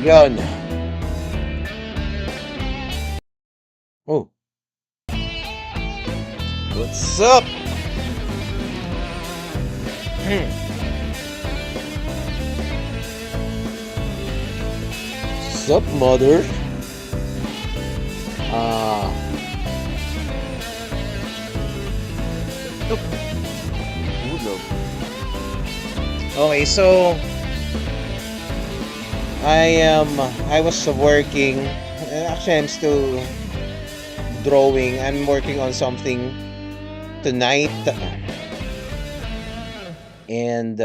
Yon. Oh, what's up? What's up, mother? Ah, Look, tulog. Okay, so I was working. Actually, I'm still drawing. I'm working on something tonight, and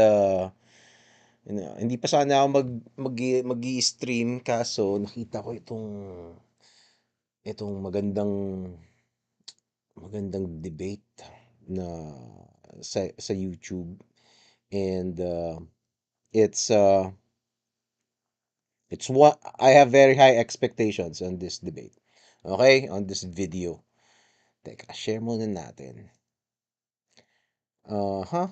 hindi pa sana ako mag-i-stream kaso nakita ko itong magandang debate na sa YouTube, and it's what I have very high expectations on this debate. Okay, on this video. Teka, share muna natin. Huh?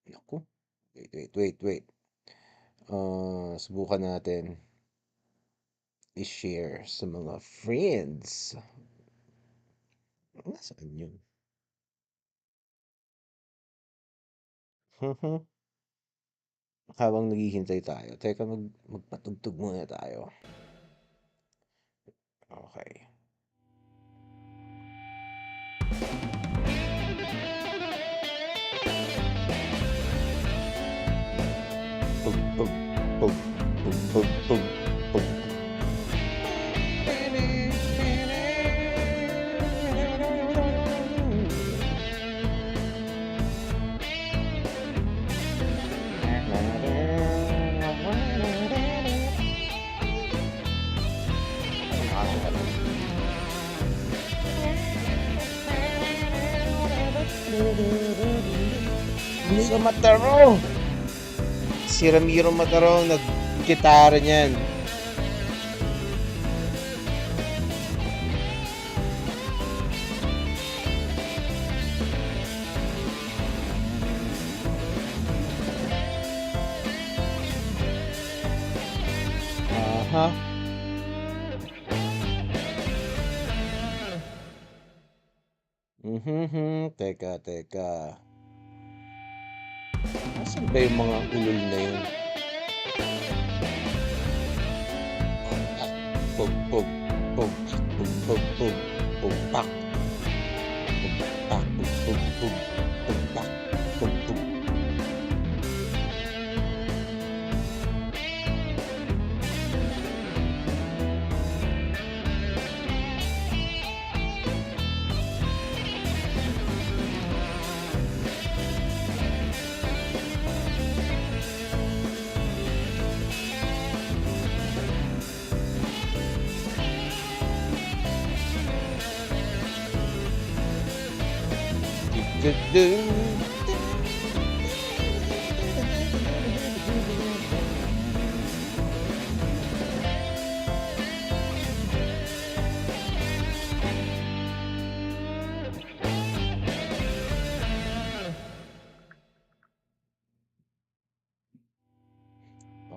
Naku. Wait. Subukan natin i-share sa mga friends. Nasaan yun? Habang naghihintay tayo. Teka, magpatugtog muna tayo. Okay. Pug, pug, pug, pug, pug, pug, pug. Ramiro Mataro! Si Ramiro Mataro nag-gitara niyan. Aha. Teka. Asan ba yung mga ulol na yun? Pug, pug, pug, pug, pug, pug, pug, pak. Pug, pak, pug, pug, pug, pug, pak, pug, pug.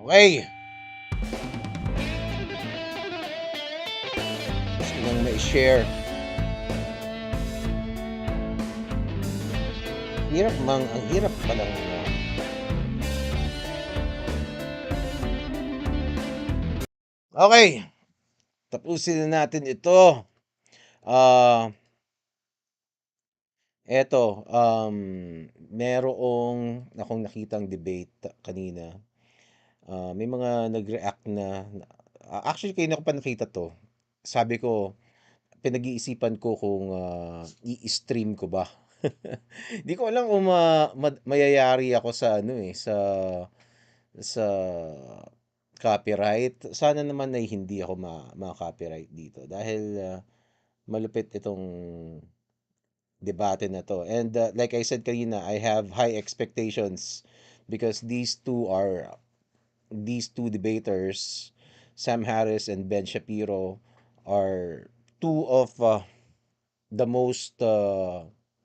Okay. Gusto nang ma-share. Ang hirap palang Okay. Tapusin na natin ito. Eto, merong akong nakitang debate kanina. May mga nag-react na actually kanina ko pa nakita 'to. Sabi ko, pinag-iisipan ko kung i-stream ko ba. Di ko alam kung mayayari ako sa sa copyright. Sana naman ay hindi ako ma-copyright dito dahil malupit itong debate na 'to. And like I said kanina, I have high expectations because these two debaters, Sam Harris and Ben Shapiro, are two of the most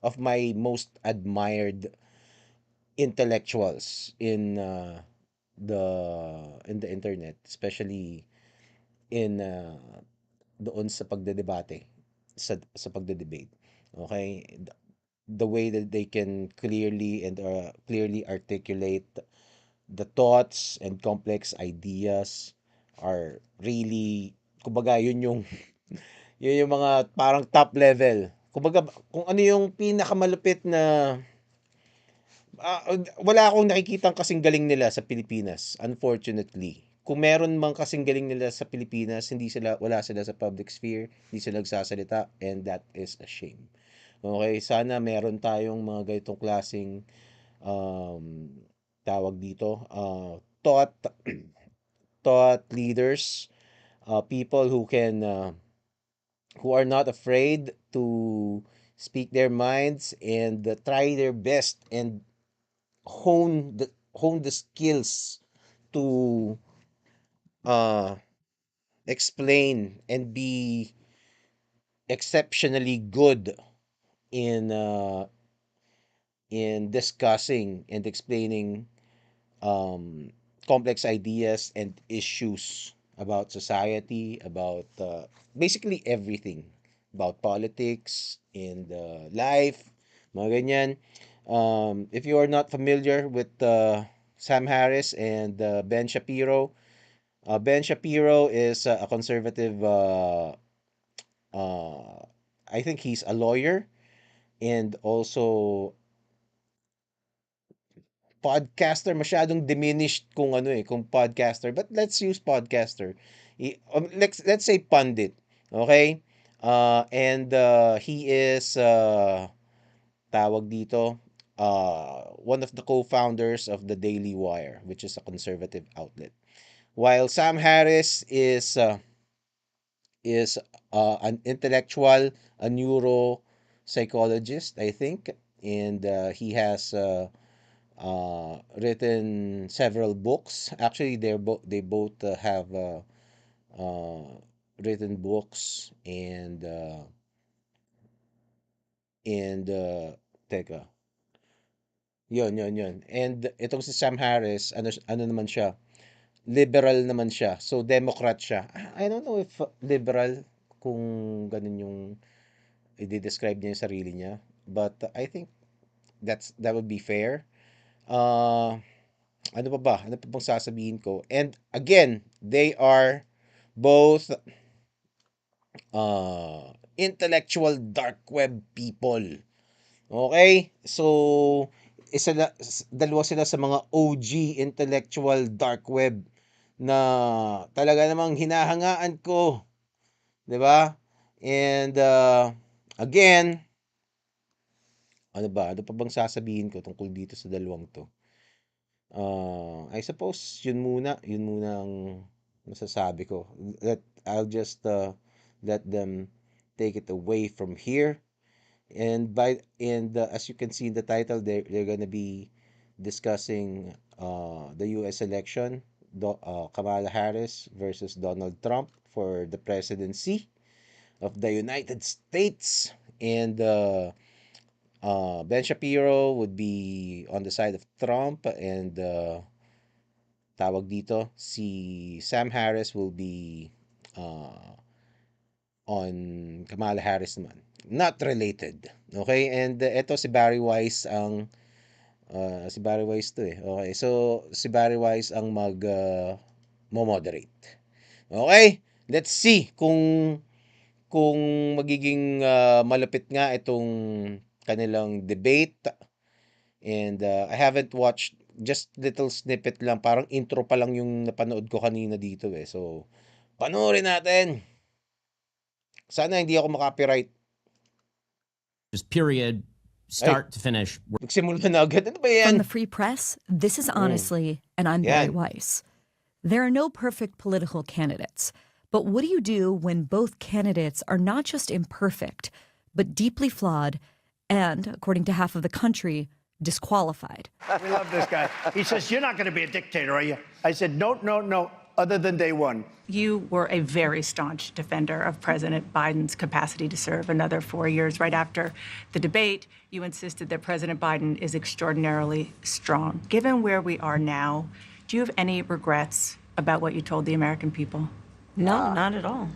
of my most admired intellectuals the in the internet, especially in doon sa pagdedebate, sa pagdedebate. Okay? The way that they can clearly articulate the thoughts and complex ideas are really, kumbaga, yun yung mga parang top level. Kumbaga, kung ano yung pinakamalupit na wala akong nakikitang kasing galing nila sa Pilipinas, unfortunately. Kung meron mang kasing galing nila sa Pilipinas, wala sila sa public sphere, hindi sila nagsasalita, and that is a shame. Okay, sana meron tayong mga ganitong klaseng um, tawag dito, thought leaders, people who are not afraid to speak their minds and try their best and hone the skills to uh, explain and be exceptionally good in uh, in discussing and explaining um, complex ideas and issues about society, about basically everything, about politics and life, mga ganyan. If you are not familiar with Sam Harris and Ben Shapiro is a conservative. Uh, I think he's a lawyer and also podcaster. Masyadong diminished kung ano kung podcaster, but let's use podcaster. Let's say pundit, okay? And he is tawag dito, one of the co-founders of the Daily Wire, which is a conservative outlet. While Sam Harris is an intellectual, a neuropsychologist, I think, and he has written several books. Actually, they both have uh, written books and teka, yun. And itong si Sam Harris, ano naman siya, liberal naman siya. So Democrat siya. I don't know if liberal, kung ganun yung i-describe niya yung sarili niya, but I think that would be fair. Uh, ano pa ba? Ano pa bang sasabihin ko? And again, they are both intellectual dark web people. Okay? So, dalawa sila sa mga OG intellectual dark web na talaga namang hinahangaan ko. 'Di ba? And again, ano ba? Ano pa bang sasabihin ko tungkol dito sa dalawang 'to? I suppose yun muna ang masasabi ko. I'll just let them take it away from here. And as you can see in the title, they're gonna be discussing the U.S. election, Kamala Harris versus Donald Trump for the presidency of the United States, and Ben Shapiro would be on the side of Trump, and tawag dito, si Sam Harris will be uh, on Kamala Harris naman. Not related. Okay? And eto si Barry Wise to eh. Okay. So si Barry Wise ang mo-moderate. Okay? Let's see kung magiging malapit nga itong kanilang debate. And I haven't watched, just little snippet lang, parang intro pa lang yung napanood ko kanina dito eh. So panoorin natin. Sana hindi ako makopyright. Just period, start to finish. Nagsimula na agad. Ano ba yan? From the Free Press, this is Honestly, and I'm Barry Weiss. There are no perfect political candidates, but what do you do when both candidates are not just imperfect, but deeply flawed and, according to half of the country, disqualified? We love this guy. He says, "You're not going to be a dictator, are you?" I said, "No, other than day one." You were a very staunch defender of President Biden's capacity to serve another 4 years. Right after the debate, you insisted that President Biden is extraordinarily strong. Given where we are now, Do you have any regrets about what you told the American people? No, not at all.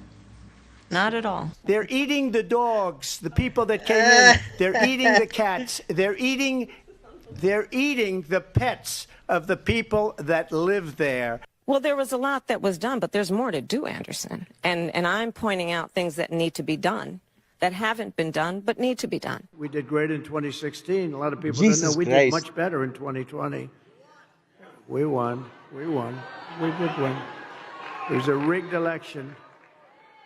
Not at all. They're eating the dogs, the people that came in. They're eating the cats. They're eating the pets of the people that live there. Well, there was a lot that was done, but there's more to do, Anderson. And I'm pointing out things that need to be done, that haven't been done, but need to be done. We did great in 2016. A lot of people Jesus don't know we Christ. did much better in 2020. We won. We won. We did win. It was a rigged election.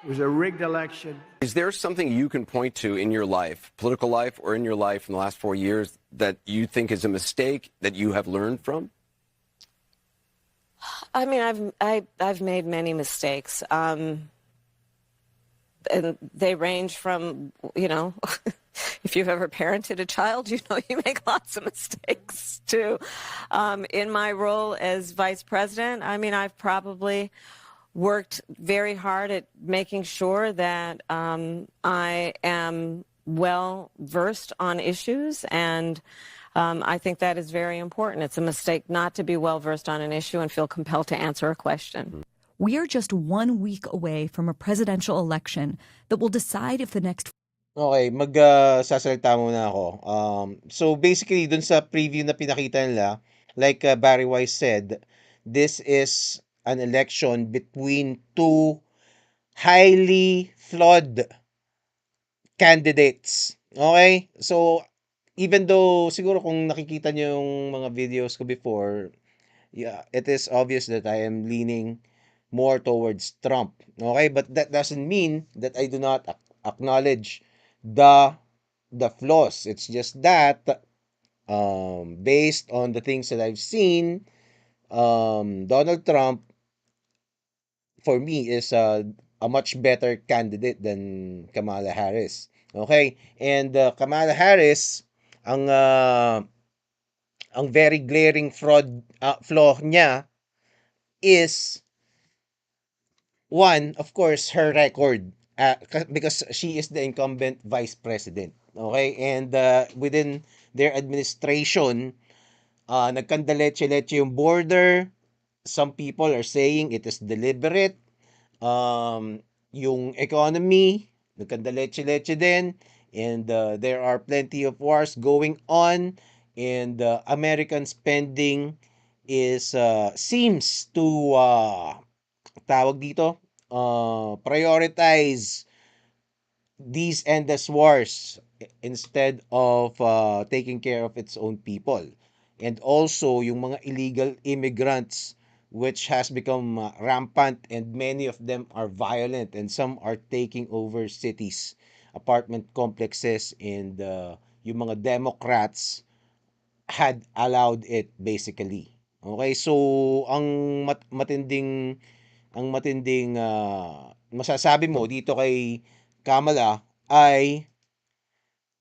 It was a rigged election. Is there something you can point to in your life, political life or in your life in the last 4 years, that you think is a mistake that you have learned from? I mean, I've made many mistakes, and they range from, you know, if you've ever parented a child, you know you make lots of mistakes too. In my role as vice president, I mean, I've probably worked very hard at making sure that I am well versed on issues, and I think that is very important. It's a mistake not to be well versed on an issue and feel compelled to answer a question. We are just 1 week away from a presidential election that will decide if the next Okay, sasalita muna ako. So basically, dun sa preview na pinakita nila, like Barry Weiss said, this is an election between two highly flawed candidates. Okay? So, even though, siguro kung nakikita nyo yung mga videos ko before, yeah, it is obvious that I am leaning more towards Trump. Okay? But that doesn't mean that I do not acknowledge the flaws. It's just that based on the things that I've seen, Donald Trump for me is a much better candidate than Kamala Harris. Okay? And Kamala Harris, ang very glaring flaw niya is one, of course, her record. Because she is the incumbent vice president. Okay? And within their administration, nagkandaleche-leche yung border. Some people are saying it is deliberate. Yung economy, nagkandaleche-leche din. And there are plenty of wars going on. And American spending is seems to tawag dito, prioritize these endless wars instead of taking care of its own people. And also, yung mga illegal immigrants, which has become rampant, and many of them are violent, and some are taking over cities, apartment complexes, and yung mga Democrats had allowed it basically. Okay, so ang matinding masasabi mo dito kay Kamala ay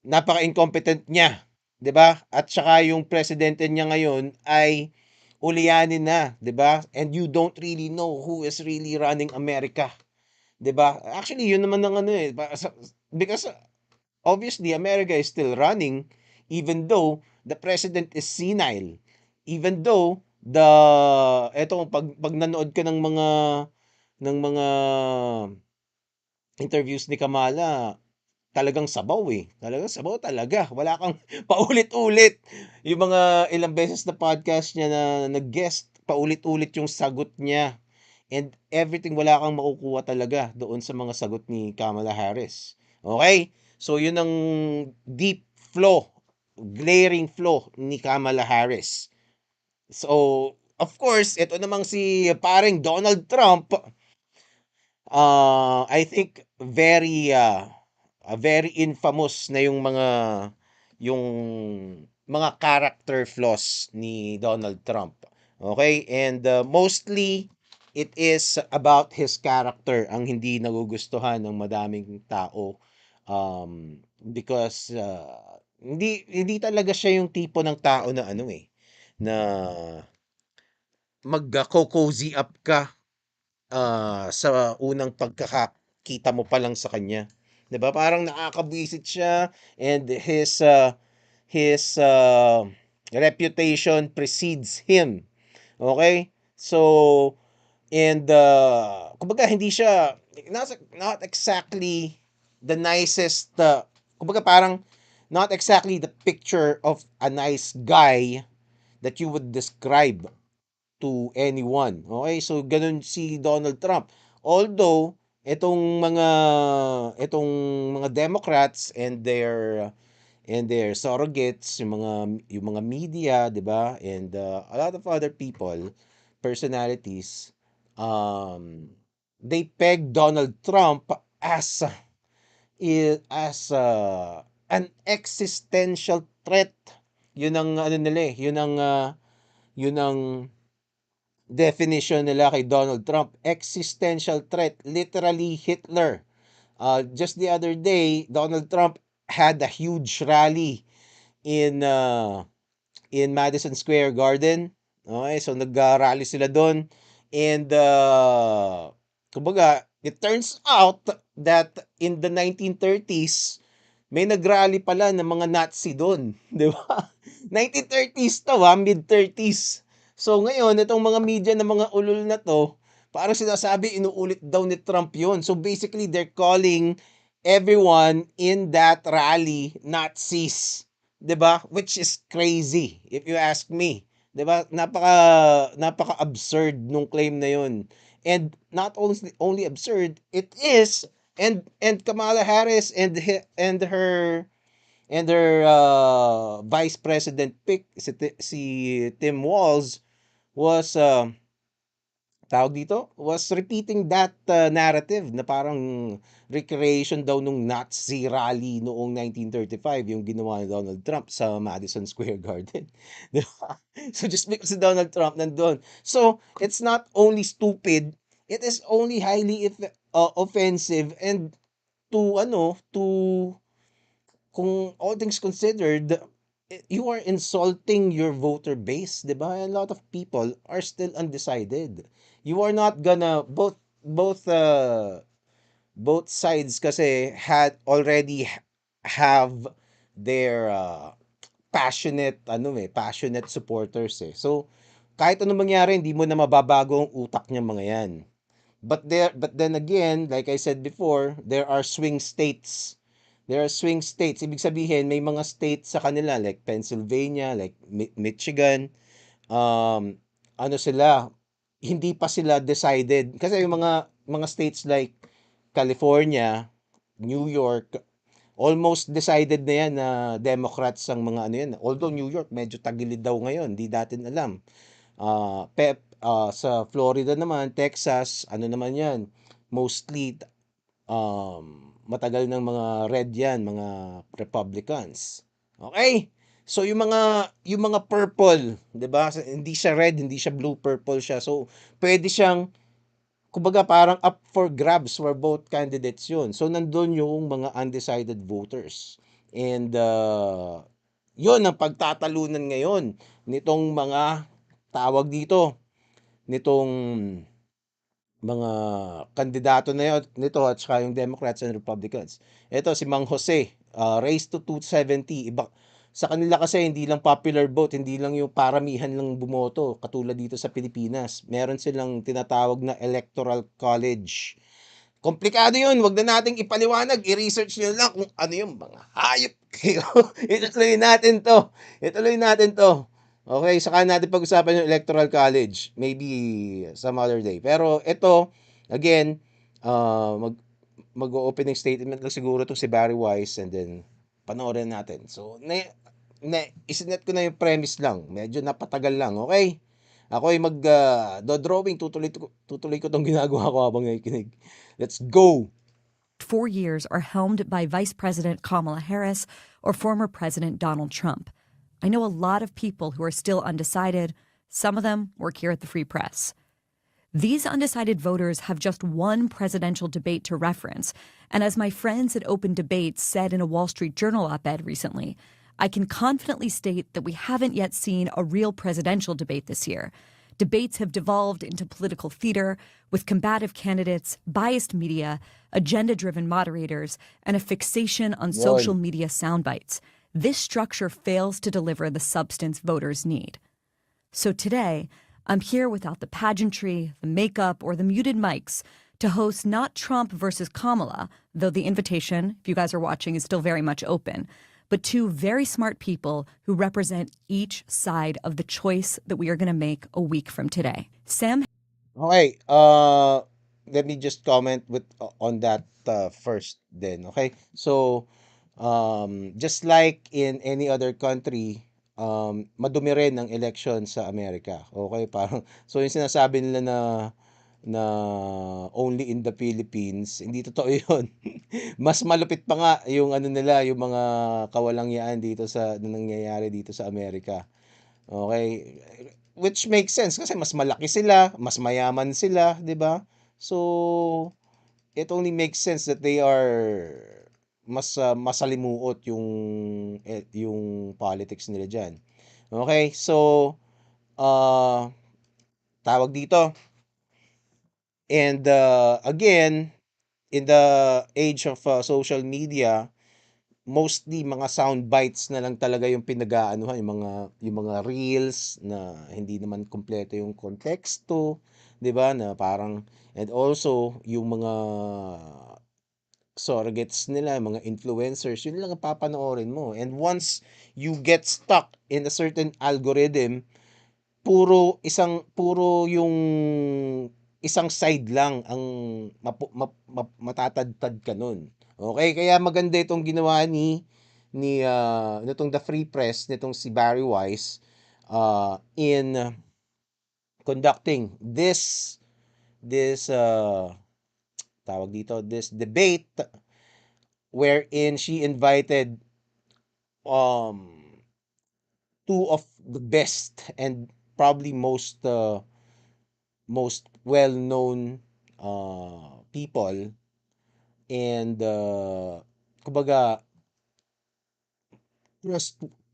napaka-incompetent niya, 'di ba? At saka yung presidente niya ngayon ay ulianin na, 'di ba? And you don't really know who is really running America, 'di ba? Actually, yun naman ang ano because obviously America is still running even though the president is senile. Even though pag nanood ka ng mga interviews ni Kamala, talagang sabaw Talagang sabaw talaga. Wala kang paulit-ulit. Yung mga ilang beses na podcast niya na nag-guest, paulit-ulit yung sagot niya. And everything, wala kang makukuha talaga doon sa mga sagot ni Kamala Harris. Okay? So, yun ang deep flaw, glaring flaw ni Kamala Harris. So, of course, ito namang si paring Donald Trump, I think very infamous na yung mga character flaws ni Donald Trump. Okay? And mostly it is about his character ang hindi nagugustuhan ng madaming tao, because hindi talaga siya yung tipo ng tao na na mag-cozy up ka sa unang pagkakakita mo pa lang sa kanya. 'Di ba? Parang nakakabwisit siya, and his reputation precedes him. Okay? So, and kumbaga hindi siya not exactly the nicest kumbaga parang not exactly the picture of a nice guy that you would describe to anyone. Okay? So ganun si Donald Trump. Although itong mga Democrats and their surrogates, yung mga media, 'di ba? And a lot of other people, personalities, um they peg Donald Trump as an existential threat. Yun ang ano nila eh, yun ang definition nila kay Donald Trump, existential threat, literally Hitler. Just the other day, Donald Trump had a huge rally in Madison Square Garden. Okay, so nag-rally sila doon. And kumbaga, it turns out that in the 1930s, may nag-rally pala ng mga Nazi doon, 'di ba? 1930s to, mid-30s. So ngayon, itong mga media ng mga ulol na to, parang sinasabi inuulit daw ni Trump 'yon. So basically, they're calling everyone in that rally Nazis, 'di ba? Which is crazy if you ask me. 'Di ba? Napaka-absurd nung claim na 'yon. And not only absurd, it is, and Kamala Harris and her vice president pick si Tim Walz was was repeating that narrative na parang recreation daw nung Nazi rally noong 1935 yung ginawa ni Donald Trump sa Madison Square Garden. Di ba? So just because si Donald Trump nandun. So it's not only stupid, it is only highly offensive, and to kung all things considered, you are insulting your voter base, 'di ba? A lot of people are still undecided. You are not gonna both sides kasi had already have their passionate supporters eh. So kahit anong mangyari, hindi mo na mababago ang utak niya mga 'yan. But then again, like I said before, there are swing states. There are swing states. Ibig sabihin, may mga states sa kanila like Pennsylvania, like Michigan, ano sila, hindi pa sila decided. Kasi yung mga states like California, New York, almost decided na yan na Democrats ang mga ano yan. Although New York medyo tagilid daw ngayon, hindi natin alam. Sa Florida naman, Texas, ano naman yan, mostly matagal ng mga red yan, mga Republicans. Okay? So yung mga purple, 'di ba? Hindi siya red, hindi siya blue, purple siya. So pwede siyang kumbaga parang up for grabs for both candidates 'yun. So nandoon yung mga undecided voters. And 'yun ang pagtatalunan ngayon nitong mga tawag dito, nitong mga kandidato nito at saka yung Democrats and Republicans. Ito si Mang Jose, raised to 270. Iba, sa kanila kasi hindi lang popular vote, hindi lang yung paramihan lang bumoto katulad dito sa Pilipinas. Meron silang tinatawag na electoral college. Komplikado yun, wag na nating ipaliwanag, i-research nyo lang kung ano yung mga hayop kayo. Ituloy natin to. Okay, saka natin pag-usapan yung electoral college, maybe some other day. Pero ito, again, mag-opening statement lang siguro to si Barry Weiss, and then panoorin natin. So, isinet ko na yung premise lang. Medyo napatagal lang, okay? Ako ay drawing, tutuloy ko tong ginagawa ko habang nakikinig. Let's go! 4 years are helmed by Vice President Kamala Harris or former President Donald Trump. I know a lot of people who are still undecided. Some of them work here at the Free Press. These undecided voters have just one presidential debate to reference. And as my friends at Open Debates said in a Wall Street Journal op-ed recently, I can confidently state that we haven't yet seen a real presidential debate this year. Debates have devolved into political theater with combative candidates, biased media, agenda-driven moderators, and a fixation on social media soundbites. This structure fails to deliver the substance voters need. So today, I'm here without the pageantry, the makeup, or the muted mics to host not Trump versus Kamala, though the invitation, if you guys are watching, is still very much open, but two very smart people who represent each side of the choice that we are going to make a week from today. Sam. Okay, let me just comment on that first then, okay? So, just like in any other country, madumi rin ang election sa Amerika. Okay, parang so yung sinasabi nila na only in the Philippines, hindi totoo 'yun. Mas malupit pa nga yung ano nila, yung mga kawalangyaan dito na nangyayari dito sa Amerika. Okay? Which makes sense kasi mas malaki sila, mas mayaman sila, 'di ba? So, it only makes sense that they are mas masalimuot yung politics nila diyan. Okay? So, tawag dito. And again, in the age of social media, mostly mga sound bites na lang talaga yung pinag-aanuhan, yung mga reels na hindi naman kumpleto yung konteksto, 'di ba? Na parang and also yung mga surrogates nila, mga influencers, yun lang ang papanoorin mo. And once you get stuck in a certain algorithm, puro yung isang side lang ang matatadtad ka nun. Okay, kaya maganda itong ginawa nitong The Free Press, nitong si Barry Weiss, in conducting this tawag dito, this debate wherein she invited two of the best and probably most well-known people, and kumbaga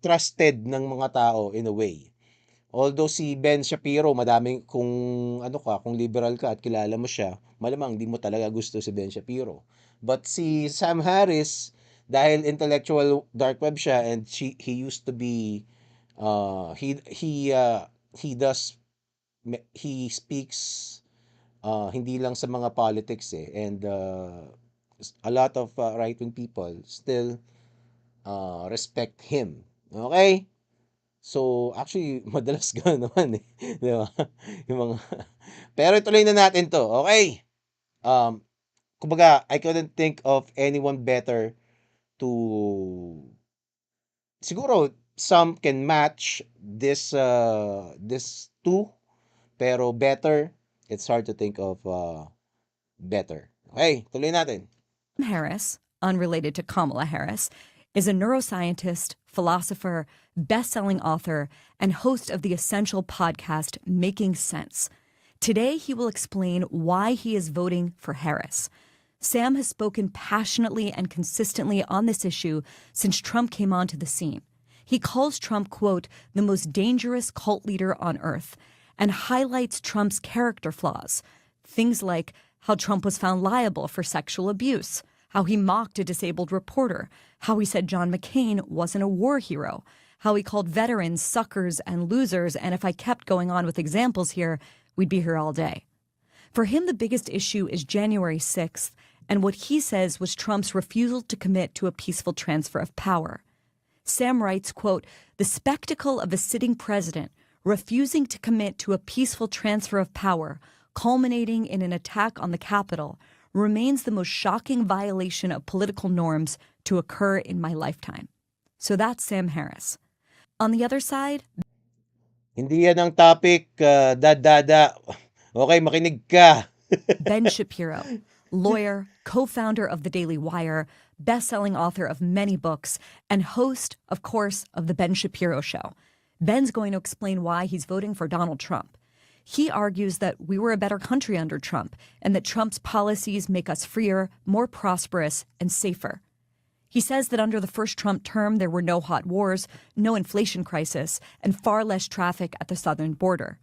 trusted ng mga tao in a way. Although si Ben Shapiro, kung liberal ka at kilala mo siya, malamang di mo talaga gusto si Ben Shapiro. But si Sam Harris, dahil intellectual dark web siya, and he used to be he speaks hindi lang sa mga politics and a lot of right-wing people still respect him. Okay? So, actually, madalas gano'n naman eh. Di ba? Yung mga pero ituloy na natin to. Okay? Kumbaga, I couldn't think of anyone better to siguro some can match this two, pero better, it's hard to think of better. Okay, tuloy natin. Harris, unrelated to Kamala Harris, is a neuroscientist, philosopher, best-selling author, and host of the essential podcast Making Sense. Today, he will explain why he is voting for Harris. Sam has spoken passionately and consistently on this issue since Trump came onto the scene. He calls Trump, quote, the most dangerous cult leader on earth, and highlights Trump's character flaws. Things like how Trump was found liable for sexual abuse, how he mocked a disabled reporter, how he said John McCain wasn't a war hero, how he called veterans suckers and losers, and if I kept going on with examples here, we'd be here all day. For him, the biggest issue is January 6th and what he says was Trump's refusal to commit to a peaceful transfer of power. Sam writes, quote, the spectacle of a sitting president refusing to commit to a peaceful transfer of power, culminating in an attack on the Capitol, remains the most shocking violation of political norms to occur in my lifetime. So that's Sam Harris. On the other side, hindi yan ang topic, Okay, makinig ka. Ben Shapiro, lawyer, co-founder of The Daily Wire, best-selling author of many books, and host, of course, of The Ben Shapiro Show. Ben's going to explain why he's voting for Donald Trump. He argues that we were a better country under Trump and that Trump's policies make us freer, more prosperous, and safer. He says that under the first Trump term, there were no hot wars, no inflation crisis, and far less traffic at the southern border.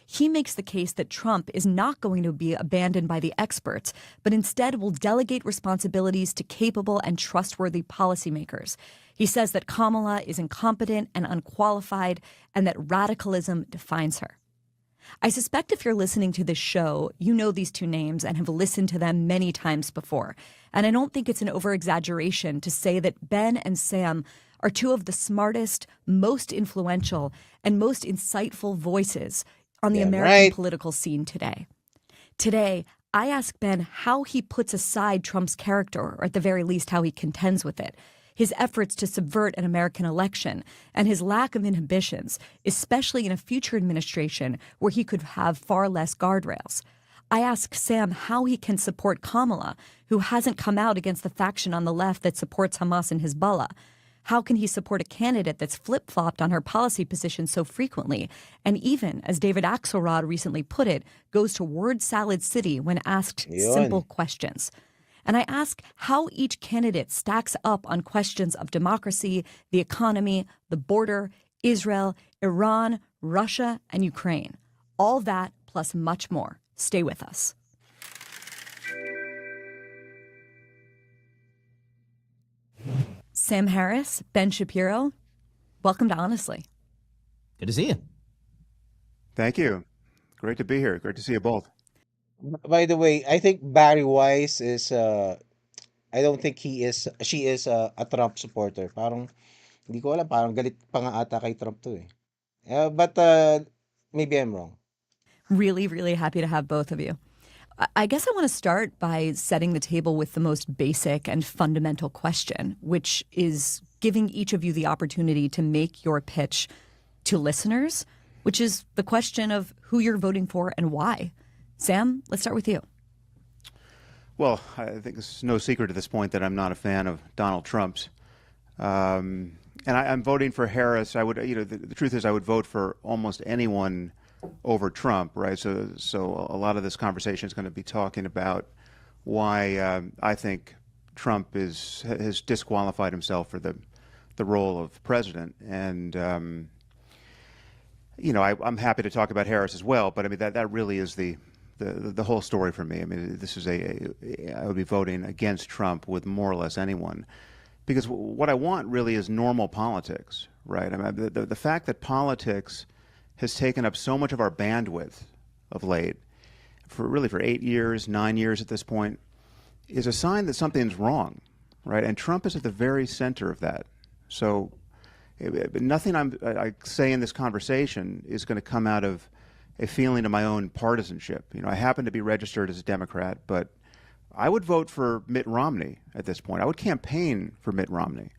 He makes the case that Trump is not going to be abandoned by the experts, but instead will delegate responsibilities to capable and trustworthy policymakers. He says that Kamala is incompetent and unqualified, and that radicalism defines her. I suspect if you're listening to this show, you know these two names and have listened to them many times before. And I don't think it's an over-exaggeration to say that Ben and Sam are two of the smartest, most influential, and most insightful voices on the Damn American right. political scene today. Today, I ask Ben how he puts aside Trump's character, or at the very least, how he contends with it, his efforts to subvert an American election, and his lack of inhibitions, especially in a future administration where he could have far less guardrails. I ask Sam how he can support Kamala, who hasn't come out against the faction on the left that supports Hamas and Hezbollah. How can he support a candidate that's flip-flopped on her policy position so frequently, and even, as David Axelrod recently put it, goes to word salad city when asked simple Yun. questions? And I ask how each candidate stacks up on questions of democracy, the economy, the border, Israel, Iran, Russia, and Ukraine. All that plus much more. Stay with us. Sam Harris, Ben Shapiro, welcome to Honestly. Good to see you. Thank you. Great to be here. Great to see you both. By the way, I think Barry Weiss is I don't think she is a Trump supporter. Parang hindi ko alam, parang galit pa nga ata kay Trump to eh. But maybe I'm wrong. Really, really happy to have both of you. I guess I want to start by setting the table with the most basic and fundamental question, which is giving each of you the opportunity to make your pitch to listeners, which is the question of who you're voting for and why. Sam, let's start with you. Well, I think it's no secret at this point that I'm not a fan of Donald Trump's. And I'm voting for Harris. I would, the truth is I would vote for almost anyone over Trump, right? So a lot of this conversation is going to be talking about why I think Trump has disqualified himself for the role of president. And, I'm happy to talk about Harris as well, but I mean, that really is the whole story for me. I mean, this is I would be voting against Trump with more or less anyone, because what I want really is normal politics, right? I mean, the fact that politics has taken up so much of our bandwidth of late, for 8 years, 9 years at this point, is a sign that something's wrong, right? And Trump is at the very center of that. So nothing I say in this conversation is going to come out of a feeling of my own partisanship. I happen to be registered as a Democrat, but I would vote for Mitt Romney at this point. I would campaign for Mitt Romney.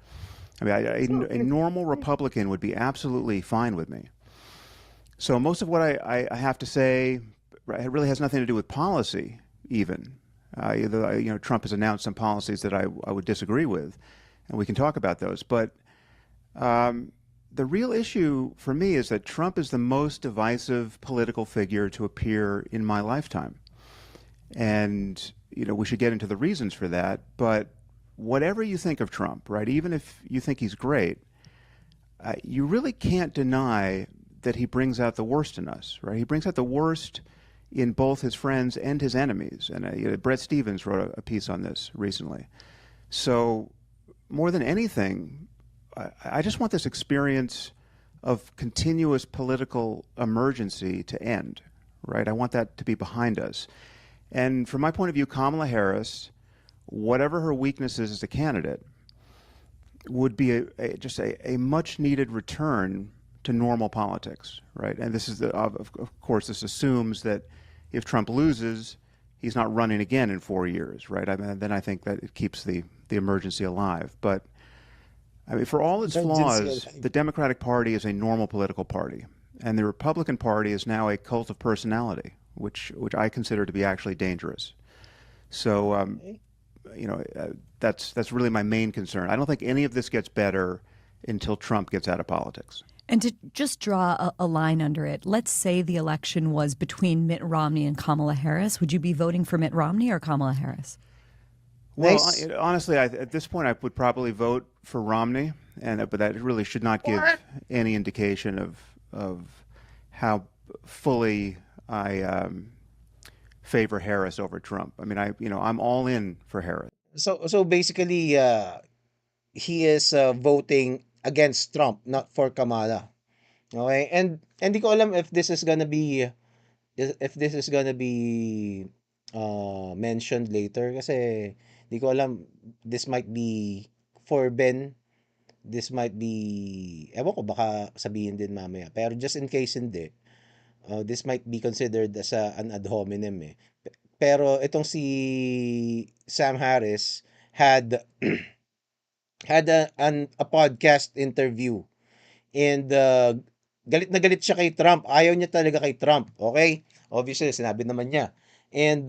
I mean, a normal Republican would be absolutely fine with me. So most of what I have to say it really has nothing to do with policy, even. Trump has announced some policies that I would disagree with, and we can talk about those. But the real issue for me is that Trump is the most divisive political figure to appear in my lifetime. And, we should get into the reasons for that. But whatever you think of Trump, right, even if you think he's great, you really can't deny that he brings out the worst in us, right? He brings out the worst in both his friends and his enemies. And Bret Stephens wrote a piece on this recently. So more than anything, I just want this experience of continuous political emergency to end, right? I want that to be behind us. And from my point of view, Kamala Harris, whatever her weaknesses as a candidate, would be just a much-needed return to normal politics, right? And this is, of course, this assumes that if Trump loses, he's not running again in 4 years, right? I mean, then I think that it keeps the emergency alive. But I mean, for all its flaws, the Democratic Party is a normal political party, and the Republican Party is now a cult of personality, which I consider to be actually dangerous. So, that's really my main concern. I don't think any of this gets better until Trump gets out of politics. And to just draw a line under it, let's say the election was between Mitt Romney and Kamala Harris. Would you be voting for Mitt Romney or Kamala Harris? Well, honestly, at this point, I would probably vote for Romney, but that really should not give any indication of how fully I favor Harris over Trump. I mean, I'm all in for Harris. So basically, he is voting against Trump, not for Kamala. Okay? And hindi ko alam if this is gonna be if this is gonna be mentioned later, kasi di ko alam, this might be for Ben, this might be, ewan ko, baka sabihin din mamaya, pero just in case hindi, this might be considered as an ad hominem eh. Pero itong si Sam Harris had a podcast interview, and galit na galit siya kay Trump. Ayaw niya talaga kay Trump. Okay? Obviously, sinabi naman niya. And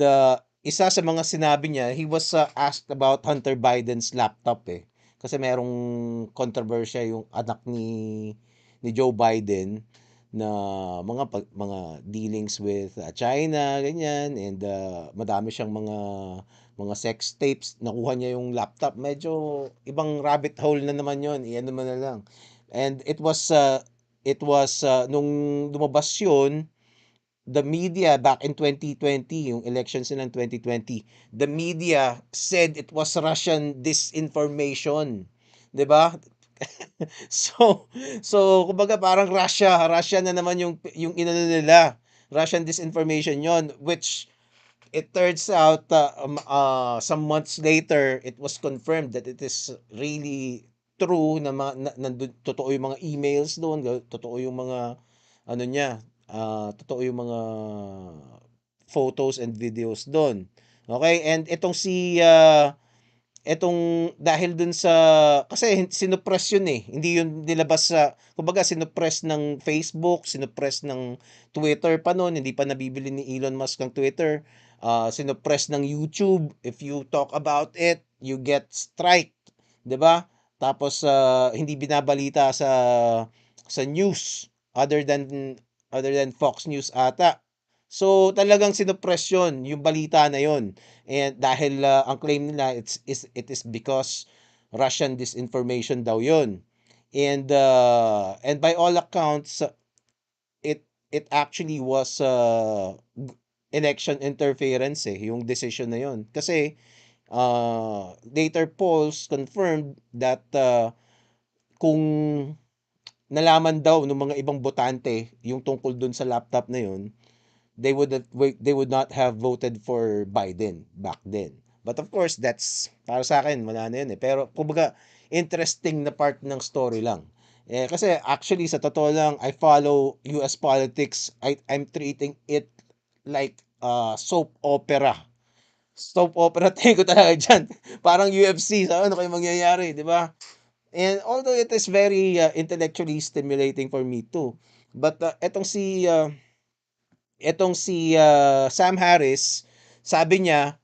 isa sa mga sinabi niya, he was asked about Hunter Biden's laptop eh. Kasi merong kontrobersya yung anak ni Joe Biden na mga dealings with China, ganyan, and madami siyang mga sex tapes. Nakuha niya yung laptop. Medyo ibang rabbit hole na naman yon. Iyan naman na lang. And it was nung lumabas yun, the media back in 2020, yung elections nila ng 2020, the media said it was Russian disinformation. 'Di ba? So, kumbaga parang Russia na naman yung inano nila. Russian disinformation yon, which it turns out some months later it was confirmed that it is really true na, totoo yung mga emails doon, totoo yung mga ano niya, totoo yung mga photos and videos doon. Okay, and etong dahil dun sa, kasi sinupress yun eh. Hindi yun nilabas sa, kumbaga sinupress ng Facebook, sinupress ng Twitter pa noon, hindi pa nabibili ni Elon Musk ang Twitter. Sinupress ng YouTube. If you talk about it, you get strike, 'di ba? Tapos hindi binabalita sa news other than Fox News ata. So talagang sinupress yun, yung balita na yun. And dahil ang claim nila it is because Russian disinformation daw yun. And by all accounts, it actually was election interference eh, yung decision na yun. Kasi later polls confirmed that kung nalaman daw ng mga ibang botante yung tungkol dun sa laptop na yun, they would not have voted for Biden back then. But of course, that's para sa akin, wala na yun eh. Pero kumbaga, interesting na part ng story lang. Eh, kasi actually, sa totoo lang, I follow US politics. I'm treating it like soap opera. Soap opera, tayo ko talaga dyan. Parang UFC, ano kayo mangyayari, di ba? And although it is very intellectually stimulating for me too. But etong si Sam Harris, sabi niya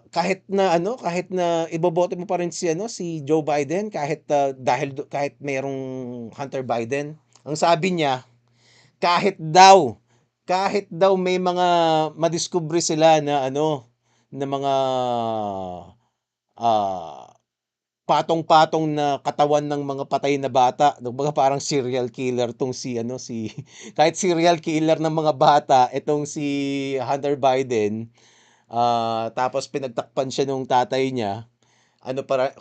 kahit na iboboto mo pa rin si Joe Biden, kahit mayroong Hunter Biden, ang sabi niya, kahit daw may mga madiskubre sila na na mga patong-patong na katawan ng mga patay na bata. Kumbaga parang serial killer tong si kahit serial killer ng mga bata, itong si Hunter Biden, tapos pinagtakpan siya nung tatay niya,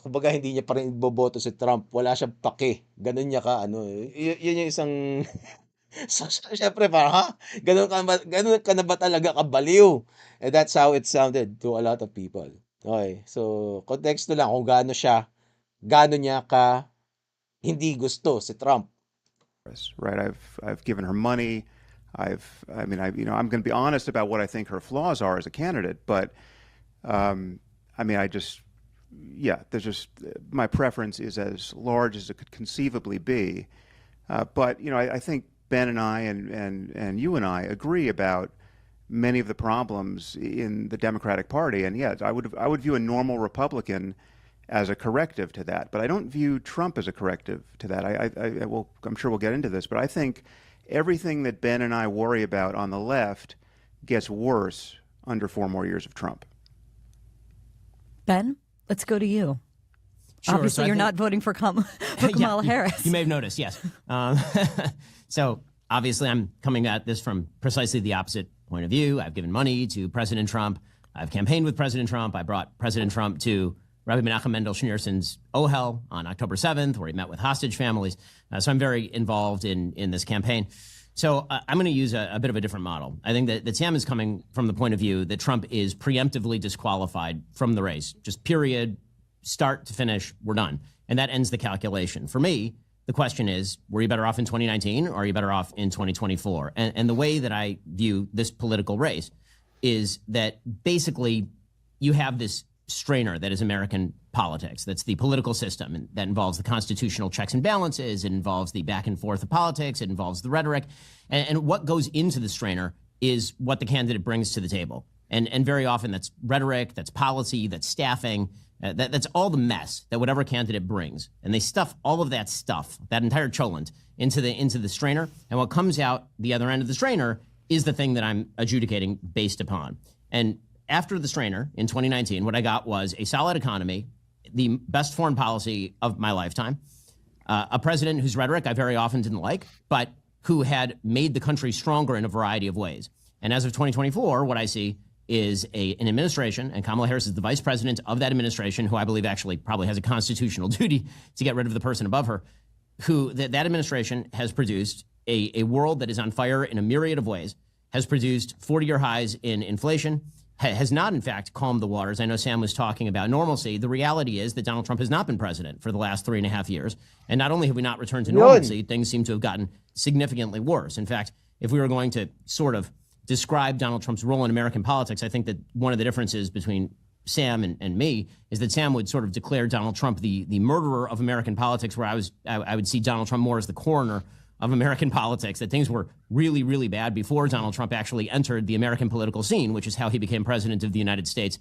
kumbaga hindi niya pa rin iboboto si Trump. Wala siyang pake. Ganun niya ka yun yung isang so, syempre parang ganun ka na ba talaga kabaliw? And that's how it sounded to a lot of people. Okay, so konteksto lang kung gaano niya ka hindi gusto si Trump. Right, I've given her money. I'm going to be honest about what I think her flaws are as a candidate, but there's just my preference is as large as it could conceivably be. But I think Ben and I and you and I agree about many of the problems in the Democratic Party, and yes, I would view a normal Republican as a corrective to that, but I don't view Trump as a corrective to that. I'm sure we'll get into this, but I think everything that Ben and I worry about on the left gets worse under 4 more years of Trump. Ben, let's go to you. Sure, Obviously, you're not voting for Kamala Harris. You may have noticed, yes. So obviously, I'm coming at this from precisely the opposite point of view. I've given money to President Trump. I've campaigned with President Trump. I brought President Trump to Rabbi Menachem Mendel Schneerson's Ohel on October 7th, where he met with hostage families. So I'm very involved in this campaign. So I'm going to use a bit of a different model. I think that Sam is coming from the point of view that Trump is preemptively disqualified from the race. Just period, start to finish, we're done. And that ends the calculation. For me, the question is, were you better off in 2019 or are you better off in 2024? And the way that I view this political race is that basically you have this strainer that is American politics. That's the political system, and that involves the constitutional checks and balances. It involves the back and forth of politics. It involves the rhetoric. And what goes into the strainer is what the candidate brings to the table. And very often that's rhetoric, that's policy, that's staffing. That's all the mess that whatever candidate brings. And they stuff all of that stuff, that entire cholent, into the strainer. And what comes out the other end of the strainer is the thing that I'm adjudicating based upon. And after the strainer in 2019, what I got was a solid economy, the best foreign policy of my lifetime, a president whose rhetoric I very often didn't like, but who had made the country stronger in a variety of ways. And as of 2024, what I see is an administration, and Kamala Harris is the vice president of that administration, who I believe actually probably has a constitutional duty to get rid of the person above her, who that administration has produced a world that is on fire in a myriad of ways, has produced 40-year highs in inflation, has not, in fact, calmed the waters. I know Sam was talking about normalcy. The reality is that Donald Trump has not been president for the last 3.5 years. And not only have we not returned to normalcy, things seem to have gotten significantly worse. In fact, if we were going to sort of describe Donald Trump's role in American politics, I think that one of the differences between Sam and me is that Sam would sort of declare Donald Trump the murderer of American politics, where I would see Donald Trump more as the coroner of American politics, that things were really, really bad before Donald Trump actually entered the American political scene, which is how he became president of the United States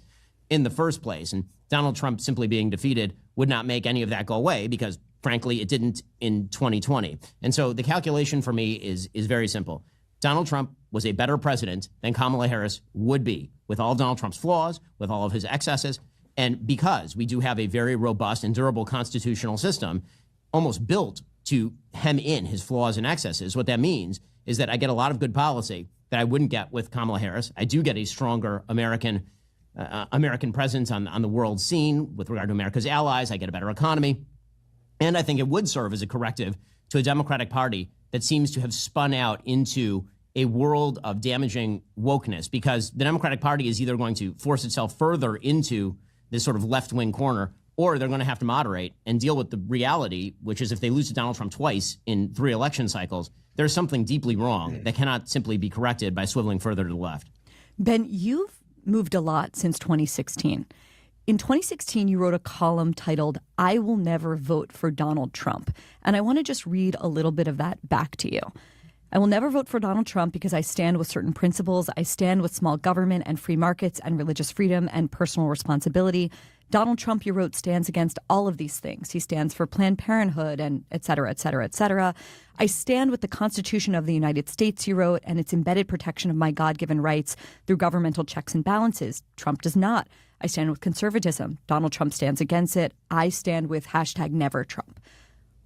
in the first place. And Donald Trump simply being defeated would not make any of that go away because, frankly, it didn't in 2020. And so the calculation for me is very simple. Donald Trump was a better president than Kamala Harris would be, with all of Donald Trump's flaws, with all of his excesses. And because we do have a very robust and durable constitutional system, almost built to hem in his flaws and excesses, what that means is that I get a lot of good policy that I wouldn't get with Kamala Harris. I do get a stronger American presence on the world scene with regard to America's allies. I get a better economy. And I think it would serve as a corrective to a Democratic Party that seems to have spun out into a world of damaging wokeness, because the Democratic Party is either going to force itself further into this sort of left-wing corner, or they're going to have to moderate and deal with the reality, which is if they lose to Donald Trump twice in 3 election cycles, there's something deeply wrong that cannot simply be corrected by swiveling further to the left. Ben, you've moved a lot since 2016. In 2016, you wrote a column titled, "I Will Never Vote for Donald Trump." And I want to just read a little bit of that back to you. "I will never vote for Donald Trump because I stand with certain principles. I stand with small government and free markets and religious freedom and personal responsibility. Donald Trump," you wrote, "stands against all of these things. He stands for Planned Parenthood and et cetera, et cetera, et cetera. I stand with the Constitution of the United States," you wrote, "and its embedded protection of my God-given rights through governmental checks and balances. Trump does not. I stand with conservatism. Donald Trump stands against it. I stand with #NeverTrump."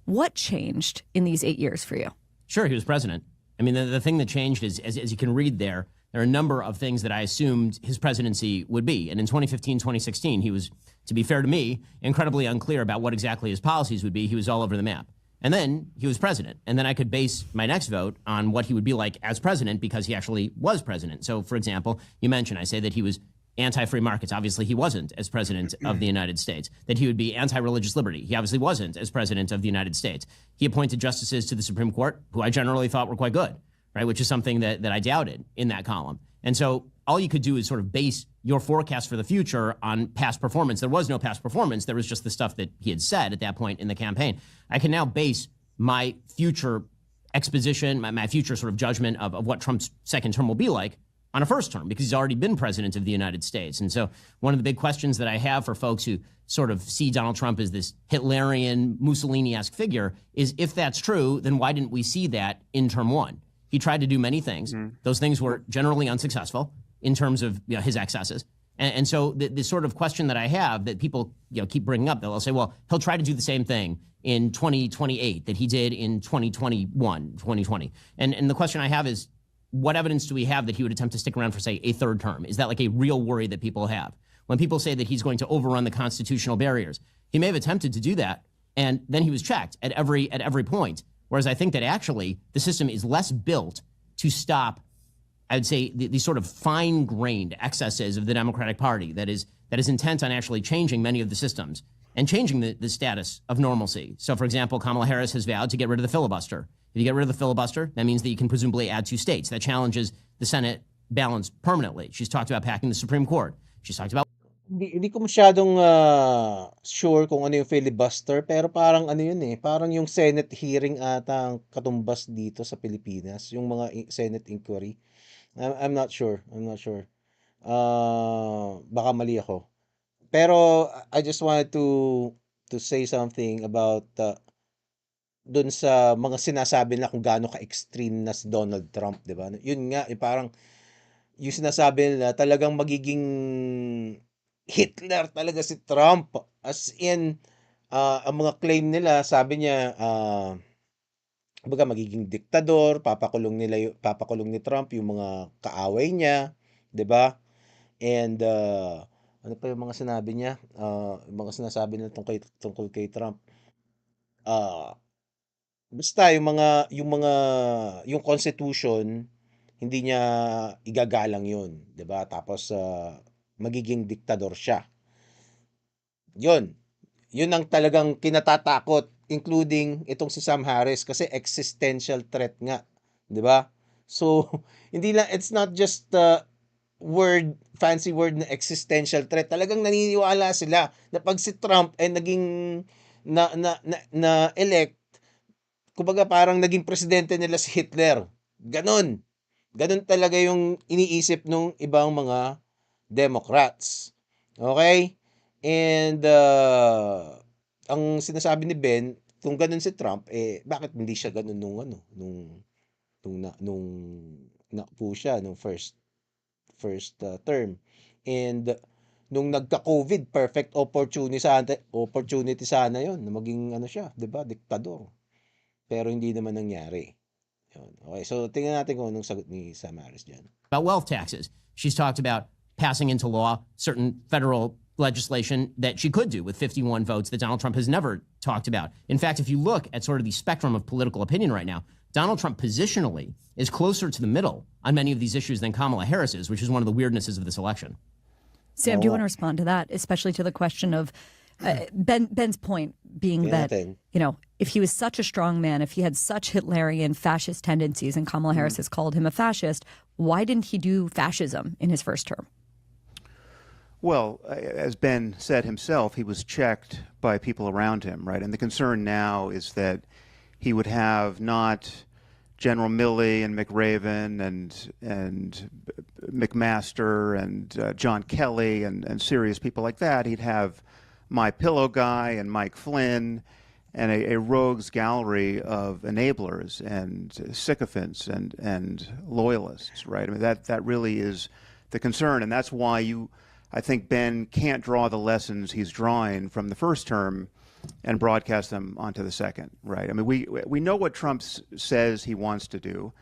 What changed in these 8 years for you? Sure, he was president. I mean, the thing that changed is, as you can read there are a number of things that I assumed his presidency would be. And in 2015, 2016, he was, to be fair to me, incredibly unclear about what exactly his policies would be. He was all over the map. And then he was president. And then I could base my next vote on what he would be like as president, because he actually was president. So, for example, you mentioned, I say that he was anti-free markets. Obviously, he wasn't as president of the United States. That he would be anti-religious liberty. He obviously wasn't as president of the United States. He appointed justices to the Supreme Court, who I generally thought were quite good, right? Which is something that I doubted in that column. And so all you could do is sort of base your forecast for the future on past performance. There was no past performance. There was just the stuff that he had said at that point in the campaign. I can now base my future exposition, my future sort of judgment of what Trump's second term will be like on a first term, because he's already been president of the United States. And so one of the big questions that I have for folks who sort of see Donald Trump as this Hitlerian, Mussolini-esque figure is, if that's true, then why didn't we see that in term 1? He tried to do many things. Those things were generally unsuccessful in terms of his excesses. And so the sort of question that I have that people keep bringing up, they'll say, well, he'll try to do the same thing in 2028 that he did in 2021, 2020. And the question I have is, what evidence do we have that he would attempt to stick around for, say, a third term? Is that like a real worry that people have? When people say that he's going to overrun the constitutional barriers, he may have attempted to do that, and then he was checked at every point. Whereas I think that actually the system is less built to stop, I would say, these sort of fine-grained excesses of the Democratic Party that is intent on actually changing many of the systems and changing the status of normalcy. So, for example, Kamala Harris has vowed to get rid of the filibuster. If you get rid of the filibuster, that means that you can presumably add 2 states. That challenges the Senate balance permanently. She's talked about packing the Supreme Court. She's talked about... Hindi ko masyadong sure kung ano yung filibuster, pero parang ano yun eh, parang yung Senate hearing ata ang katumbas dito sa Pilipinas, yung mga Senate inquiry. I'm not sure. Baka mali ako. Pero I just wanted to say something about dun sa mga sinasabi na kung gaano ka-extreme na si Donald Trump, 'di ba? Yun nga, parang yung sinasabi nila talagang magiging Hitler talaga si Trump. As in, ang mga claim nila, sabi niya, kumbaga magiging diktador, papakulong ni Trump yung mga kaaway niya, 'di ba? And ano pa yung mga sinabi niya? Yung mga sinasabi nila tungkol kay Trump. Basta yung Constitution, hindi niya igagalang 'yun, 'di ba? Tapos magiging diktador siya. 'Yun ang talagang kinatatakot, including itong si Sam Harris kasi existential threat nga, 'di ba? So hindi lang, it's not just fancy word na existential threat. Talagang naniniwala sila na pag si Trump ay naging na elect, kumbaga parang naging presidente nila si Hitler. Ganon talaga yung iniisip ng ibang mga Democrats. Okay? And ang sinasabi ni Ben, kung ganon si Trump, bakit hindi siya ganon nung nakpo siya nung first term. And nung nagka-COVID, perfect opportunity sana 'yon na maging siya, 'di ba, diktador. Pero hindi naman nangyari. Yun. Okay, so tingnan natin kung anong sagot ni Sam Harris diyan. About wealth taxes. She's talked about passing into law certain federal legislation that she could do with 51 votes that Donald Trump has never talked about. In fact, if you look at sort of the spectrum of political opinion right now, Donald Trump positionally is closer to the middle on many of these issues than Kamala Harris is, which is one of the weirdnesses of this election. Sam, do you want to respond to that, especially to the question of Ben's point being that, if he was such a strong man, if he had such Hitlerian fascist tendencies, and Kamala Harris has called him a fascist, why didn't he do fascism in his first term? Well, as Ben said himself, he was checked by people around him, right? And the concern now is that he would have not General Milley and McRaven and McMaster and John Kelly and serious people like that. He'd have My Pillow guy and Mike Flynn and a rogues gallery of enablers and sycophants and loyalists, right? I mean, that really is the concern, and that's why I think Ben can't draw the lessons he's drawing from the first term and broadcast them onto the second, right? I mean, we know what Trump says he wants to do,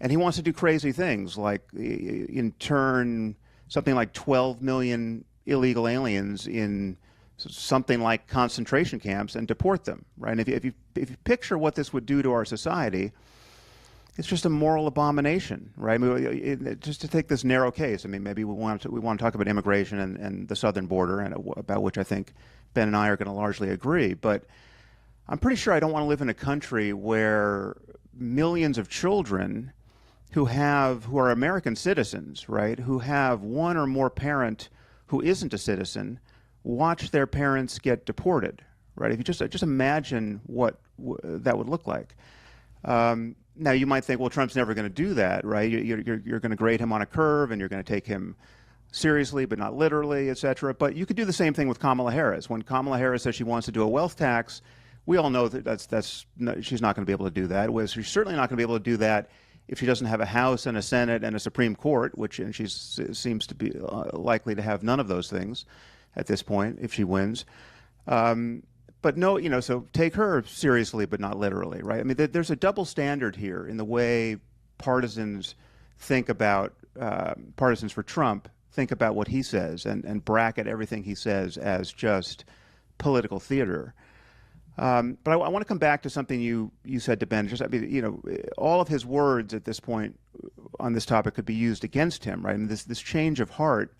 and he wants to do crazy things like in turn something like 12 million illegal aliens in something like concentration camps and deport them, right? And if you picture what this would do to our society, it's just a moral abomination, right? I mean, just to take this narrow case, I mean, maybe we want to talk about immigration and the southern border, and about which I think Ben and I are going to largely agree. But I'm pretty sure I don't want to live in a country where millions of children who are American citizens, right, who have one or more parent who isn't a citizen, watch their parents get deported, right? If you just imagine what that would look like. Now, you might think, well, Trump's never going to do that, right? You're going to grade him on a curve, and you're going to take him seriously, but not literally, et cetera. But you could do the same thing with Kamala Harris. When Kamala Harris says she wants to do a wealth tax, we all know that she's not going to be able to do that. She's certainly not going to be able to do that if she doesn't have a House and a Senate and a Supreme Court, and she seems to be likely to have none of those things at this point if she wins. But no, so take her seriously, but not literally, right? I mean, there's a double standard here in the way partisans think about, partisans for Trump think about what he says and bracket everything he says as just political theater. But I want to come back to something you said to Ben. Just, I mean, you know, all of his words at this point on this topic could be used against him, right? And this change of heart,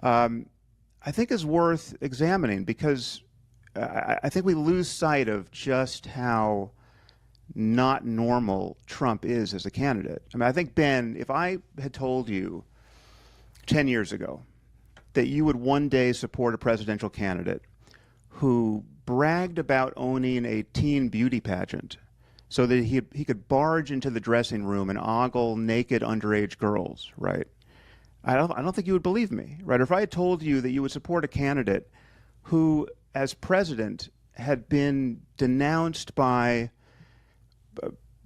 I think, is worth examining, because I think we lose sight of just how not normal Trump is as a candidate. I mean, I think, Ben, if I had told you 10 years ago that you would one day support a presidential candidate who bragged about owning a teen beauty pageant so that he could barge into the dressing room and ogle naked underage girls, right? I don't think you would believe me, right? Or if I had told you that you would support a candidate who, as president, had been denounced by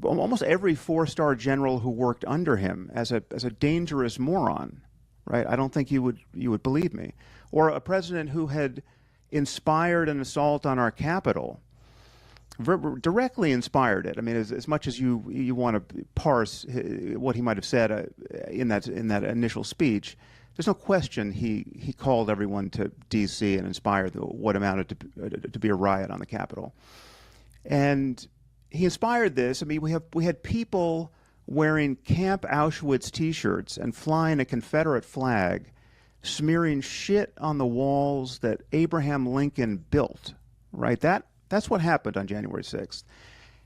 almost every four-star general who worked under him as a dangerous moron, right? I don't think you would believe me. Or a president who had inspired an assault on our Capitol, directly inspired it. I mean, as much as you want to parse what he might have said in that initial speech, there's no question he called everyone to D.C. and inspired what amounted to be a riot on the Capitol. And he inspired this. I mean, we had people wearing Camp Auschwitz T-shirts and flying a Confederate flag, smearing shit on the walls that Abraham Lincoln built, right? That's what happened on January 6th.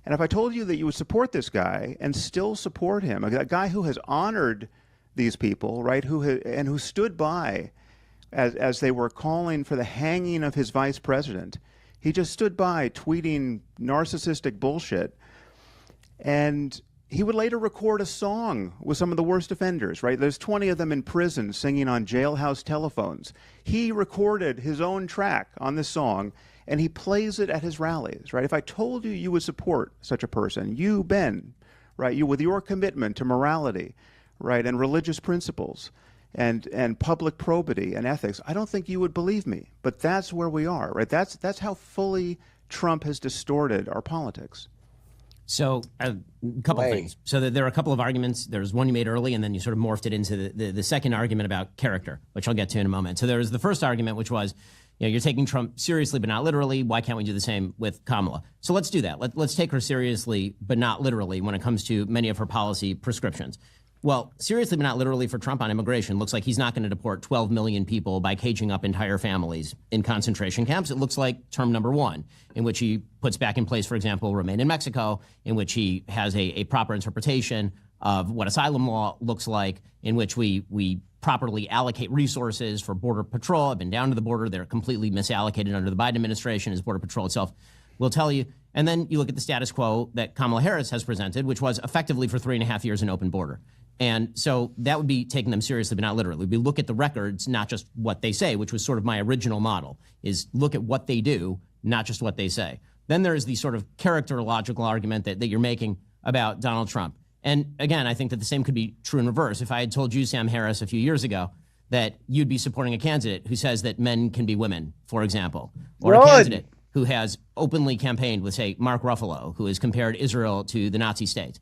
And if I told you that you would support this guy and still support him, a guy who has honored these people, right, who stood by as they were calling for the hanging of his vice president, he just stood by tweeting narcissistic bullshit, and he would later record a song with some of the worst offenders, right? There's 20 of them in prison singing on jailhouse telephones. He recorded his own track on this song, and he plays it at his rallies, right? If I told you you would support such a person, you, Ben, right, you with your commitment to morality, right, and religious principles and public probity and ethics, I don't think you would believe me. But that's where we are, right? That's how fully Trump has distorted our politics. So a couple things. So there are a couple of arguments. There's one you made early, and then you sort of morphed it into the second argument about character, which I'll get to in a moment. So there was the first argument, which was, you know, you're taking Trump seriously but not literally. Why can't we do the same with Kamala? So let's do that. Let's take her seriously but not literally when it comes to many of her policy prescriptions. Well, seriously but not literally for Trump on immigration, looks like he's not going to deport 12 million people by caging up entire families in concentration camps. It looks like term number one, in which he puts back in place, for example, Remain in Mexico, in which he has a proper interpretation of what asylum law looks like, in which we properly allocate resources for Border Patrol. I've been down to the border. They're completely misallocated under the Biden administration, as Border Patrol itself will tell you. And then you look at the status quo that Kamala Harris has presented, which was effectively for 3.5 years an open border. And so that would be taking them seriously, but not literally. We look at the records, not just what they say, which was sort of my original model, is look at what they do, not just what they say. Then there is the sort of characterological argument that you're making about Donald Trump. And again, I think that the same could be true in reverse. If I had told you, Sam Harris, a few years ago, that you'd be supporting a candidate who says that men can be women, for example, or a candidate who has openly campaigned with, say, Mark Ruffalo, who has compared Israel to the Nazi state,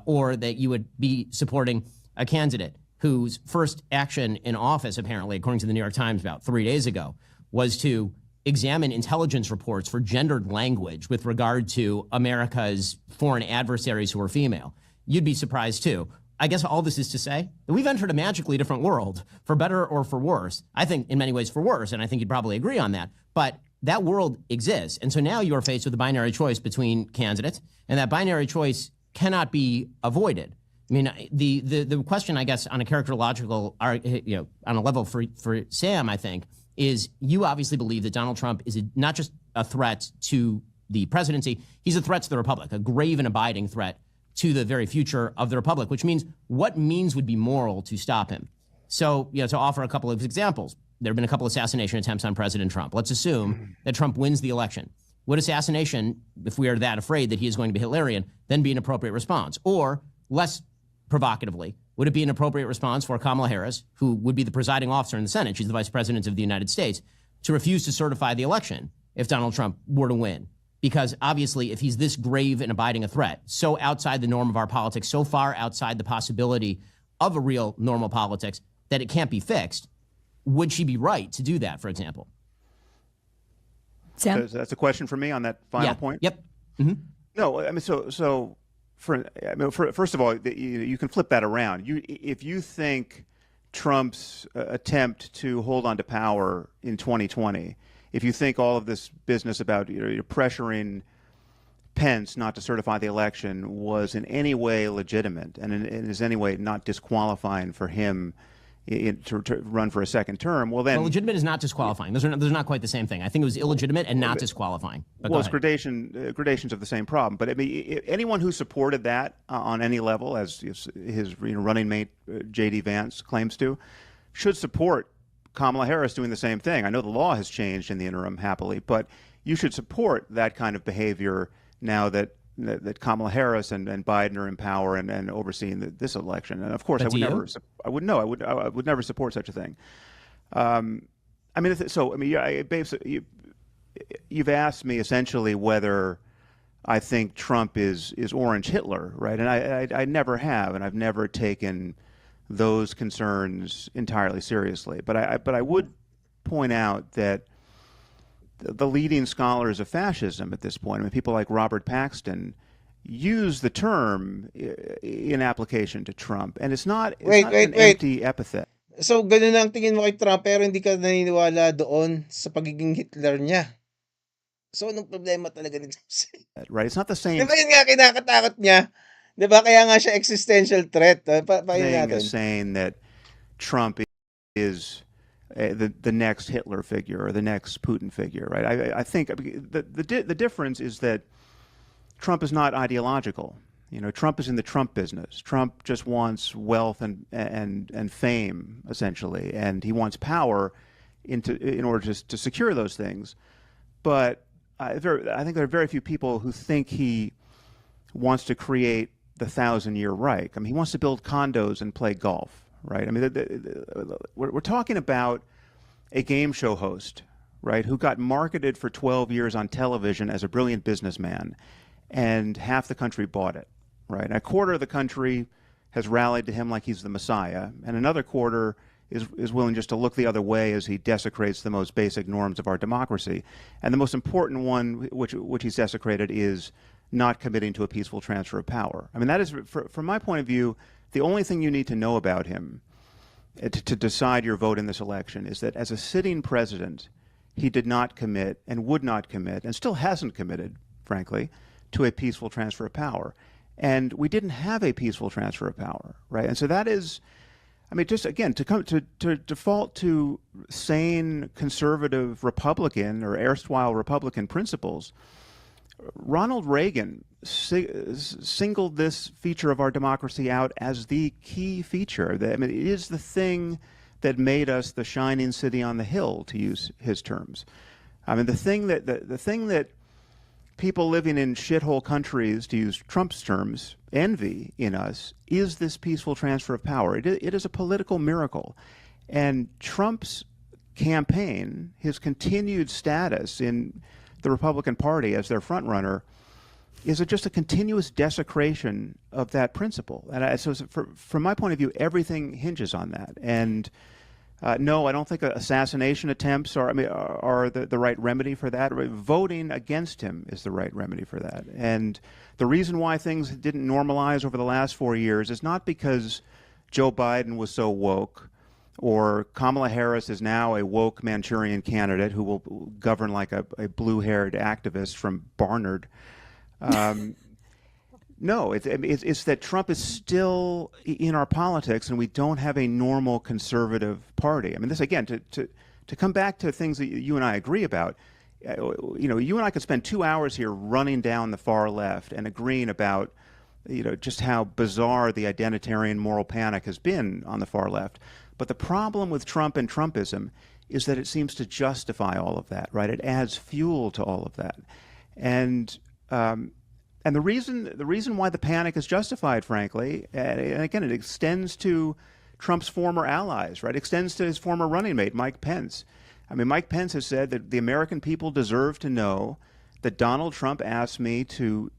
or that you would be supporting a candidate whose first action in office, apparently, according to the New York Times about 3 days ago, was to examine intelligence reports for gendered language with regard to America's foreign adversaries who are female. You'd be surprised, too. I guess all this is to say that we've entered a magically different world, for better or for worse. I think in many ways for worse, and I think you'd probably agree on that. But that world exists. And so now you're faced with a binary choice between candidates, and that binary choice cannot be avoided. I mean, the question, I guess, on a characterological, on a level for Sam, I think, is you obviously believe that Donald Trump is not just a threat to the presidency, he's a threat to the republic, a grave and abiding threat to the very future of the republic, which means what means would be moral to stop him? So, to offer a couple of examples, there have been a couple assassination attempts on President Trump. Let's assume that Trump wins the election. Would assassination, if we are that afraid that he is going to be Hitlerian, then be an appropriate response? Or, less provocatively, would it be an appropriate response for Kamala Harris, who would be the presiding officer in the Senate, she's the vice president of the United States, to refuse to certify the election if Donald Trump were to win? Because obviously, if he's this grave and abiding a threat, so outside the norm of our politics, so far outside the possibility of a real normal politics that it can't be fixed, would she be right to do that, for example? Sam? So that's a question for me on that final point. Yep. No, I mean, first of all, you can flip that around. If you think Trump's attempt to hold on to power in 2020, if you think all of this business about pressuring Pence not to certify the election was in any way legitimate and is any way not disqualifying for him to run for a second term, well, then... Well, legitimate is not disqualifying. Those are not quite the same thing. I think it was illegitimate and not disqualifying. But well, it's gradations of the same problem. But I mean, anyone who supported that on any level, as his running mate J.D. Vance claims to, should support Kamala Harris doing the same thing. I know the law has changed in the interim, happily, but you should support that kind of behavior now that Kamala Harris and Biden are in power and overseeing this election. And of course, I would never support such a thing. You've asked me essentially whether I think Trump is Orange Hitler, right? And I never have, and I've never taken those concerns entirely seriously. But I would point out that the leading scholars of fascism at this point, I mean, people like Robert Paxton, use the term in application to Trump, and it's not an empty epithet. So, ganun ang tingin mo kay Trump, pero hindi ka naniniwala doon sa pagiging Hitler niya. So, anong problema talaga ni Trump? Right, it's not the same. Diba yun nga kinakatakot niya? Diba? Kaya nga siya existential threat. Saying that Trump is the next Hitler figure or the next Putin figure, right? I think the difference is that Trump is not ideological. Trump is in the Trump business. Trump just wants wealth and fame, essentially, and he wants power in order to secure those things. But I think there are very few people who think he wants to create the 1,000-year Reich. I mean, he wants to build condos and play golf. Right? I mean, we're talking about a game show host, right, who got marketed for 12 years on television as a brilliant businessman, and half the country bought it, right? A quarter of the country has rallied to him like he's the Messiah, and another quarter is willing just to look the other way as he desecrates the most basic norms of our democracy. And the most important one, which he's desecrated, is not committing to a peaceful transfer of power. I mean, that is, from my point of view, the only thing you need to know about him to decide your vote in this election is that as a sitting president, he did not commit and would not commit and still hasn't committed, frankly, to a peaceful transfer of power. And we didn't have a peaceful transfer of power, right? And so that is, I mean, just again, to default to sane conservative Republican or erstwhile Republican principles, Ronald Reagan singled this feature of our democracy out as the key feature. I mean, it is the thing that made us the shining city on the hill, to use his terms. I mean, the thing that people living in shithole countries, to use Trump's terms, envy in us is this peaceful transfer of power. It is a political miracle. And Trump's campaign, his continued status in the Republican Party as their frontrunner, is just a continuous desecration of that principle. And so from my point of view, everything hinges on that. And no, I don't think assassination attempts are the right remedy for that. Voting against him is the right remedy for that. And the reason why things didn't normalize over the last 4 years is not because Joe Biden was so woke, or Kamala Harris is now a woke Manchurian candidate who will govern like a blue-haired activist from Barnard. No, it's that Trump is still in our politics, and we don't have a normal conservative party. I mean, this again to come back to things that you and I agree about. You and I could spend 2 hours here running down the far left and agreeing about just how bizarre the identitarian moral panic has been on the far left. But the problem with Trump and Trumpism is that it seems to justify all of that, right? It adds fuel to all of that, and the reason why the panic is justified, frankly, and again, it extends to Trump's former allies, right? It extends to his former running mate, Mike Pence. I mean, Mike Pence has said that the American people deserve to know that Donald Trump asked me to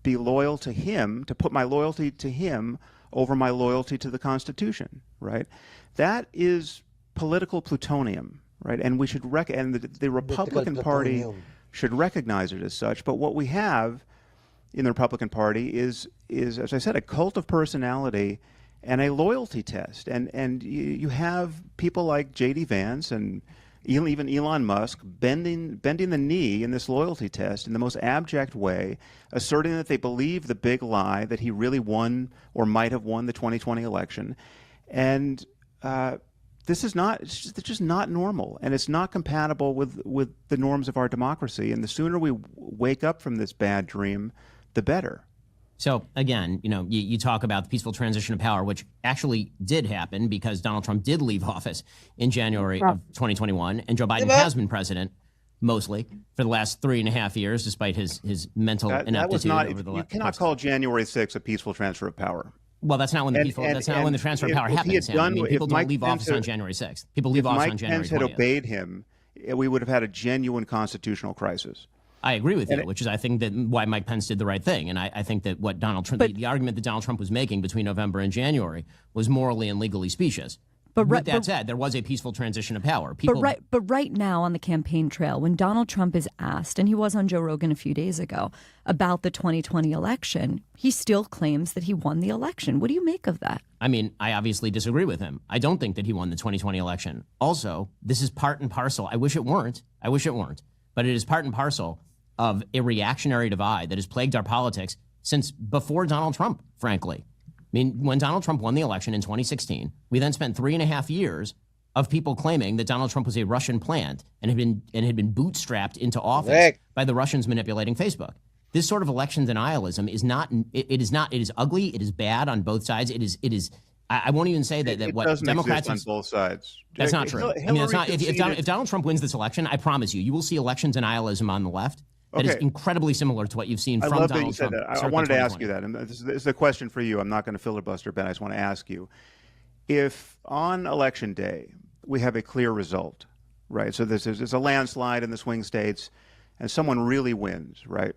be loyal to him, to put my loyalty to him over my loyalty to the Constitution, right? That is political plutonium, right? And we should and the Republican Party should recognize it as such. But what we have in the Republican Party is, as I said, a cult of personality and a loyalty test. And you have people like J.D. Vance and even Elon Musk bending the knee in this loyalty test in the most abject way, asserting that they believe the big lie that he really won or might have won the 2020 election. And this is not, it's just not normal, and it's not compatible with the norms of our democracy. And the sooner we wake up from this bad dream, the better. So again, you talk about the peaceful transition of power, which actually did happen because Donald Trump did leave office in January of 2021, and Joe Biden has been president mostly for the last 3.5 years, despite his mental ineptitude. That was not. Over the you cannot call January 6th a peaceful transfer of power. Well, that's not when the when the transfer of power happens. People don't leave office on January 6th. People leave office on January 20th. If Mike Pence had obeyed him, we would have had a genuine constitutional crisis. I agree with you, which is, I think, that why Mike Pence did the right thing. And I think that what Donald Trump, the argument that Donald Trump was making between November and January was morally and legally specious. But with that said, there was a peaceful transition of power. But right now on the campaign trail, when Donald Trump is asked, and he was on Joe Rogan a few days ago, about the 2020 election, he still claims that he won the election. What do you make of that? I mean, I obviously disagree with him. I don't think that he won the 2020 election. Also, this is part and parcel. I wish it weren't. But it is part and parcel of a reactionary divide that has plagued our politics since before Donald Trump, frankly. I mean, when Donald Trump won the election in 2016, we then spent 3.5 years of people claiming that Donald Trump was a Russian plant and had been bootstrapped into office by the Russians manipulating Facebook. This sort of election denialism is not. It is ugly. It is bad on both sides. It is. I won't even say that what Democrats on both sides. That's not true. I mean, that's not. If Donald Trump wins this election, I promise you will see election denialism on the left. That is incredibly similar to what you've seen from Donald Trump. I love that you said that. I wanted to ask you that. And this is a question for you. I'm not going to filibuster, Ben. I just want to ask you. If on Election Day we have a clear result, right? So there's a landslide in the swing states and someone really wins, right?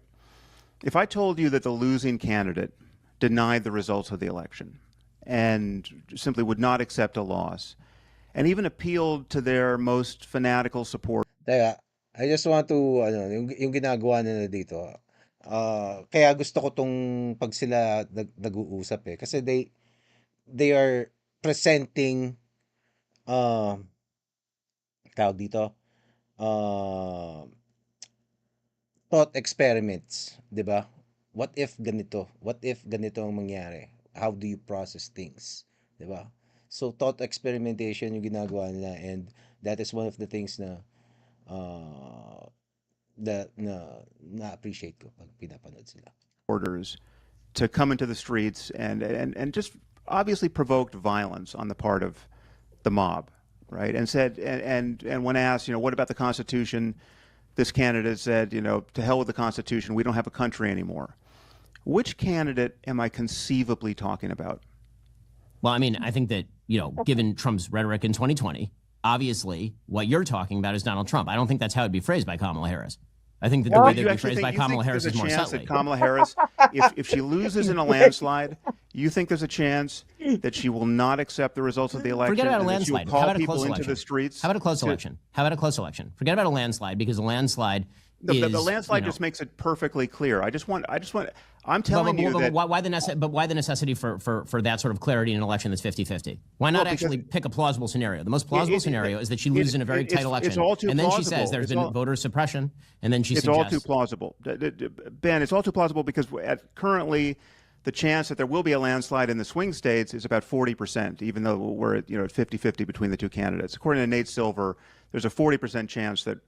If I told you that the losing candidate denied the results of the election and simply would not accept a loss and even appealed to their most fanatical support. I just want to, yung ginagawa nila dito, kaya gusto ko tong pag sila nag-uusap kasi they are presenting, tawag dito, thought experiments, di ba? What if ganito? What if ganito ang mangyari? How do you process things? Di ba? So thought experimentation yung ginagawa nila, and that is one of the things na na-appreciate ko pag pinapanood sila. Orders to come into the streets and just obviously provoked violence on the part of the mob, right? And said, and when asked, what about the Constitution? This candidate said, to hell with the Constitution. We don't have a country anymore. Which candidate am I conceivably talking about? Well, I mean, I think that, given Trump's rhetoric in 2020, obviously, what you're talking about is Donald Trump. I don't think that's how it'd be phrased by Kamala Harris. I think that the way that would be phrased by Kamala Harris is more subtly. Kamala Harris, if she loses in a landslide, you think there's a chance that she will not accept the results of the election? Forget about a landslide. How about a close election? Into the streets? How about a close election? Forget about a landslide, because a landslide is... The landslide just makes it perfectly clear. I'm telling you that... Why the necessity for that sort of clarity in an election that's 50-50? Why not actually pick a plausible scenario? The most plausible scenario is that she loses in a very tight election. It's all too and then plausible. she says there's been voter suppression, and then she suggests... It's all too plausible. Ben, it's all too plausible because currently the chance that there will be a landslide in the swing states is about 40%, even though we're at 50-50 between the two candidates. According to Nate Silver, there's a 40% chance that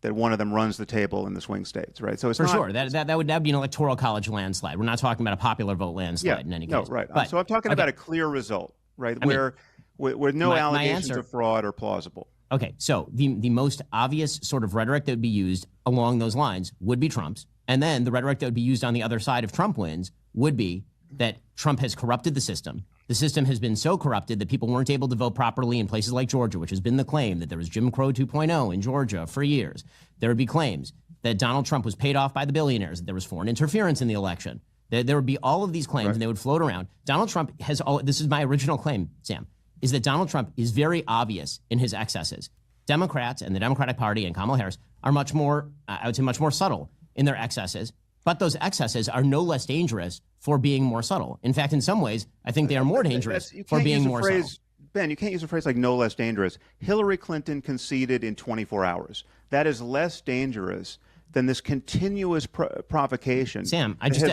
one of them runs the table in the swing states, right? So it's sure that would be an electoral college landslide. We're not talking about a popular vote landslide in any case. No, right. But, so I'm talking about a clear result, right? Where no allegations of fraud are plausible. Okay, so the most obvious sort of rhetoric that would be used along those lines would be Trump's, and then the rhetoric that would be used on the other side if Trump wins would be that Trump has corrupted the system. The system has been so corrupted that people weren't able to vote properly in places like Georgia, which has been the claim that there was Jim Crow 2.0 in Georgia for years. There would be claims that Donald Trump was paid off by the billionaires, that there was foreign interference in the election. There would be all of these claims, and they would float around. Donald Trump has this is my original claim, Sam, is that Donald Trump is very obvious in his excesses. Democrats and the Democratic Party and Kamala Harris are much more, I would say, much more subtle in their excesses. But those excesses are no less dangerous for being more subtle. In fact, in some ways, I think they are more dangerous for being more subtle. Ben, you can't use a phrase like no less dangerous. Hillary Clinton conceded in 24 hours. That is less dangerous than this continuous provocation. Sam, I just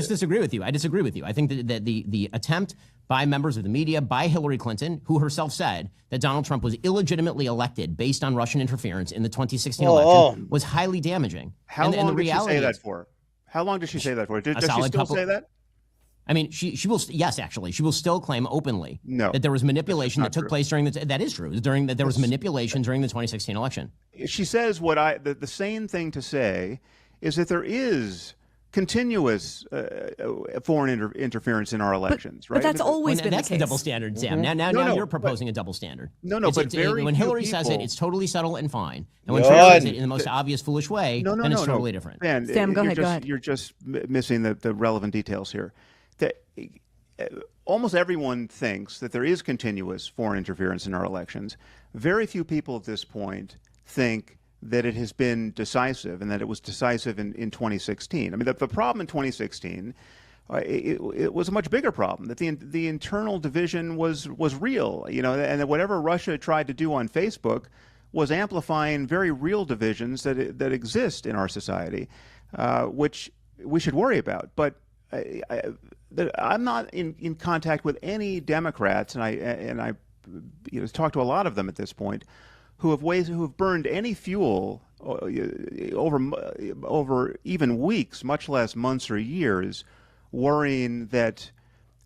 disagree with you. I disagree with you. I think that the attempt by members of the media, by Hillary Clinton, who herself said that Donald Trump was illegitimately elected based on Russian interference in the 2016 election, was highly damaging. How long did she say that for? How long did she say that for? Does she still say that? I mean, she will. Yes, actually, she will still claim openly that there was manipulation that took place during the. That is true. That there was manipulation during the 2016 election. She says the sane thing to say is that there is continuous foreign interference in our elections, right? But that's always been the case. That's the double standard, Sam. Now you're proposing a double standard. When Hillary says it, it's totally subtle and fine. And when Trump says it in the most obvious, foolish way, then it's totally different. Ben, Sam, go ahead. You're just missing the relevant details here. Almost everyone thinks that there is continuous foreign interference in our elections. Very few people at this point think that it has been decisive and that it was decisive in 2016. I mean, the problem in 2016, it was a much bigger problem, that the internal division was real, and that whatever Russia tried to do on Facebook was amplifying very real divisions that exist in our society, which we should worry about. But I'm not in contact with any Democrats, and I talked to a lot of them at this point, who have burned any fuel over even weeks, much less months or years, worrying that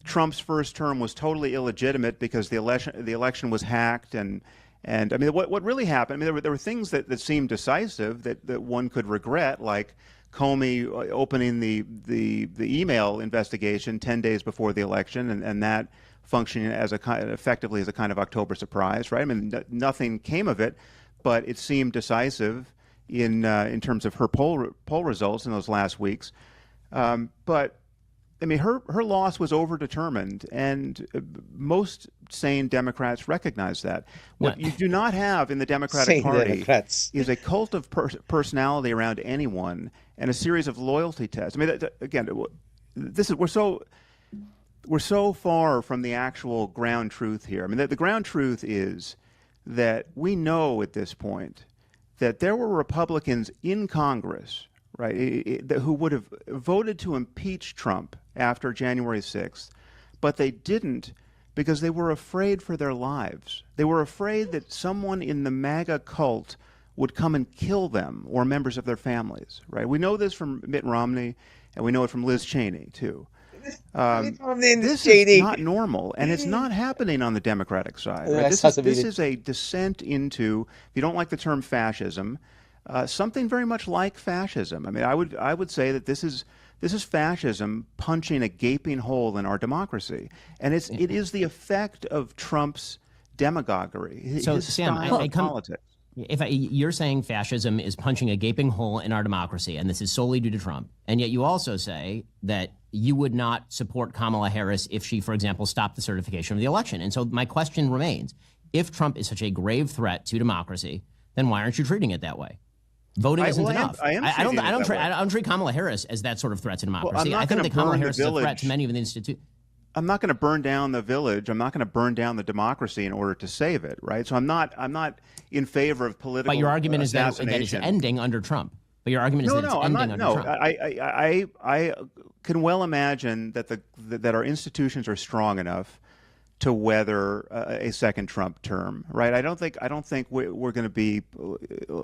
Trump's first term was totally illegitimate because the election was hacked, and I mean what really happened. I mean there were things that seemed decisive that one could regret, like Comey opening the email investigation 10 days before the election, and that functioning effectively as a kind of October surprise, right? I mean, nothing came of it, but it seemed decisive in terms of her poll results in those last weeks. But I mean, her loss was overdetermined, and most sane Democrats recognize that. What you do not have in the Democratic Party is a cult of personality around anyone and a series of loyalty tests. I mean, again, we're so far from the actual ground truth here. I mean, the ground truth is that we know at this point that there were Republicans in Congress, right, who would have voted to impeach Trump after January 6th, but they didn't because they were afraid for their lives. They were afraid that someone in the MAGA cult would come and kill them or members of their families, right? We know this from Mitt Romney, and we know it from Liz Cheney, too. This is not normal, and it's not happening on the Democratic side. Right? This is a descent into, if you don't like the term fascism, something very much like fascism. I mean, I would say that this is fascism punching a gaping hole in our democracy, and it is the effect of Trump's demagoguery. So, Sam, politics. You're saying fascism is punching a gaping hole in our democracy, and this is solely due to Trump, and yet you also say that you would not support Kamala Harris if she, for example, stopped the certification of the election. And so my question remains, if Trump is such a grave threat to democracy, then why aren't you treating it that way? Voting isn't enough. I don't treat Kamala Harris as that sort of threat to democracy. I think that Kamala Harris is a threat to many of the institutions. I'm not going to burn down the village. I'm not going to burn down the democracy in order to save it, right? So I'm not in favor of political. But your argument is that it's ending under Trump. But your argument is that it's ending under Trump. I can well imagine that our institutions are strong enough to weather a second Trump term, right? I don't think we're going to be.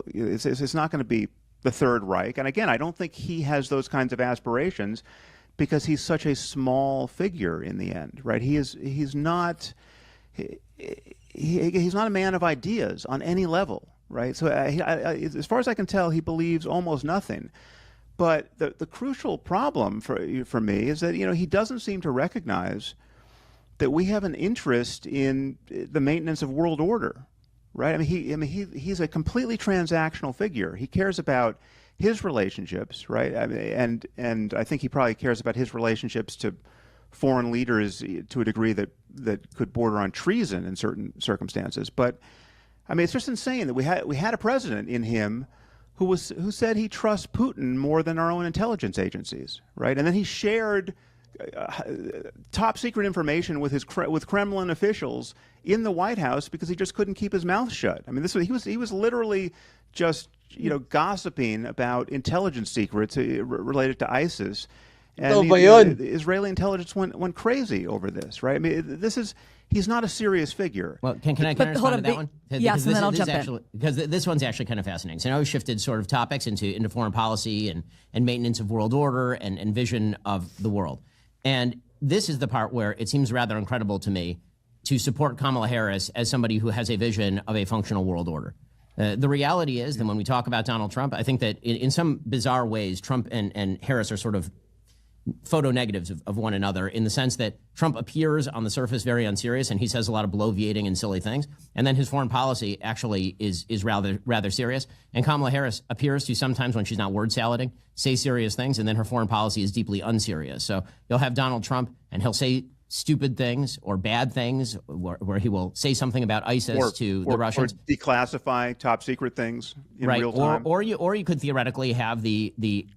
It's not going to be the Third Reich, and again, I don't think he has those kinds of aspirations, because he's such a small figure in the end, right? He's not a man of ideas on any level, right? So as far as I can tell, he believes almost nothing. But the crucial problem for me is that he doesn't seem to recognize that we have an interest in the maintenance of world order, right? I mean, he's a completely transactional figure. He cares about his relationships, right? I mean, and I think he probably cares about his relationships to foreign leaders to a degree that could border on treason in certain circumstances. But I mean, it's just insane that we had a president in him who said he trusts Putin more than our own intelligence agencies, right? And then he shared top secret information with with Kremlin officials in the White House because he just couldn't keep his mouth shut. I mean, he was literally just gossiping about intelligence secrets related to ISIS. And the Israeli intelligence went crazy over this, right? I mean, he's not a serious figure. Well, can I respond to that one? Yes, and then I'll jump in. Because this one's actually kind of fascinating. So now we've shifted sort of topics into foreign policy and maintenance of world order and vision of the world. And this is the part where it seems rather incredible to me to support Kamala Harris as somebody who has a vision of a functional world order. The reality is that when we talk about Donald Trump, I think that in some bizarre ways, Trump and Harris are sort of photo negatives of one another, in the sense that Trump appears on the surface very unserious and he says a lot of bloviating and silly things, and then his foreign policy actually is rather serious. And Kamala Harris appears to sometimes, when she's not word salading, say serious things, and then her foreign policy is deeply unserious. So you'll have Donald Trump and he'll say stupid things or bad things, where he will say something about ISIS to the Russians, or declassify top secret things in real time. Or you could theoretically have the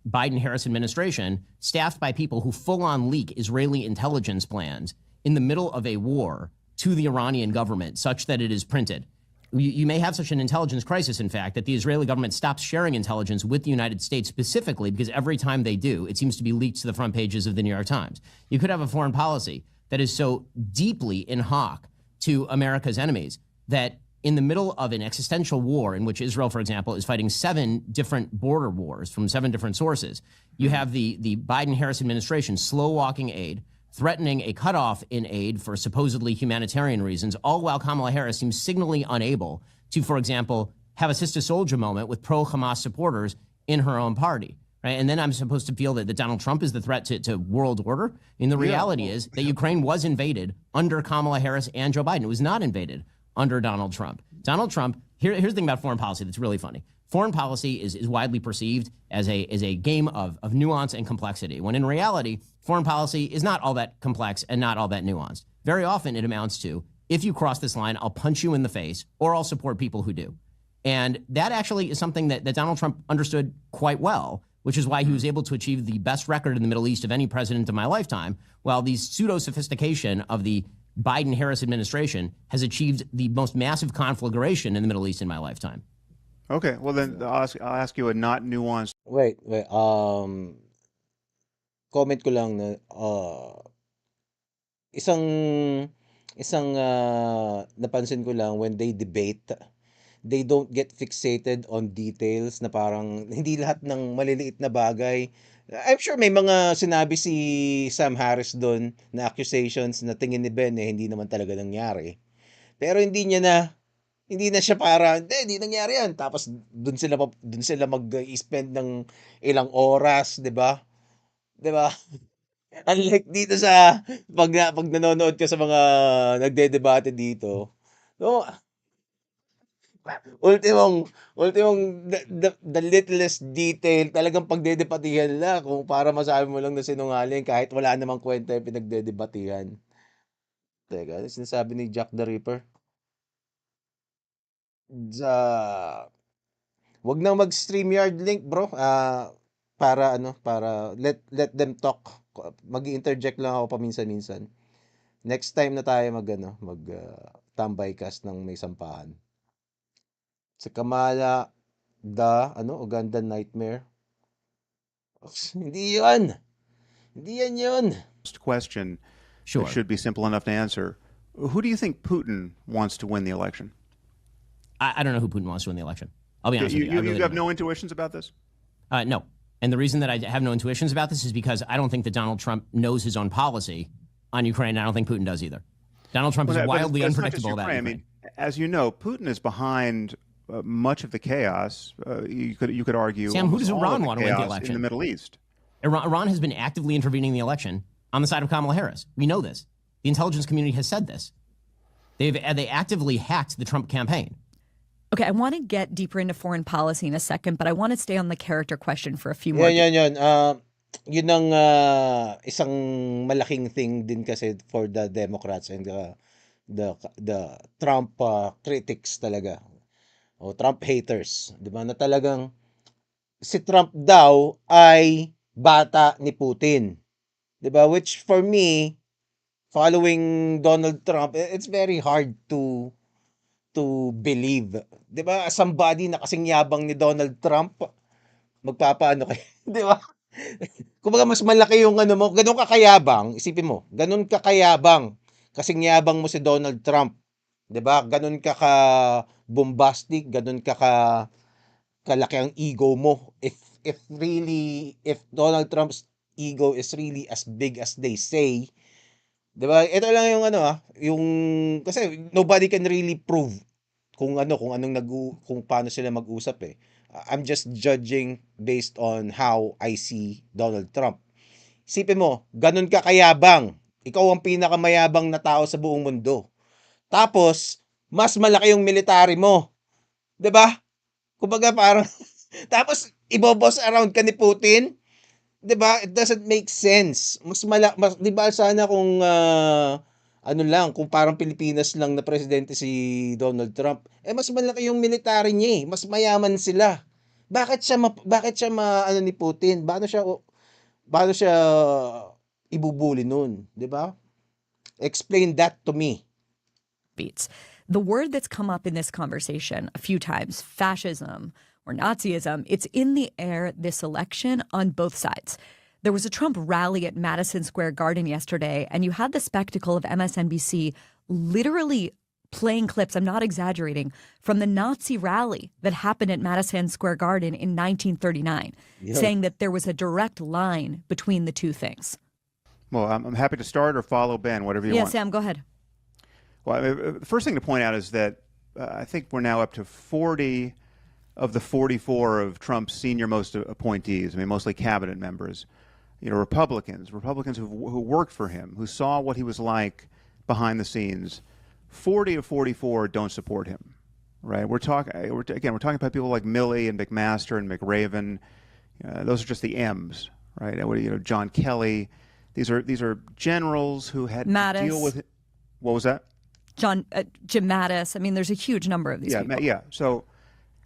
Biden-Harris administration staffed by people who full-on leak Israeli intelligence plans in the middle of a war to the Iranian government, such that it is printed. You may have such an intelligence crisis, in fact, that the Israeli government stops sharing intelligence with the United States specifically because every time they do, it seems to be leaked to the front pages of the New York Times. You could have a foreign policy that is so deeply in hock to America's enemies that in the middle of an existential war in which Israel, for example, is fighting 7 different border wars from 7 different sources, you have the Biden-Harris administration slow-walking aid, threatening a cutoff in aid for supposedly humanitarian reasons, all while Kamala Harris seems signally unable to, for example, have a Sister Soldier moment with pro-Hamas supporters in her own party. Right? And then I'm supposed to feel that Donald Trump is the threat to world order. And the reality is that Ukraine was invaded under Kamala Harris and Joe Biden. It was not invaded under Donald Trump. Donald Trump, here's the thing about foreign policy that's really funny. Foreign policy is widely perceived as a game of nuance and complexity, when in reality, foreign policy is not all that complex and not all that nuanced. Very often it amounts to, if you cross this line, I'll punch you in the face, or I'll support people who do. And that actually is something that Donald Trump understood quite well, which is why he was able to achieve the best record in the Middle East of any president of my lifetime, while the pseudo-sophistication of the Biden-Harris administration has achieved the most massive conflagration in the Middle East in my lifetime. Okay, well then I'll ask you a not nuanced. Wait. Comment ko lang na isang napansin ko lang, when they debate, they don't get fixated on details, na parang hindi lahat ng maliliit na bagay. I'm sure may mga sinabi si Sam Harris doon na accusations na tingin ni Ben hindi naman talaga nangyari. Pero hindi na siya para hindi nangyari yan. Tapos doon sila mag-spend ng ilang oras, 'di ba? 'Di ba? Unlike dito sa pag nanonood ka sa mga nagdedebate dito. No, ultimong the littlest detail talagang pagdedebatehan nila kung para masabi mo lang na sinungaling kahit wala namang kwenta yung pinagdedebatehan. Teka, ano sinasabi ni Jack the Ripper? Sa wag nang mag-StreamYard link, bro. Para let them talk. Magi-interject lang ako paminsan-minsan. Next time na tayo mag tambay cast ng may sampahan. Sa Kamala, Ugandan Nightmare. Hindi yun. Hindi yan yun. Question. Sure. It should be simple enough to answer. Who do you think Putin wants to win the election? I don't know who Putin wants to win the election. I'll be honest with you. You have no intuitions about this? No. And the reason that I have no intuitions about this is because I don't think that Donald Trump knows his own policy on Ukraine. I don't think Putin does either. Donald Trump is wildly unpredictable about Ukraine. I mean, as you know, Putin is behind much of the chaos. You could argue. Sam, who does Iran want to win the election? In the Middle East? Iran has been actively intervening in the election on the side of Kamala Harris. We know this. The intelligence community has said this. They actively hacked the Trump campaign. Okay, I want to get deeper into foreign policy in a second, but I want to stay on the character question for a few more. Yan. Yun ang isang malaking thing din kasi for the Democrats and the Trump critics talaga. o Trump haters, 'di ba? Na talagang si Trump daw ay bata ni Putin, 'di ba? Which for me, following Donald Trump, it's very hard to believe, 'di ba? As somebody na kasing yabang ni Donald Trump, magpapaano kayo, 'di ba? Kumbaga mas malaki yung ano mo, gano'n ka kayabang, isipin mo, gano'n ka kayabang, kasing yabang mo si Donald Trump, 'di ba? Gano'n ka ka-bombastic, gano'n ka kalaki ang ego mo. If Donald Trump's ego is really as big as they say, 'di ba? Ito lang yung ano, yung kasi nobody can really prove kung paano sila mag-usap eh. I'm just judging based on how I see Donald Trump. Isipin mo, ganun ka kayabang. Ikaw ang pinakamayabang na tao sa buong mundo. Tapos, mas malaki yung military mo. 'Di ba? Kumbaga parang tapos ibo-boss around ka ni Putin, 'di ba? It doesn't make sense. Mas 'di ba sana kung ano lang, kung parang Pilipinas lang na presidente si Donald Trump, eh mas malaki yung military niya eh, mas mayaman sila. Bakit siya ano ni Putin? Paano siya ibubuli nun, 'di ba? Explain that to me. Beats. The word that's come up in this conversation a few times, fascism or Nazism, it's in the air this election on both sides. There was a Trump rally at Madison Square Garden yesterday, and you had the spectacle of MSNBC literally playing clips, I'm not exaggerating, from the Nazi rally that happened at Madison Square Garden in 1939, saying that there was a direct line between the two things. Well, I'm happy to start or follow Ben, whatever you want. Yeah, Sam, go ahead. Well, I mean, the first thing to point out is that I think we're now up to 40 of the 44 of Trump's senior-most appointees, I mean, mostly cabinet members, Republicans who worked for him, who saw what he was like behind the scenes. 40 of 44 don't support him, right? We're talking about people like Milley and McMaster and McRaven. Those are just the M's, right? John Kelly. These are generals who had to deal with it. What was that? Jim Mattis. I mean, there's a huge number of these people. Yeah. So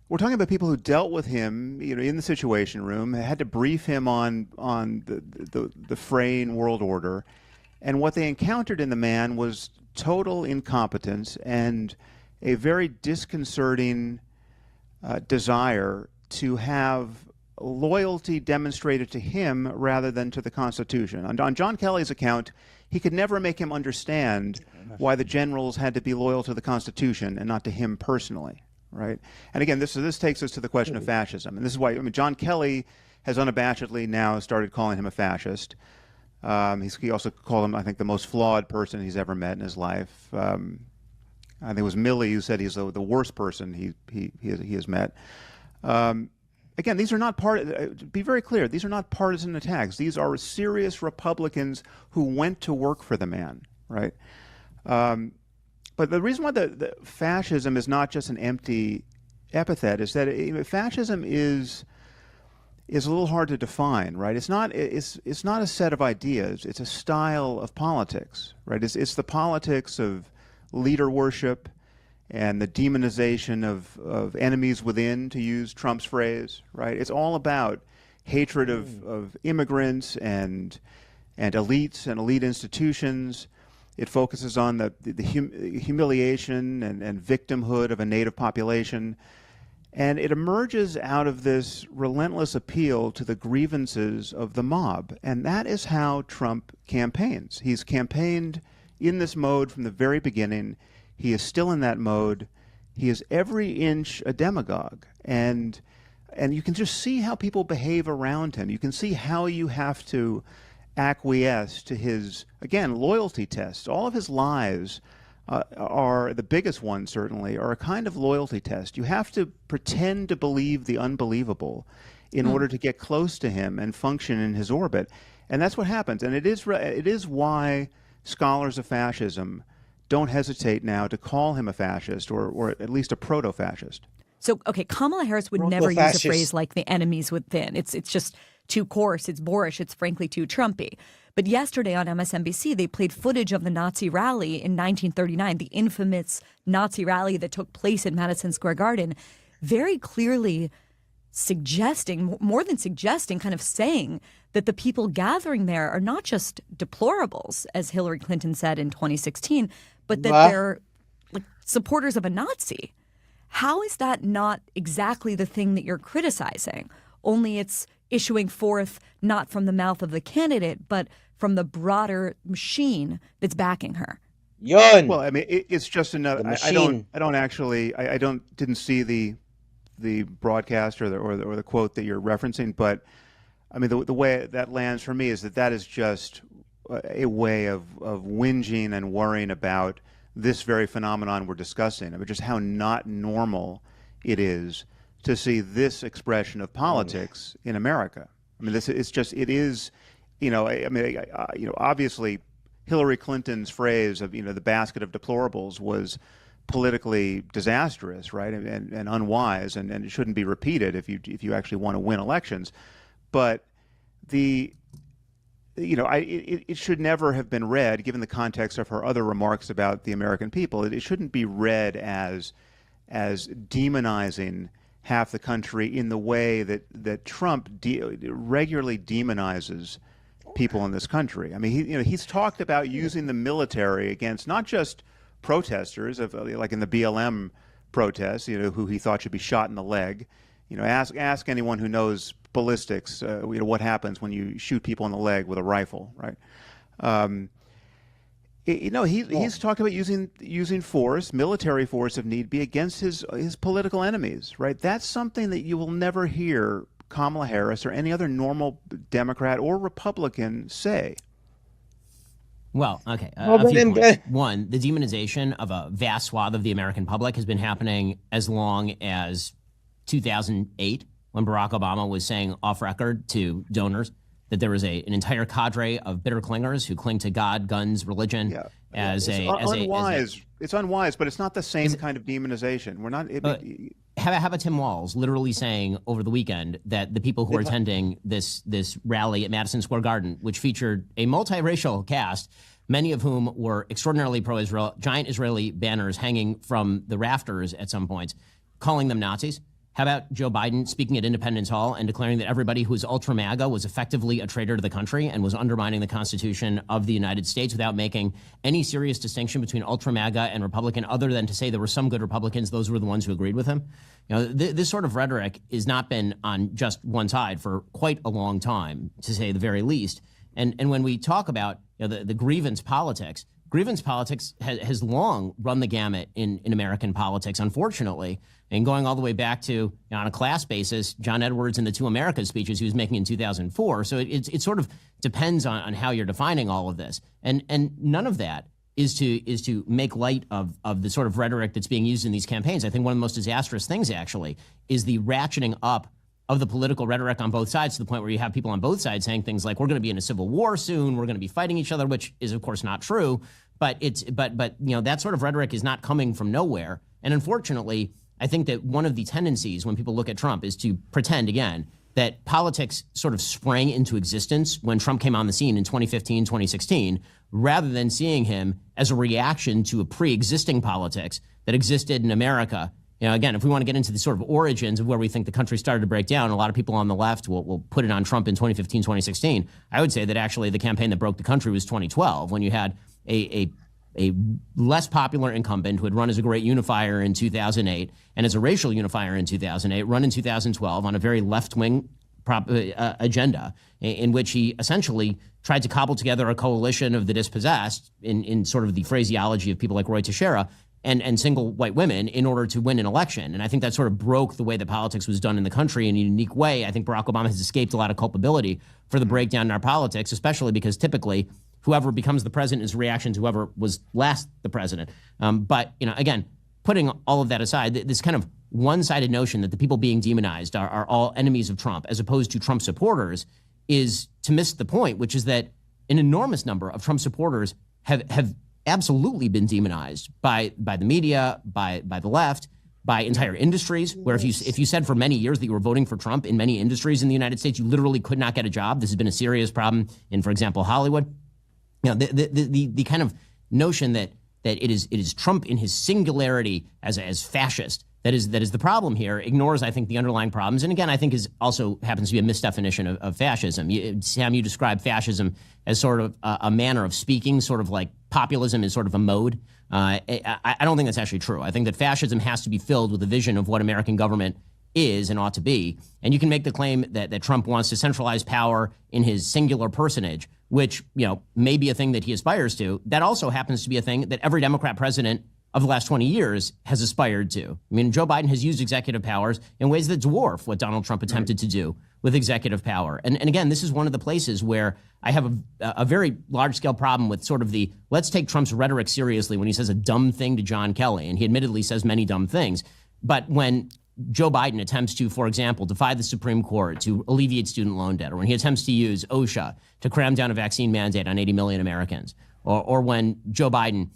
we're talking about people who dealt with him, in the Situation Room, had to brief him on the fraying world order, and what they encountered in the man was total incompetence and a very disconcerting desire to have loyalty demonstrated to him rather than to the Constitution. On John Kelly's account, he could never make him understand why the generals had to be loyal to the Constitution and not to him personally, right? And again, this takes us to the question of fascism. And this is why, John Kelly has unabashedly now started calling him a fascist. He also called him, I think, the most flawed person he's ever met in his life. I think it was Milley who said he's the worst person he has met. Again, these are not be very clear, these are not partisan attacks. These are serious Republicans who went to work for the man, right? But the reason why the fascism is not just an empty epithet is that fascism is a little hard to define, right? It's not a set of ideas. It's a style of politics, right? It's the politics of leader worship and the demonization of enemies within, to use Trump's phrase, right? It's all about hatred of immigrants and elites and elite institutions. It focuses on the humiliation and victimhood of a native population. And it emerges out of this relentless appeal to the grievances of the mob. And that is how Trump campaigns. He's campaigned in this mode from the very beginning. He is still in that mode. He is every inch a demagogue. And you can just see how people behave around him. You can see how you have to acquiesce to his, again, loyalty tests. All of his lies are, the biggest ones certainly, are a kind of loyalty test. You have to pretend to believe the unbelievable in order to get close to him and function in his orbit. And that's what happens. And it is why scholars of fascism don't hesitate now to call him a fascist or at least a proto-fascist. So, okay, Kamala Harris would never use a phrase like the enemies within. It's just too coarse, it's boorish, it's frankly too Trumpy. But yesterday on MSNBC, they played footage of the Nazi rally in 1939, the infamous Nazi rally that took place at Madison Square Garden. very clearly suggesting, more than suggesting, kind of saying that the people gathering there are not just deplorables, as Hillary Clinton said in 2016, but that they're like supporters of a Nazi. How is that not exactly the thing that you're criticizing? Only it's issuing forth not from the mouth of the candidate, but from the broader machine that's backing her. Yun! Well, I mean, it's just another. I didn't see the broadcast or the quote that you're referencing, but I mean, the way that lands for me is that is just a way of whinging and worrying about this very phenomenon we're discussing. I mean, just how not normal it is to see this expression of politics in America. I mean, it is, obviously Hillary Clinton's phrase of, the basket of deplorables was politically disastrous, right, and unwise, and it shouldn't be repeated if you actually want to win elections. But it should never have been read, given the context of her other remarks about the American people. It shouldn't be read as demonizing half the country in the way that Trump regularly demonizes people in this country. I mean, he's talked about using the military against not just protesters, like in the BLM protests, who he thought should be shot in the leg. Ask anyone who knows ballistics, what happens when you shoot people in the leg with a rifle, right? He's talked about using force, military force if need be, against his political enemies, right? That's something that you will never hear Kamala Harris or any other normal Democrat or Republican say. Well, okay. A few points. One, the demonization of a vast swath of the American public has been happening as long as 2008, when Barack Obama was saying off record to donors that there was an entire cadre of bitter clingers who cling to God, guns, religion It's unwise, but it's not the same kind of demonization. We're not. How about Tim Walz literally saying over the weekend that the people who are attending this rally at Madison Square Garden, which featured a multiracial cast, many of whom were extraordinarily pro-Israel, giant Israeli banners hanging from the rafters at some points, calling them Nazis? How about Joe Biden speaking at Independence Hall and declaring that everybody who was ultra MAGA was effectively a traitor to the country and was undermining the Constitution of the United States without making any serious distinction between ultra MAGA and Republican, other than to say there were some good Republicans, those were the ones who agreed with him? This sort of rhetoric has not been on just one side for quite a long time, to say the very least. And when we talk about the grievance politics has long run the gamut in American politics, unfortunately, and going all the way back to, on a class basis, John Edwards and the Two Americas speeches he was making in 2004. So it sort of depends on how you're defining all of this. And none of that is to make light of the sort of rhetoric that's being used in these campaigns. I think one of the most disastrous things, actually, is the ratcheting up of the political rhetoric on both sides, to the point where you have people on both sides saying things like, we're going to be in a civil war soon, we're going to be fighting each other, which is, of course, not true. But that sort of rhetoric is not coming from nowhere. And unfortunately, I think that one of the tendencies when people look at Trump is to pretend, again, that politics sort of sprang into existence when Trump came on the scene in 2015, 2016, rather than seeing him as a reaction to a pre-existing politics that existed in America. Again, if we want to get into the sort of origins of where we think the country started to break down, a lot of people on the left will put it on Trump in 2015, 2016. I would say that actually the campaign that broke the country was 2012, when you had a less popular incumbent who had run as a great unifier in 2008 and as a racial unifier in 2008, run in 2012 on a very left-wing agenda in which he essentially tried to cobble together a coalition of the dispossessed in sort of the phraseology of people like Roy Teixeira and single white women in order to win an election. And I think that sort of broke the way that politics was done in the country in a unique way. I think Barack Obama has escaped a lot of culpability for the breakdown in our politics, especially because typically whoever becomes the president is a reaction to whoever was last the president. But again, putting all of that aside, this kind of one-sided notion that the people being demonized are all enemies of Trump, as opposed to Trump supporters, is to miss the point, which is that an enormous number of Trump supporters have absolutely been demonized by the media, by the left, by entire industries, where if you said for many years that you were voting for Trump in many industries in the United States, you literally could not get a job. This has been a serious problem in, for example, Hollywood. The kind of notion that it is Trump in his singularity as fascist that is the problem here, ignores, I think, the underlying problems. And again, I think is also happens to be a misdefinition of fascism. Sam, you describe fascism as sort of a manner of speaking, sort of like populism is sort of a mode. I don't think that's actually true. I think that fascism has to be filled with a vision of what American government is and ought to be. And you can make the claim that Trump wants to centralize power in his singular personage, which, may be a thing that he aspires to. That also happens to be a thing that every Democrat president of the last 20 years has aspired to. I mean, Joe Biden has used executive powers in ways that dwarf what Donald Trump attempted to do with executive power. And again, this is one of the places where I have a very large-scale problem with sort of the, let's take Trump's rhetoric seriously when he says a dumb thing to John Kelly, and he admittedly says many dumb things. But when Joe Biden attempts to, for example, defy the Supreme Court to alleviate student loan debt, or when he attempts to use OSHA to cram down a vaccine mandate on 80 million Americans, or when Joe Biden,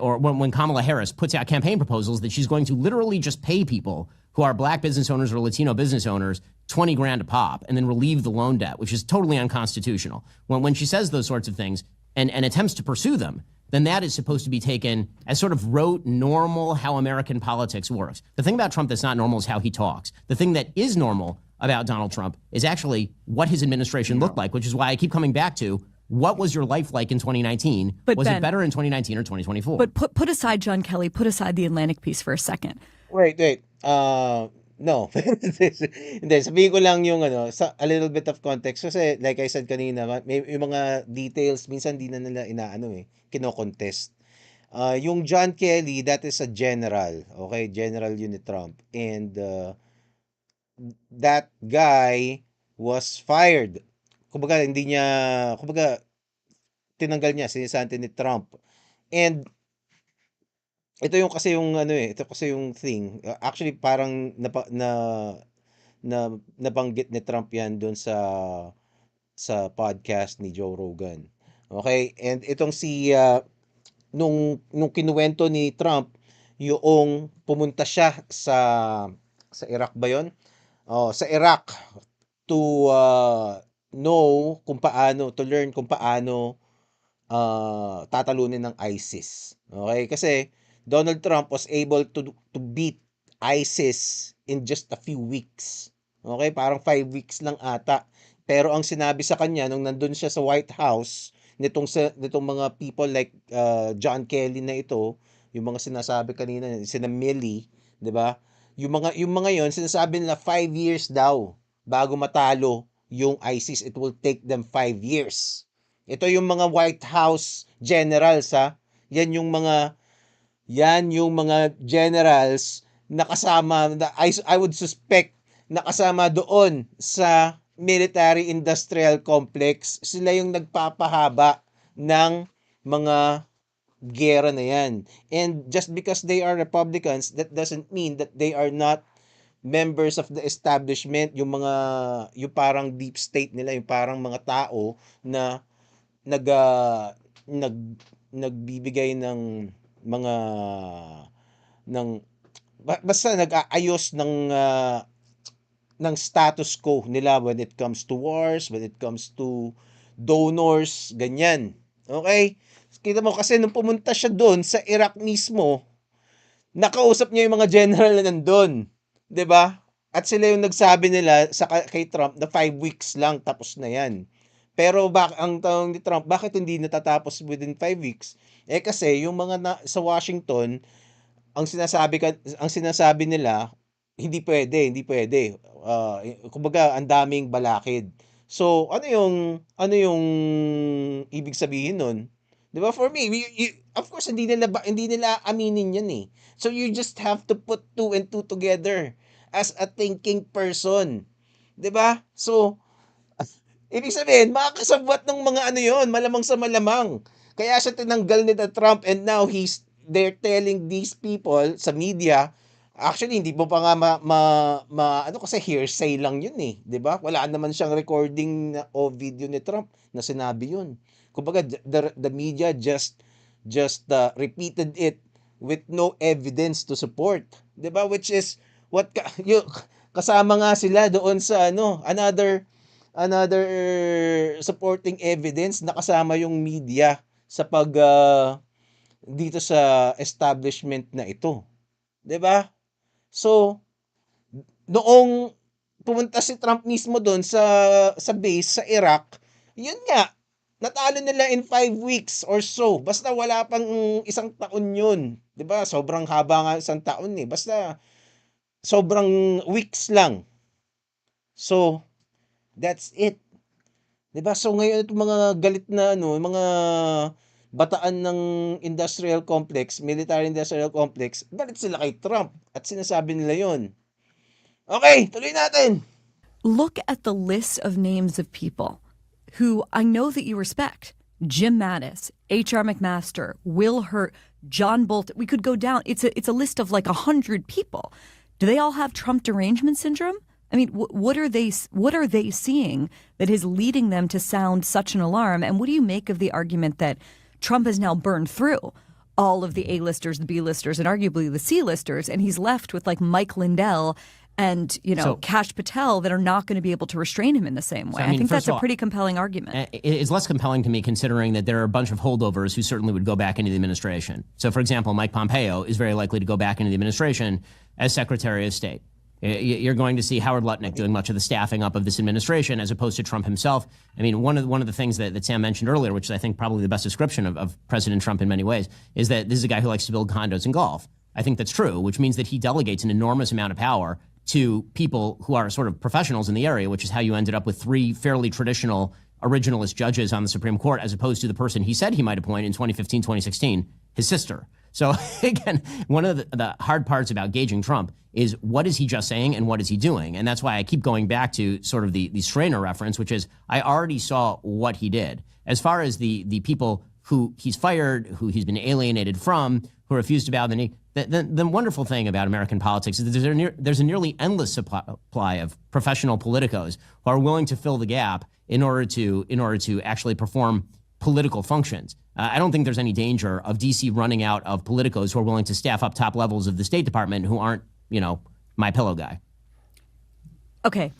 or when Kamala Harris puts out campaign proposals that she's going to literally just pay people who are black business owners or Latino business owners $20,000 a pop and then relieve the loan debt, which is totally unconstitutional. When she says those sorts of things and attempts to pursue them, then that is supposed to be taken as sort of rote, normal, how American politics works. The thing about Trump that's not normal is how he talks. The thing that is normal about Donald Trump is actually what his administration looked like, which is why I keep coming back to, what was your life like in 2019? But was Ben, it better in 2019 or 2024? But put aside John Kelly, put aside the Atlantic piece for a second. Wait. No. Hindi, sabihin ko lang yung a little bit of context kasi like I said kanina, may yung mga details minsan di na nila kino-contest. Yung John Kelly, that is a general, okay? General yun ni Trump. And that guy was fired. Kumbaga tinanggal niya, sinisanti ni Trump. And ito kasi yung thing. Actually parang nabanggit ni Trump yan doon sa podcast ni Joe Rogan. Okay? And itong nung kinuwento ni Trump yung pumunta siya sa Iraq ba 'yon? Sa Iraq to to learn kung paano tatalunin ng ISIS. Okay? Kasi Donald Trump was able to beat ISIS in just a few weeks. Okay? Parang 5 weeks lang ata. Pero ang sinabi sa kanya nung nandun siya sa White House nitong mga people like John Kelly na ito, yung mga sinasabi kanina, sina Milley, 'di ba? Yung mga yon sinasabi nila 5 years daw bago matalo yung ISIS. It will take them 5 years. Ito yung mga White House generals Yan yung mga generals na kasama, I would suspect nakasama doon sa military-industrial complex. Sila yung nagpapahaba ng mga gera na yan. And just because they are Republicans, that doesn't mean that they are not members of the establishment, yung parang deep state nila, yung parang mga tao na nagbibigay ng mga basta nag-aayos ng status quo nila when it comes to wars, when it comes to donors, ganyan. Okay? Kita mo kasi nung pumunta siya doon sa Iraq mismo, nakausap niya yung mga general na nandun. 'Di ba? At sila yung nagsabi nila kay Trump na 5 weeks lang tapos na yan. Pero ang tanong ni Trump, bakit hindi natatapos within 5 weeks? Kasi yung mga sa Washington, ang sinasabi nila, hindi pwede. Kumbaga ang daming balakid. So, ano yung ibig sabihin nun? 'Di ba? For me, of course hindi nila aminin 'yan eh. So you just have to put 2 and 2 together as a thinking person. 'Di ba? So ibig sabihin, makakasabwat ng mga yon, malamang sa malamang. Kaya siya tinanggal ni Trump and now they're telling these people sa media, actually hindi mo pa nga kasi hearsay lang yun eh, 'di ba? Wala naman siyang recording o video ni Trump na sinabi yun. Kumbaga the media just repeated it with no evidence to support, 'di ba? Which is kasama nga sila doon sa another supporting evidence na kasama yung media sa dito sa establishment na ito. 'Di ba? So, noong pumunta si Trump mismo doon sa base sa Iraq, yun nga, natalo nila in 5 weeks or so. Basta wala pang isang taon yun. 'Di ba? Sobrang haba nga isang taon eh. Basta sobrang weeks lang. So, that's it. 'Di ba? So ngayon itong mga galit na mga bataan ng industrial complex, military industrial complex, galit sila kay Trump at sinasabi nila 'yon. Okay, tuloy natin. Look at the list of names of people who I know that you respect. Jim Mattis, H.R. McMaster, Will Hurt, John Bolton. We could go down. It's a list of like 100 people. Do they all have Trump derangement syndrome? I mean, what are they seeing that is leading them to sound such an alarm? And what do you make of the argument that Trump has now burned through all of the A-listers, the B-listers, and arguably the C-listers, and he's left with like Mike Lindell and, Kash Patel that are not going to be able to restrain him in the same way. I think that's a pretty compelling argument. It's less compelling to me considering that there are a bunch of holdovers who certainly would go back into the administration. So, for example, Mike Pompeo is very likely to go back into the administration as Secretary of State. You're going to see Howard Lutnick doing much of the staffing up of this administration as opposed to Trump himself. I mean, one of the things that Sam mentioned earlier, which is I think probably the best description of President Trump in many ways, is that this is a guy who likes to build condos and golf. I think that's true, which means that he delegates an enormous amount of power to people who are sort of professionals in the area, which is how you ended up with 3 fairly traditional originalist judges on the Supreme Court, as opposed to the person he said he might appoint in 2015, 2016, his sister. So again, one of the hard parts about gauging Trump is what is he just saying and what is he doing? And that's why I keep going back to sort of the Strainer reference, which is I already saw what he did. As far as the people who he's fired, who he's been alienated from, who refuse to bow the knee, the wonderful thing about American politics is that there's a nearly endless supply of professional politicos who are willing to fill the gap in order to actually perform political functions. I don't think there's any danger of D.C. running out of politicos who are willing to staff up top levels of the State Department who aren't, my pillow guy. Okay.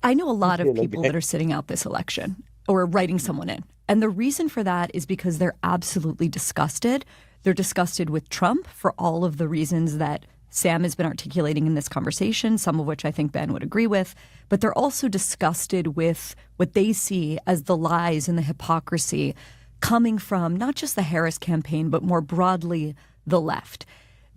I know a lot of people that are sitting out this election or writing someone in. And the reason for that is because they're absolutely disgusted. They're disgusted with Trump for all of the reasons that Sam has been articulating in this conversation, some of which I think Ben would agree with. But they're also disgusted with what they see as the lies and the hypocrisy coming from not just the Harris campaign, but more broadly, the left.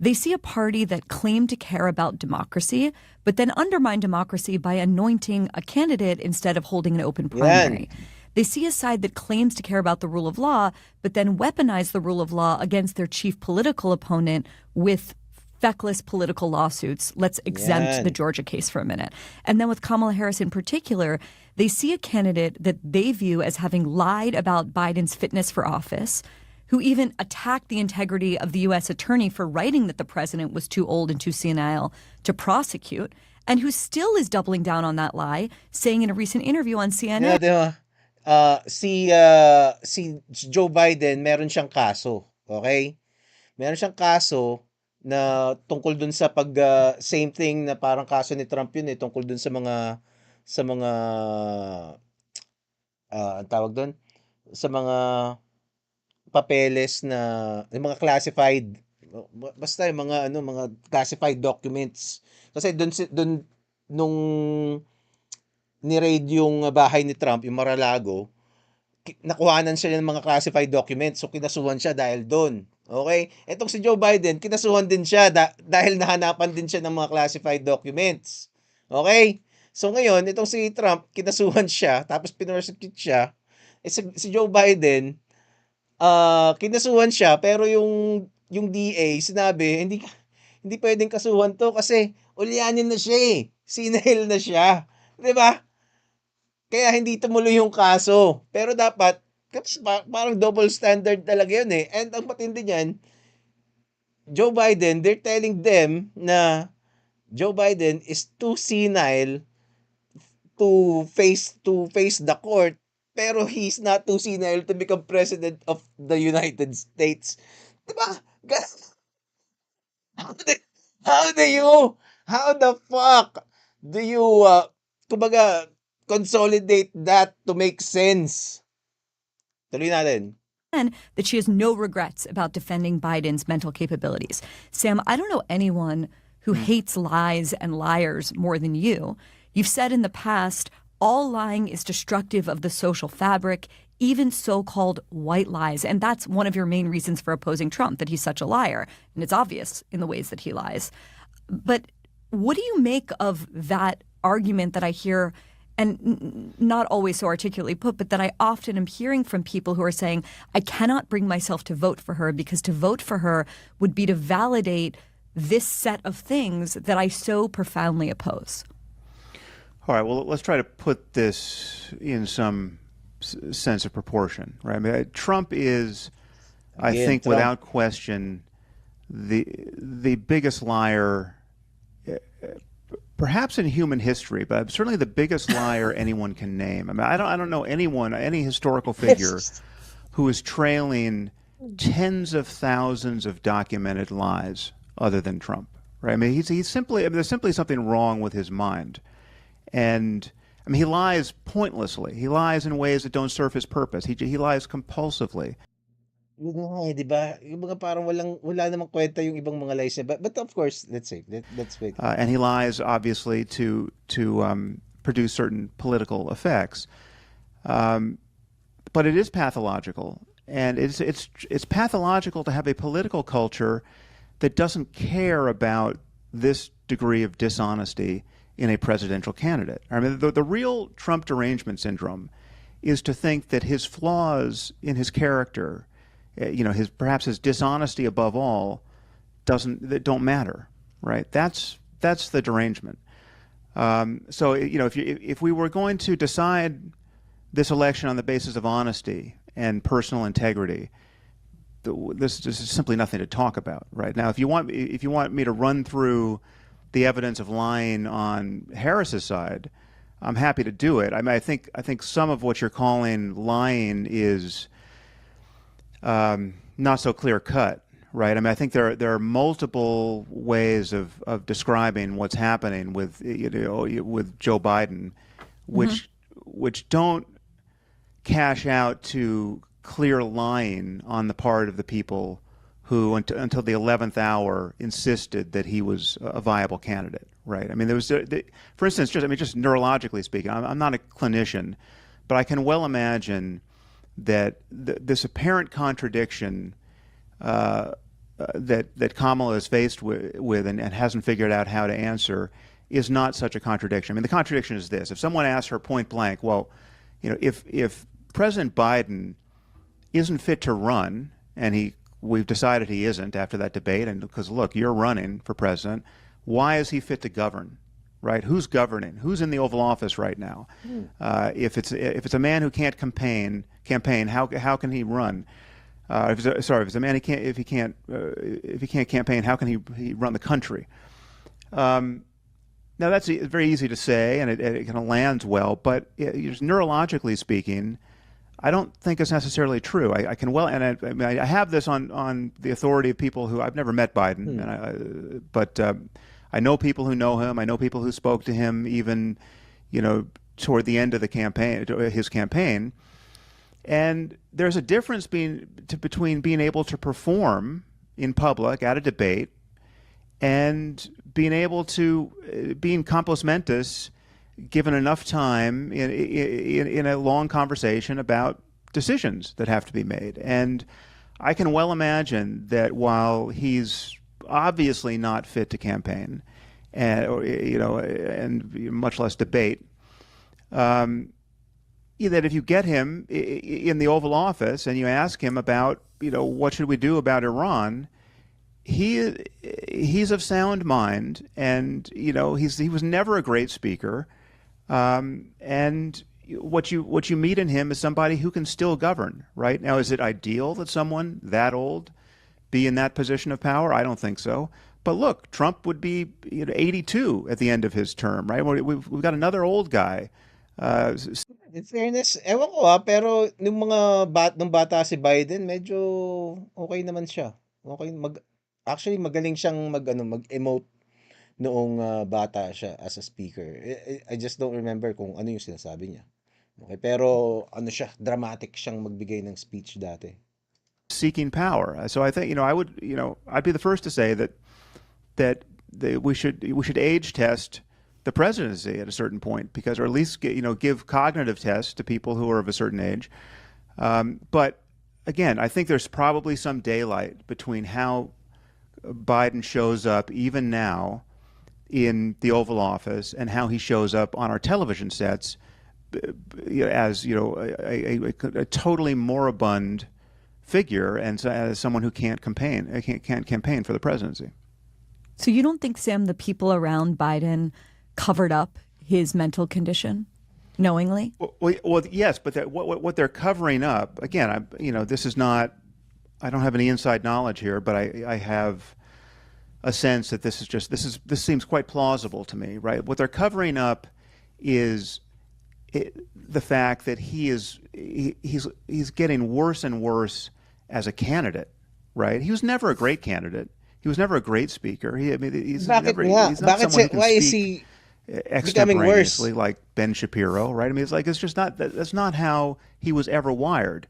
They see a party that claimed to care about democracy, but then undermine democracy by anointing a candidate instead of holding an open primary. Yeah. They see a side that claims to care about the rule of law, but then weaponize the rule of law against their chief political opponent with feckless political lawsuits. Let's exempt the Georgia case for a minute. And then with Kamala Harris in particular, they see a candidate that they view as having lied about Biden's fitness for office, who even attacked the integrity of the U.S. attorney for writing that the president was too old and too senile to prosecute, and who still is doubling down on that lie, saying in a recent interview on CNN. Si Joe Biden, meron siyang kaso, okay? Meron siyang kaso na tungkol dun sa same thing na parang kaso ni Trump yun tungkol dun sa mga ang tawag dun, sa mga papeles na yung mga classified, basta yung mga classified documents. Kasi dun nung ni-raid yung bahay ni Trump, yung Mar-a-Lago, nakuhanan siya ng mga classified documents. So, kinasuhan siya dahil doon. Okay? Etong si Joe Biden, kinasuhan din siya dahil nahanapan din siya ng mga classified documents. Okay? So, ngayon, itong si Trump, kinasuhan siya, tapos pinersecute siya. Si Joe Biden, kinasuhan siya, pero yung DA, sinabi, hindi pwedeng kasuhan to kasi ulyanin na siya eh. Sinahil na siya. Diba? Kaya hindi tumuloy yung kaso. Pero dapat, parang double standard talaga yun eh. And ang matindi niyan, Joe Biden, they're telling them na Joe Biden is too senile to face the court. Pero he's not too senile to become president of the United States. Diba? How the fuck do you, kumbaga, consolidate that to make sense? Tuloy natin. And that she has no regrets about defending Biden's mental capabilities. Sam, I don't know anyone who hates lies and liars more than you. You've said in the past, all lying is destructive of the social fabric, even so-called white lies. And that's one of your main reasons for opposing Trump, that he's such a liar. And it's obvious in the ways that he lies. But what do you make of that argument that I hear, and not always so articulately put, but that I often am hearing from people who are saying, I cannot bring myself to vote for her because to vote for her would be to validate this set of things that I so profoundly oppose? All right, well, let's try to put this in some sense of proportion, right? I mean, Trump is, I think, without question, the biggest liar, perhaps in human history, but certainly the biggest liar anyone can name. I mean, I don't know anyone, any historical figure, who is trailing tens of thousands of documented lies other than Trump, right? I mean, he's simply, I mean, there's simply something wrong with his mind. And I mean, he lies pointlessly. He lies in ways that don't serve his purpose. He lies compulsively. Yun nga eh, 'di ba? Yung mga parang wala namang kwenta yung ibang mga lies niya. But of course, let's wait. And he lies, obviously, to produce certain political effects. But it is pathological, and it's pathological to have a political culture that doesn't care about this degree of dishonesty in a presidential candidate. I mean, the real Trump derangement syndrome is to think that his flaws in his character, perhaps his dishonesty above all, don't matter, right? That's the derangement. So if we were going to decide this election on the basis of honesty and personal integrity, this is simply nothing to talk about right now. If you want me to run through the evidence of lying on Harris's side, I'm happy to do it. I mean, I think some of what you're calling lying is not so clear cut, right? I mean, I think there are multiple ways of describing what's happening with Joe Biden, which don't cash out to clear lying on the part of the people who, until the 11th hour, insisted that he was a viable candidate, right? I mean, there was, for instance, just neurologically speaking, I'm not a clinician, but I can well imagine that this apparent contradiction that Kamala is faced with and hasn't figured out how to answer is not such a contradiction. I mean, the contradiction is this: if someone asks her point blank, well, if President Biden isn't fit to run, and we've decided he isn't after that debate, and because look, you're running for president, why is he fit to govern? Right? Who's governing? Who's in the Oval Office right now? If it's a man who can't campaign, how can he run? If it's a man if he can't campaign, how can he run the country? Now that's very easy to say, and it kind of lands well, but neurologically speaking, I don't think it's necessarily true. I can well, and I have this on the authority of people who I've never met Biden, but I know people who know him. I know people who spoke to him even, toward the end of his campaign. And there's a difference between being able to perform in public at a debate and being able to being compos mentis, given enough time in a long conversation about decisions that have to be made. And I can well imagine that while he's obviously not fit to campaign, and much less debate, that if you get him in the Oval Office and you ask him about, what should we do about Iran, he's of sound mind, and he was never a great speaker, and what you meet in him is somebody who can still govern. Right now, is it ideal that someone that old be in that position of power? I don't think so. But look, Trump would be 82 at the end of his term, right? We've got another old guy. In fairness, ewan ko pero nung bata si Biden, medyo okay naman siya. Okay, actually magaling siyang mag-emote noong bata siya as a speaker. I just don't remember kung ano yung sinasabi niya. Okay, pero dramatic siyang magbigay ng speech dati. Seeking power. So I think, I'd be the first to say that we should age test the presidency at a certain point, because, or at least give cognitive tests to people who are of a certain age. But again, I think there's probably some daylight between how Biden shows up even now in the Oval Office and how he shows up on our television sets as a totally moribund figure, and as someone who can't campaign for the presidency. So you don't think, Sam, the people around Biden covered up his mental condition knowingly? Well, yes, but what they're covering up, again, this is not, I don't have any inside knowledge here, but I have a sense that this seems quite plausible to me, right? What they're covering up is the fact that he's getting worse and worse as a candidate, right? He was never a great candidate. He was never a great speaker. He's not someone who can speak extemporaneously like Ben Shapiro, right? it's just not, that's not how he was ever wired.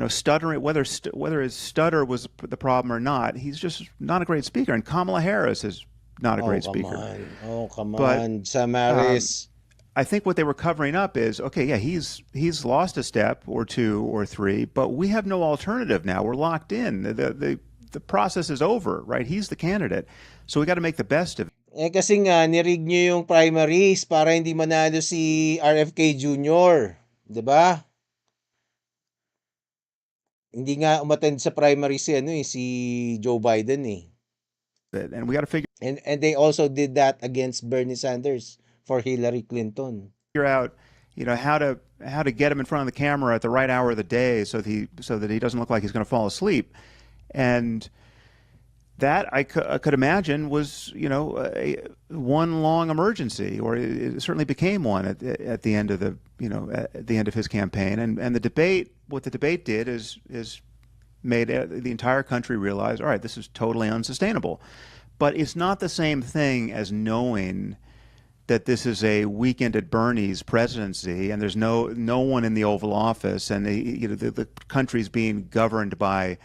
Stuttering, whether his stutter was the problem or not, he's just not a great speaker. And Kamala Harris is not a great speaker. Come on, Samaris. I think what they were covering up is, okay, yeah, he's lost a step or two or three, but we have no alternative now. We're locked in. The process is over, right? He's the candidate. So we got to make the best of it. Kasi nga, nirig nyo yung primaries para hindi manalo si RFK Jr. Diba? Hindi nga umattend sa primaries si Joe Biden eh. And we got to figure And they also did that against Bernie Sanders for Hillary Clinton. Out, how to get him in front of the camera at the right hour of the day so that he doesn't look like he's going to fall asleep. And that I could imagine was, one long emergency, or it certainly became one at the end of at the end of his campaign. And the debate, what the debate did is made the entire country realize, all right, this is totally unsustainable. But it's not the same thing as knowing that this is a weekend at Bernie's presidency, and there's no one in the Oval Office, and the country's being governed by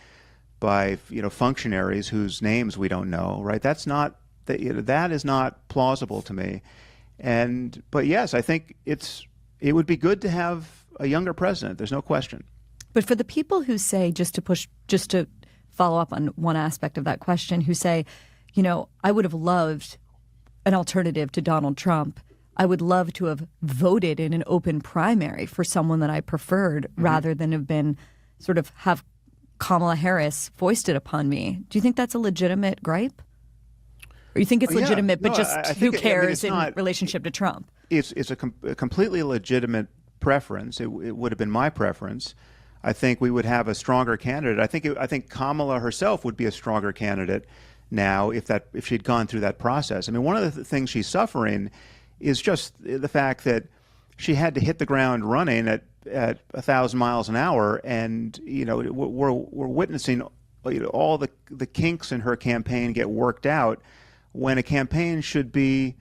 functionaries whose names we don't know, right? That is not plausible to me. But yes, I think it would be good to have a younger president. There's no question. But for the people who say, just to follow up on one aspect of that question, who say, I would have loved an alternative to Donald Trump. I would love to have voted in an open primary for someone that I preferred, rather than have Kamala Harris foisted upon me. Do you think that's a legitimate gripe? Or you think it's legitimate, but who cares in relationship to Trump? It's a completely legitimate preference. It would have been my preference. I think we would have a stronger candidate. I think Kamala herself would be a stronger candidate now if she'd gone through that process. I mean, one of the things she's suffering is just the fact that she had to hit the ground running at 1,000 miles an hour, and we're witnessing all the kinks in her campaign get worked out when a campaign should be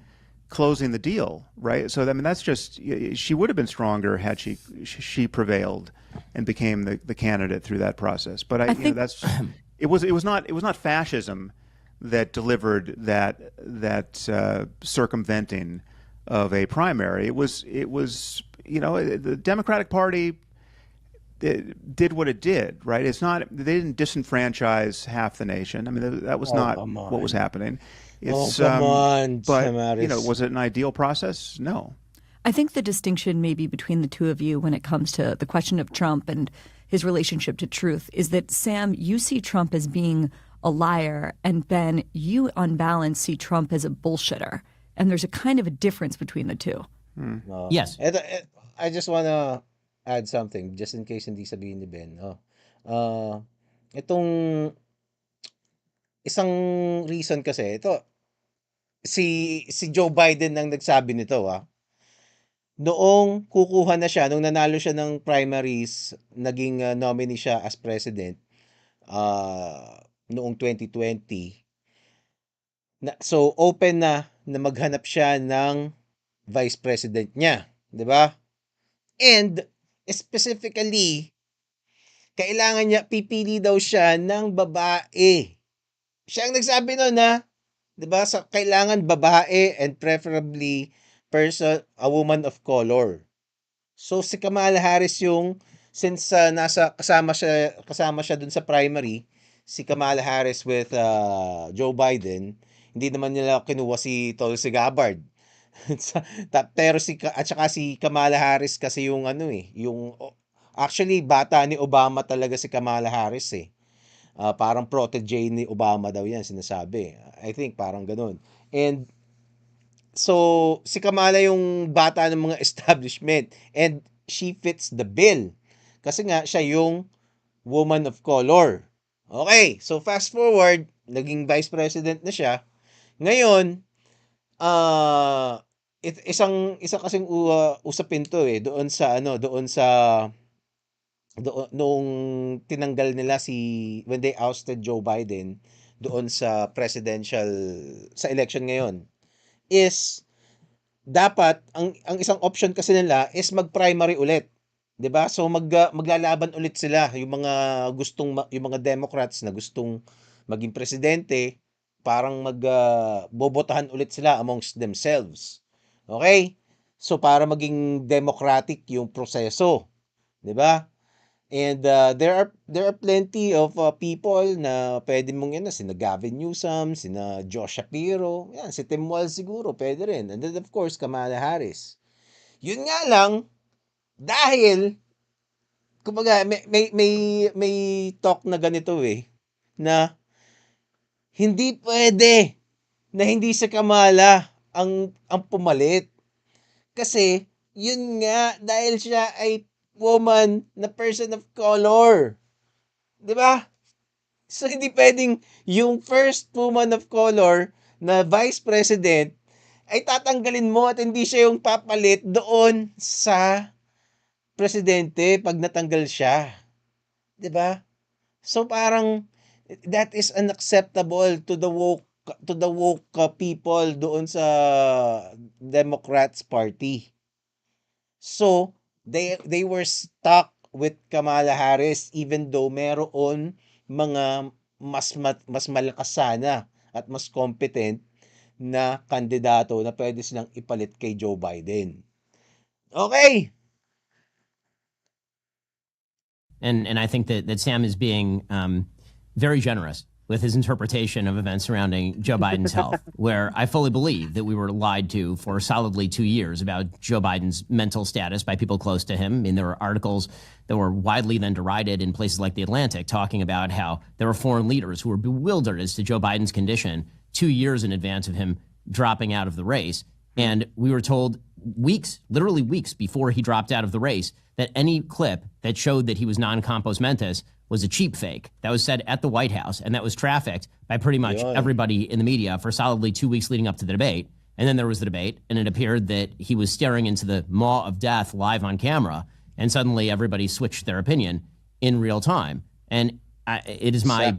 closing the deal, right? So I mean, that's just, she would have been stronger had she prevailed and became the candidate through that process. But I think it was not fascism that delivered that circumventing of a primary. It was the Democratic Party did what it did, right? They didn't disenfranchise half the nation. I mean, that was not what was happening. Come on, but Samaris. Was it an ideal process? No. I think the distinction maybe between the two of you when it comes to the question of Trump and his relationship to truth is that, Sam, you see Trump as being a liar, and Ben, you on balance see Trump as a bullshitter. And there's a kind of a difference between the two. Yes. I just want to add something just in case hindi sabihin ni Ben. Itong isang reason kasi, si Joe Biden ang nagsabi nito. Noong kukuha na siya, nung nanalo siya ng primaries, naging nominee siya as president noong 2020. So open na maghanap siya ng vice president niya, 'di ba? And specifically, kailangan niya, pipili daw siya ng babae. Siya ang nagsabi noon, 'Di ba? Sa kailangan babae and preferably a woman of color. So si Kamala Harris yung since kasama siya dun sa primary, si Kamala Harris with Joe Biden, hindi naman nila kinuha si Tulsi Gabbard. Pero at saka si Kamala Harris kasi yung actually bata ni Obama talaga si Kamala Harris eh. Parang protege ni Obama daw yan sinasabi. I think parang ganun. And so si Kamala yung bata ng mga establishment and she fits the bill. Kasi nga siya yung woman of color. Okay, so fast forward, naging vice president na siya. Ngayon, isa kasing usapin to eh noong tinanggal nila when they ousted Joe Biden doon sa sa election ngayon is dapat ang isang option kasi nila is mag-primary ulit. 'Di ba? So maglalaban ulit sila yung mga Democrats na gustong maging presidente, parang bobotahan ulit sila amongst themselves. Okay? So para maging democratic yung proseso, 'di ba? And there are plenty of people na pwede mong yan, sina Gavin Newsom, sina Josh Shapiro, yan, si Tim Walz siguro, pwede rin. And then of course, Kamala Harris. Yun nga lang, dahil, kumbaga, may talk na ganito eh, na hindi pwede na hindi si Kamala ang pumalit. Kasi, yun nga, dahil siya ay woman na person of color. 'Di ba? So hindi pwedeng yung first woman of color na vice president ay tatanggalin mo at hindi siya yung papalit doon sa presidente pag natanggal siya. 'Di ba? So parang that is unacceptable to the woke people doon sa Democrats Party. So they were stuck with Kamala Harris even though meron mga mas malakas sana at mas competent na kandidato na pwede silang ipalit kay Joe Biden. Okay. And I think that Sam is being very generous with his interpretation of events surrounding Joe Biden's health, where I fully believe that we were lied to for solidly 2 years about Joe Biden's mental status by people close to him. I mean, there were articles that were widely then derided in places like The Atlantic talking about how there were foreign leaders who were bewildered as to Joe Biden's condition 2 years in advance of him dropping out of the race. And we were told literally weeks before he dropped out of the race, that any clip that showed that he was non-compos mentis was a cheap fake. That was said at the White House, and that was trafficked by pretty much everybody in the media for solidly 2 weeks leading up to the debate. And then there was the debate, and it appeared that he was staring into the maw of death live on camera, and suddenly everybody switched their opinion in real time. And it is my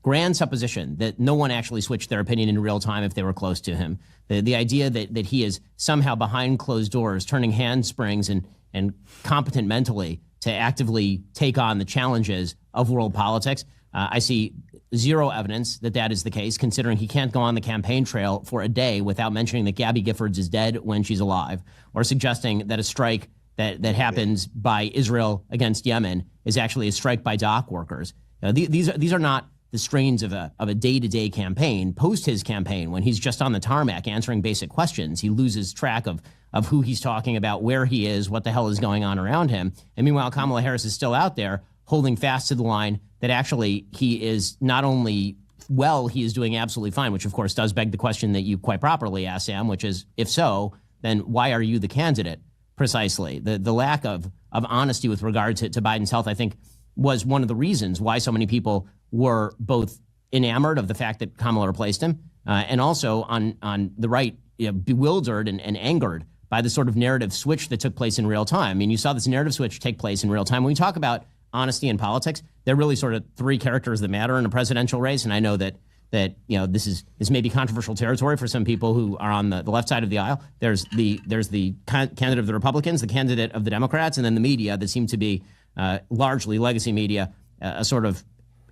grand supposition that no one actually switched their opinion in real time if they were close to him. The idea that he is somehow behind closed doors, turning handsprings and competent mentally to actively take on the challenges of world politics. I see zero evidence that that is the case, considering he can't go on the campaign trail for a day without mentioning that Gabby Giffords is dead when she's alive, or suggesting that a strike that happens by Israel against Yemen is actually a strike by dock workers. These are not the strains of a day-to-day campaign. Post his campaign, when he's just on the tarmac answering basic questions, he loses track of who he's talking about, where he is, what the hell is going on around him. And meanwhile, Kamala Harris is still out there holding fast to the line that actually he is not only he is doing absolutely fine, which of course does beg the question that you quite properly asked, Sam, which is, if so, then why are you the candidate? Precisely. The lack of honesty with regard to Biden's health, I think, was one of the reasons why so many people were both enamored of the fact that Kamala replaced him, and also on the right, bewildered and angered by the sort of narrative switch that took place in real time. I mean, you saw this narrative switch take place in real time. When we talk about honesty in politics, there are really sort of three characters that matter in a presidential race, and I know that this may be controversial territory for some people who are on the left side of the aisle. There's the candidate of the Republicans, the candidate of the Democrats, and then the media that seem to be largely legacy media, a sort of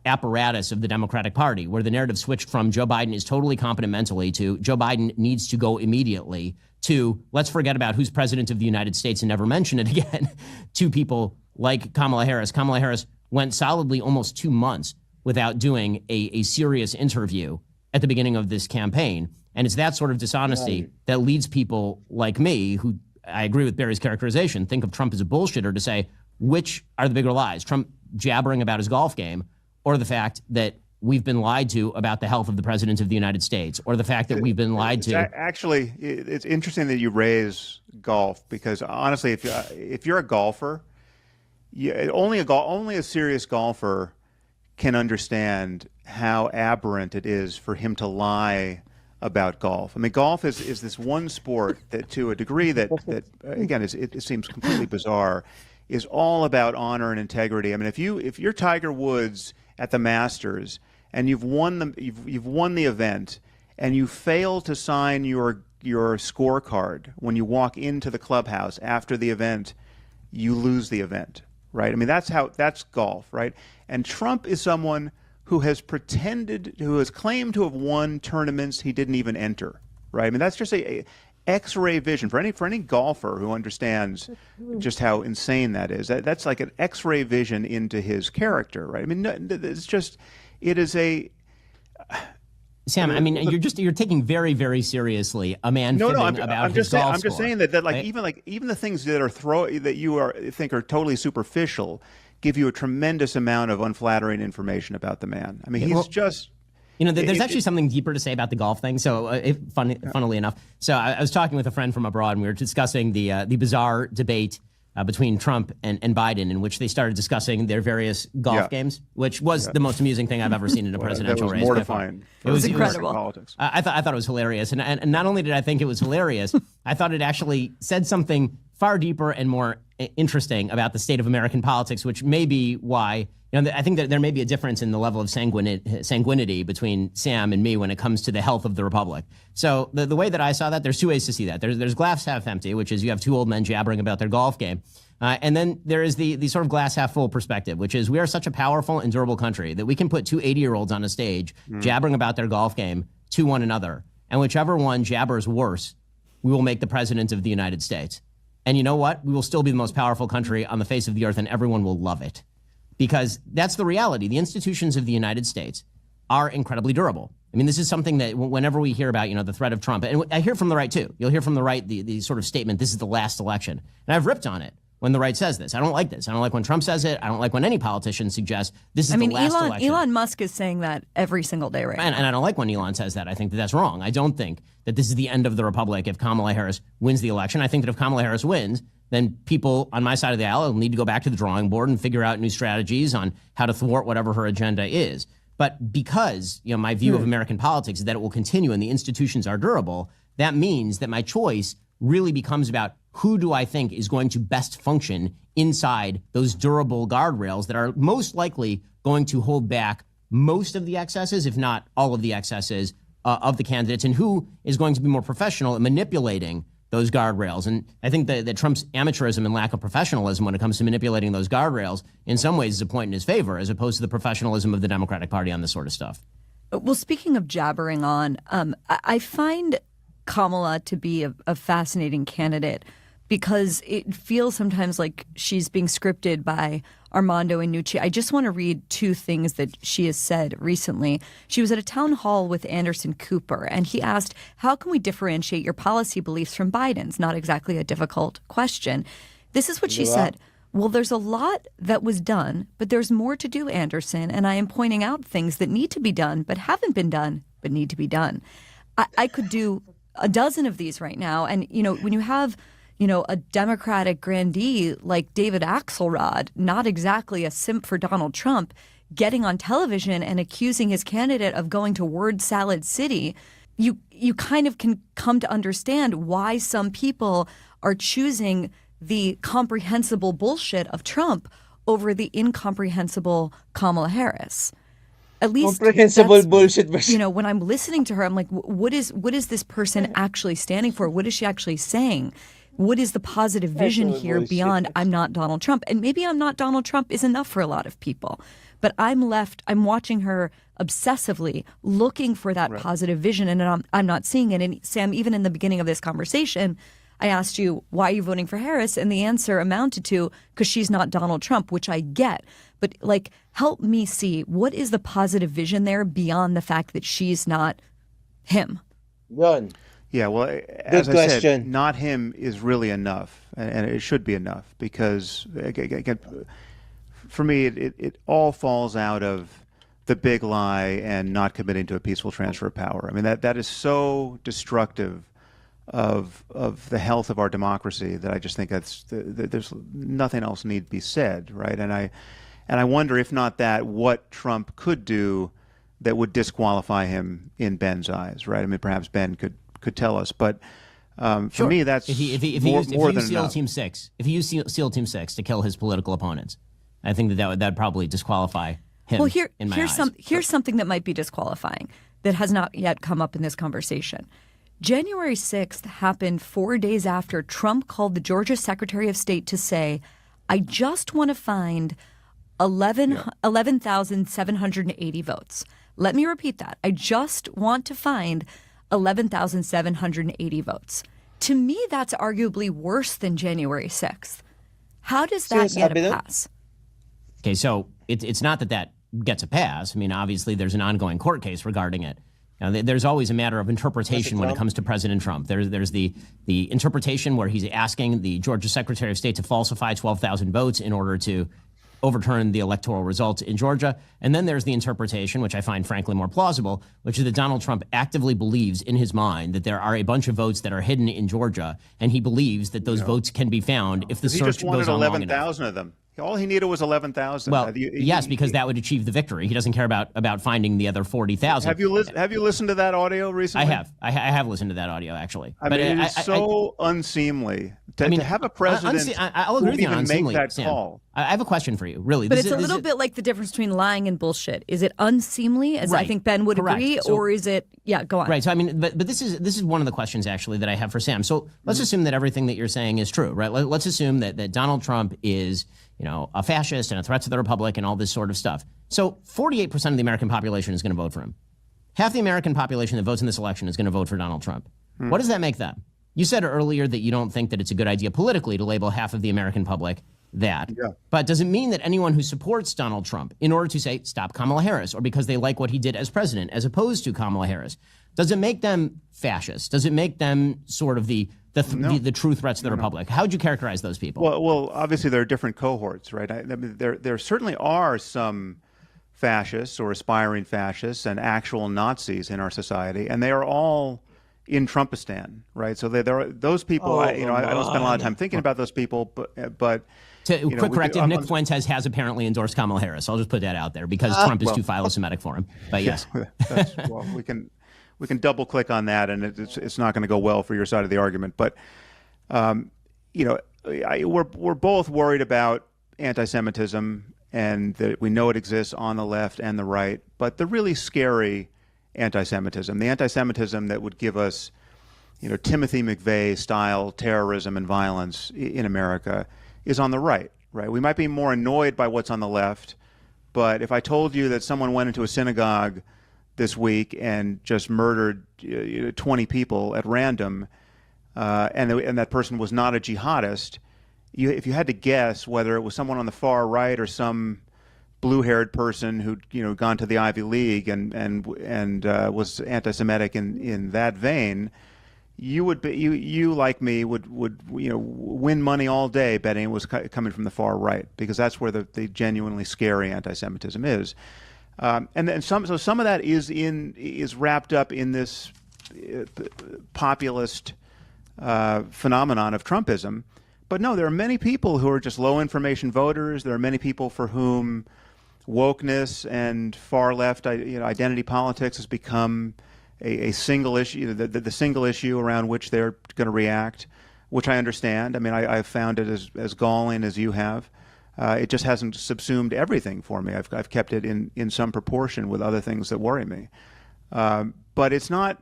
apparatus of the Democratic Party, where the narrative switched from Joe Biden is totally competent mentally to Joe Biden needs to go immediately to let's forget about who's president of the United States and never mention it again, to people like Kamala Harris. Kamala Harris went solidly almost 2 months without doing a serious interview at the beginning of this campaign. And it's that sort of dishonesty that leads people like me, who I agree with Barry's characterization, think of Trump as a bullshitter, to say, which are the bigger lies? Trump jabbering about his golf game, or the fact that we've been lied to about the health of the president of the United States, or the fact that we've been lied to? Actually, it's interesting that you raise golf, because honestly, if you're a golfer, only a serious golfer can understand how aberrant it is for him to lie about golf. I mean, golf is this one sport that, to a degree that again, it seems completely bizarre, is all about honor and integrity. I mean, if you're Tiger Woods at the Masters and you've won the event and you fail to sign your scorecard when you walk into the clubhouse after the event, you lose the event, right? I mean, that's golf, right? And Trump is someone who has claimed to have won tournaments he didn't even enter, right? I mean, that's just a X-ray vision for any golfer who understands just how insane that is. That's like an X-ray vision into his character, right? I mean, it is a. Sam, I mean, you're taking very, very seriously a man fibbing about his golf score. I'm just saying that right? even the things that you think are totally superficial give you a tremendous amount of unflattering information about the man. I mean, he's just. There's actually something deeper to say about the golf thing. So, funnily enough, I was talking with a friend from abroad, and we were discussing the bizarre debate between Trump and Biden, in which they started discussing their various golf games, which was the most amusing thing I've ever seen in a presidential race. Mortifying. It was incredible. Politics. I thought it was hilarious, and not only did I think it was hilarious, I thought it actually said something far deeper and more interesting about the state of American politics, which may be why. I think that there may be a difference in the level of sanguinity between Sam and me when it comes to the health of the republic. So the way that I saw that, there's two ways to see that. There's glass half empty, which is you have two old men jabbering about their golf game. And then there is the sort of glass half full perspective, which is we are such a powerful and durable country that we can put two 80-year-olds on a stage jabbering about their golf game to one another. And whichever one jabbers worse, we will make the president of the United States. And you know what? We will still be the most powerful country on the face of the earth, and everyone will love it. Because that's the reality. The institutions of the United States are incredibly durable. I mean, this is something that whenever we hear about, the threat of Trump, and I hear from the right too. You'll hear from the right the sort of statement, this is the last election. And I've ripped on it when the right says this. I don't like this. I don't like when Trump says it. I don't like when any politician suggests this is the last election. Elon Musk is saying that every single day right now. And I don't like when Elon says that. I think that that's wrong. I don't think that this is the end of the republic if Kamala Harris wins the election. I think that if Kamala Harris wins, then people on my side of the aisle will need to go back to the drawing board and figure out new strategies on how to thwart whatever her agenda is. But because my view of American politics is that it will continue and the institutions are durable, that means that my choice really becomes about who do I think is going to best function inside those durable guardrails that are most likely going to hold back most of the excesses, if not all of the excesses of the candidates, and who is going to be more professional at manipulating those guardrails. And I think that Trump's amateurism and lack of professionalism when it comes to manipulating those guardrails in some ways is a point in his favor, as opposed to the professionalism of the Democratic Party on this sort of stuff. Well, speaking of jabbering on, I find Kamala to be a fascinating candidate because it feels sometimes like she's being scripted by Armando Iannucci. I just want to read two things that she has said recently. She was at a town hall with Anderson Cooper, and he asked, how can we differentiate your policy beliefs from Biden's? Not exactly a difficult question. This is what she said. Well, there's a lot that was done, but there's more to do, Anderson, and I am pointing out things that need to be done but haven't been done but need to be done. I could do a dozen of these right now, and, when you have a Democratic grandee like David Axelrod, not exactly a simp for Donald Trump, getting on television and accusing his candidate of going to word salad city, you kind of can come to understand why some people are choosing the comprehensible bullshit of Trump over the incomprehensible Kamala Harris. At least comprehensible bullshit. When I'm listening to her, I'm like, what is this person actually standing for? What is she actually saying? What is the positive vision here beyond I'm not Donald Trump? And maybe I'm not Donald Trump is enough for a lot of people. But I'm watching her obsessively looking for that positive vision, and I'm not seeing it. And Sam, even in the beginning of this conversation, I asked you, why are you voting for Harris? And the answer amounted to, because she's not Donald Trump, which I get. But like, help me see, what is the positive vision there beyond the fact that she's not him? Run. Yeah, well, as I said, not him is really enough, and it should be enough, because, again, for me, it all falls out of the big lie and not committing to a peaceful transfer of power. I mean, that is so destructive of the health of our democracy that I just think there's nothing else need be said, right? And I wonder, if not that, what Trump could do that would disqualify him in Ben's eyes, right? I mean, perhaps Ben could tell us, but for me, that's if he used SEAL Team 6, if he used SEAL Team 6 to kill his political opponents, I think that would probably disqualify him. Well, here's something that might be disqualifying that has not yet come up in this conversation. January 6th happened 4 days after Trump called the Georgia Secretary of State to say, I just want to find 11,780 votes. Let me repeat that. I just want to find 11,780 votes. To me, that's arguably worse than January 6th. How does that get a pass? Okay, so it's not that gets a pass. I mean, obviously, there's an ongoing court case regarding it. Now, there's always a matter of interpretation when it comes to President Trump. There's the interpretation where he's asking the Georgia Secretary of State to falsify 12,000 votes in order to overturn the electoral results in Georgia. And then there's the interpretation, which I find frankly more plausible, which is that Donald Trump actively believes in his mind that there are a bunch of votes that are hidden in Georgia, and he believes that those votes can be found if the search goes on long enough. He just wanted 11,000 of them. All he needed was 11,000. Well, yes, because that would achieve the victory. He doesn't care about finding the other 40,000. Have you listened to that audio recently? I have listened to that audio, actually. I mean, it is so unseemly to have a president I'll agree with you on even make unseemly, that Sam. call. I have a question for you, really. But it's a little bit like the difference between lying and bullshit. Is it unseemly, as I think Ben would agree, or is it? Yeah, go on. Right. So I mean, but this is one of the questions actually that I have for Sam. So let's assume that everything that you're saying is true, right? Let's assume that Donald Trump is, a fascist and a threat to the republic and all this sort of stuff. So 48% of the American population is going to vote for him. Half the American population that votes in this election is going to vote for Donald Trump. What does that make them? You said earlier that you don't think that it's a good idea politically to label half of the American public that. Yeah. But does it mean that anyone who supports Donald Trump in order to say stop Kamala Harris, or because they like what he did as president as opposed to Kamala Harris, does it make them fascists? Does it make them sort of the true threats to the republic? How would you characterize those people? Well, obviously there are different cohorts, right? I mean, there certainly are some fascists or aspiring fascists and actual Nazis in our society, and they are all in Trumpistan, right? So there are those people. I don't spend a lot of time thinking about those people, but quick corrective: Nick Fuentes has apparently endorsed Kamala Harris. I'll just put that out there because Trump is too philo-Semitic for him. But yes, we can double click on that, and it's not going to go well for your side of the argument. But we're both worried about anti-Semitism, and that we know it exists on the left and the right. But the really scary anti-Semitism, the anti-Semitism that would give us, Timothy McVeigh style terrorism and violence in America, is on the right. Right? We might be more annoyed by what's on the left, but if I told you that someone went into a synagogue this week and just murdered 20 people at random, and that person was not a jihadist, if you had to guess whether it was someone on the far right or some blue-haired person who'd gone to the Ivy League and was anti-Semitic in that vein, you like me would win money all day betting it was coming from the far right, because that's where the genuinely scary anti-Semitism is. And then some of that is wrapped up in this populist phenomenon of Trumpism. But no, there are many people who are just low information voters. There are many people for whom wokeness and far left identity politics has become a single issue, the single issue around which they're going to react, which I understand. I mean, I've found it as galling as you have. It just hasn't subsumed everything for me. I've kept it in some proportion with other things that worry me. But it's not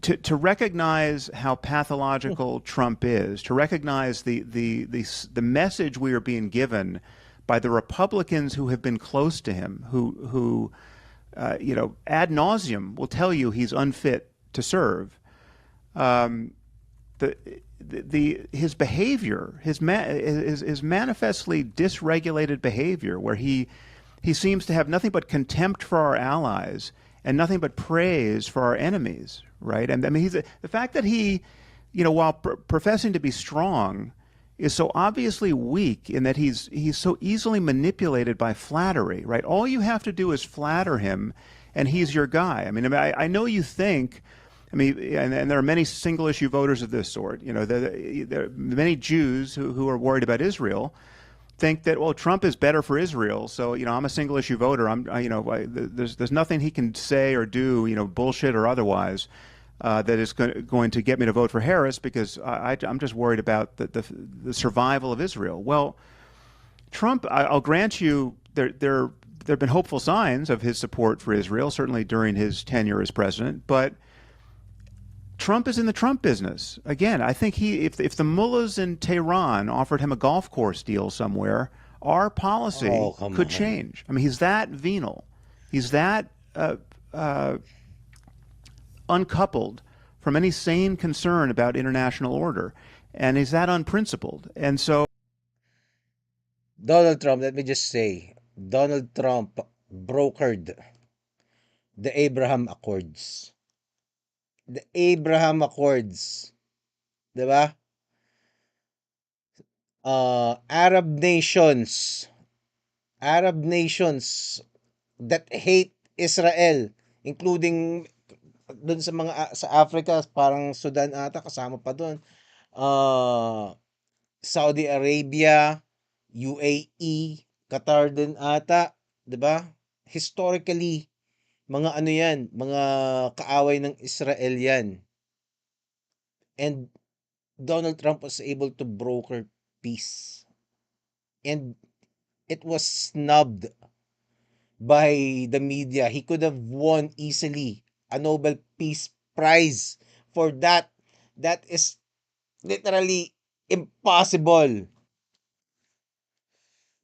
to recognize how pathological Trump is, to recognize the message we are being given by the Republicans who have been close to him, who ad nauseum will tell you he's unfit to serve. His behavior, his manifestly dysregulated behavior, where he seems to have nothing but contempt for our allies and nothing but praise for our enemies, right? And I mean, the fact that he, while professing to be strong, is so obviously weak in that he's so easily manipulated by flattery, right? All you have to do is flatter him, and he's your guy. I know you think. And there are many single-issue voters of this sort. There are many Jews who are worried about Israel, think that, well, Trump is better for Israel, so I'm a single-issue voter. There's nothing he can say or do, bullshit or otherwise, that is going to get me to vote for Harris because I'm just worried about the survival of Israel. Well, Trump, I'll grant you, there have been hopeful signs of his support for Israel, certainly during his tenure as president, but Trump is in the Trump business. Again, I think if the mullahs in Tehran offered him a golf course deal somewhere, our policy could change. He's that venal. He's that uncoupled from any sane concern about international order. And he's that unprincipled. And so Donald Trump, let me just say, Donald Trump brokered the Abraham Accords. The Abraham Accords. Diba? Arab nations that hate Israel, including dun sa Africa, parang Sudan ata, kasama pa dun. Saudi Arabia, UAE, Qatar din ata, 'di ba? Historically, mga mga kaaway ng Israel yan. And Donald Trump was able to broker peace. And it was snubbed by the media. He could have won easily a Nobel Peace Prize for that. That is literally impossible.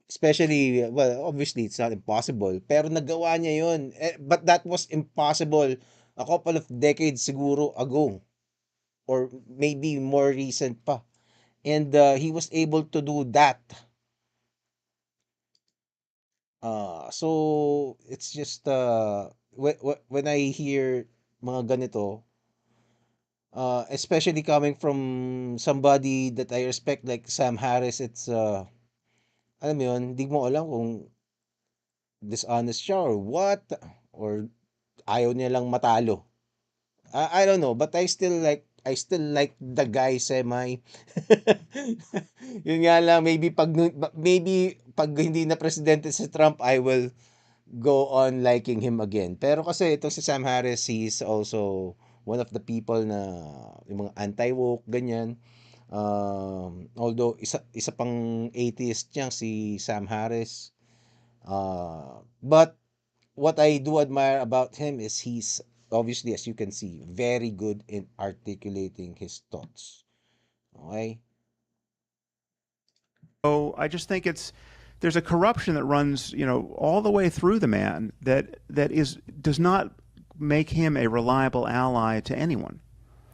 Especially, well, obviously, it's not impossible. Pero nagawa niya yun. But that was impossible a couple of decades siguro ago. Or maybe more recent pa. And he was able to do that. So, it's just, when I hear mga ganito, especially coming from somebody that I respect like Sam Harris, it's, alam mo yun, hindi mo alam kung dishonest siya or what, or ayaw niya lang matalo. I don't know, but I still like the guy semi. Yun nga lang, maybe pag hindi na presidente si Trump, I will go on liking him again. Pero kasi itong si Sam Harris, he's also one of the people na yung mga anti-woke, ganyan. Although isa pang atheist niya si Sam Harris, but what I do admire about him is he's obviously, as you can see, very good in articulating his thoughts. Okay? So I just think there's a corruption that runs, all the way through the man that does not make him a reliable ally to anyone.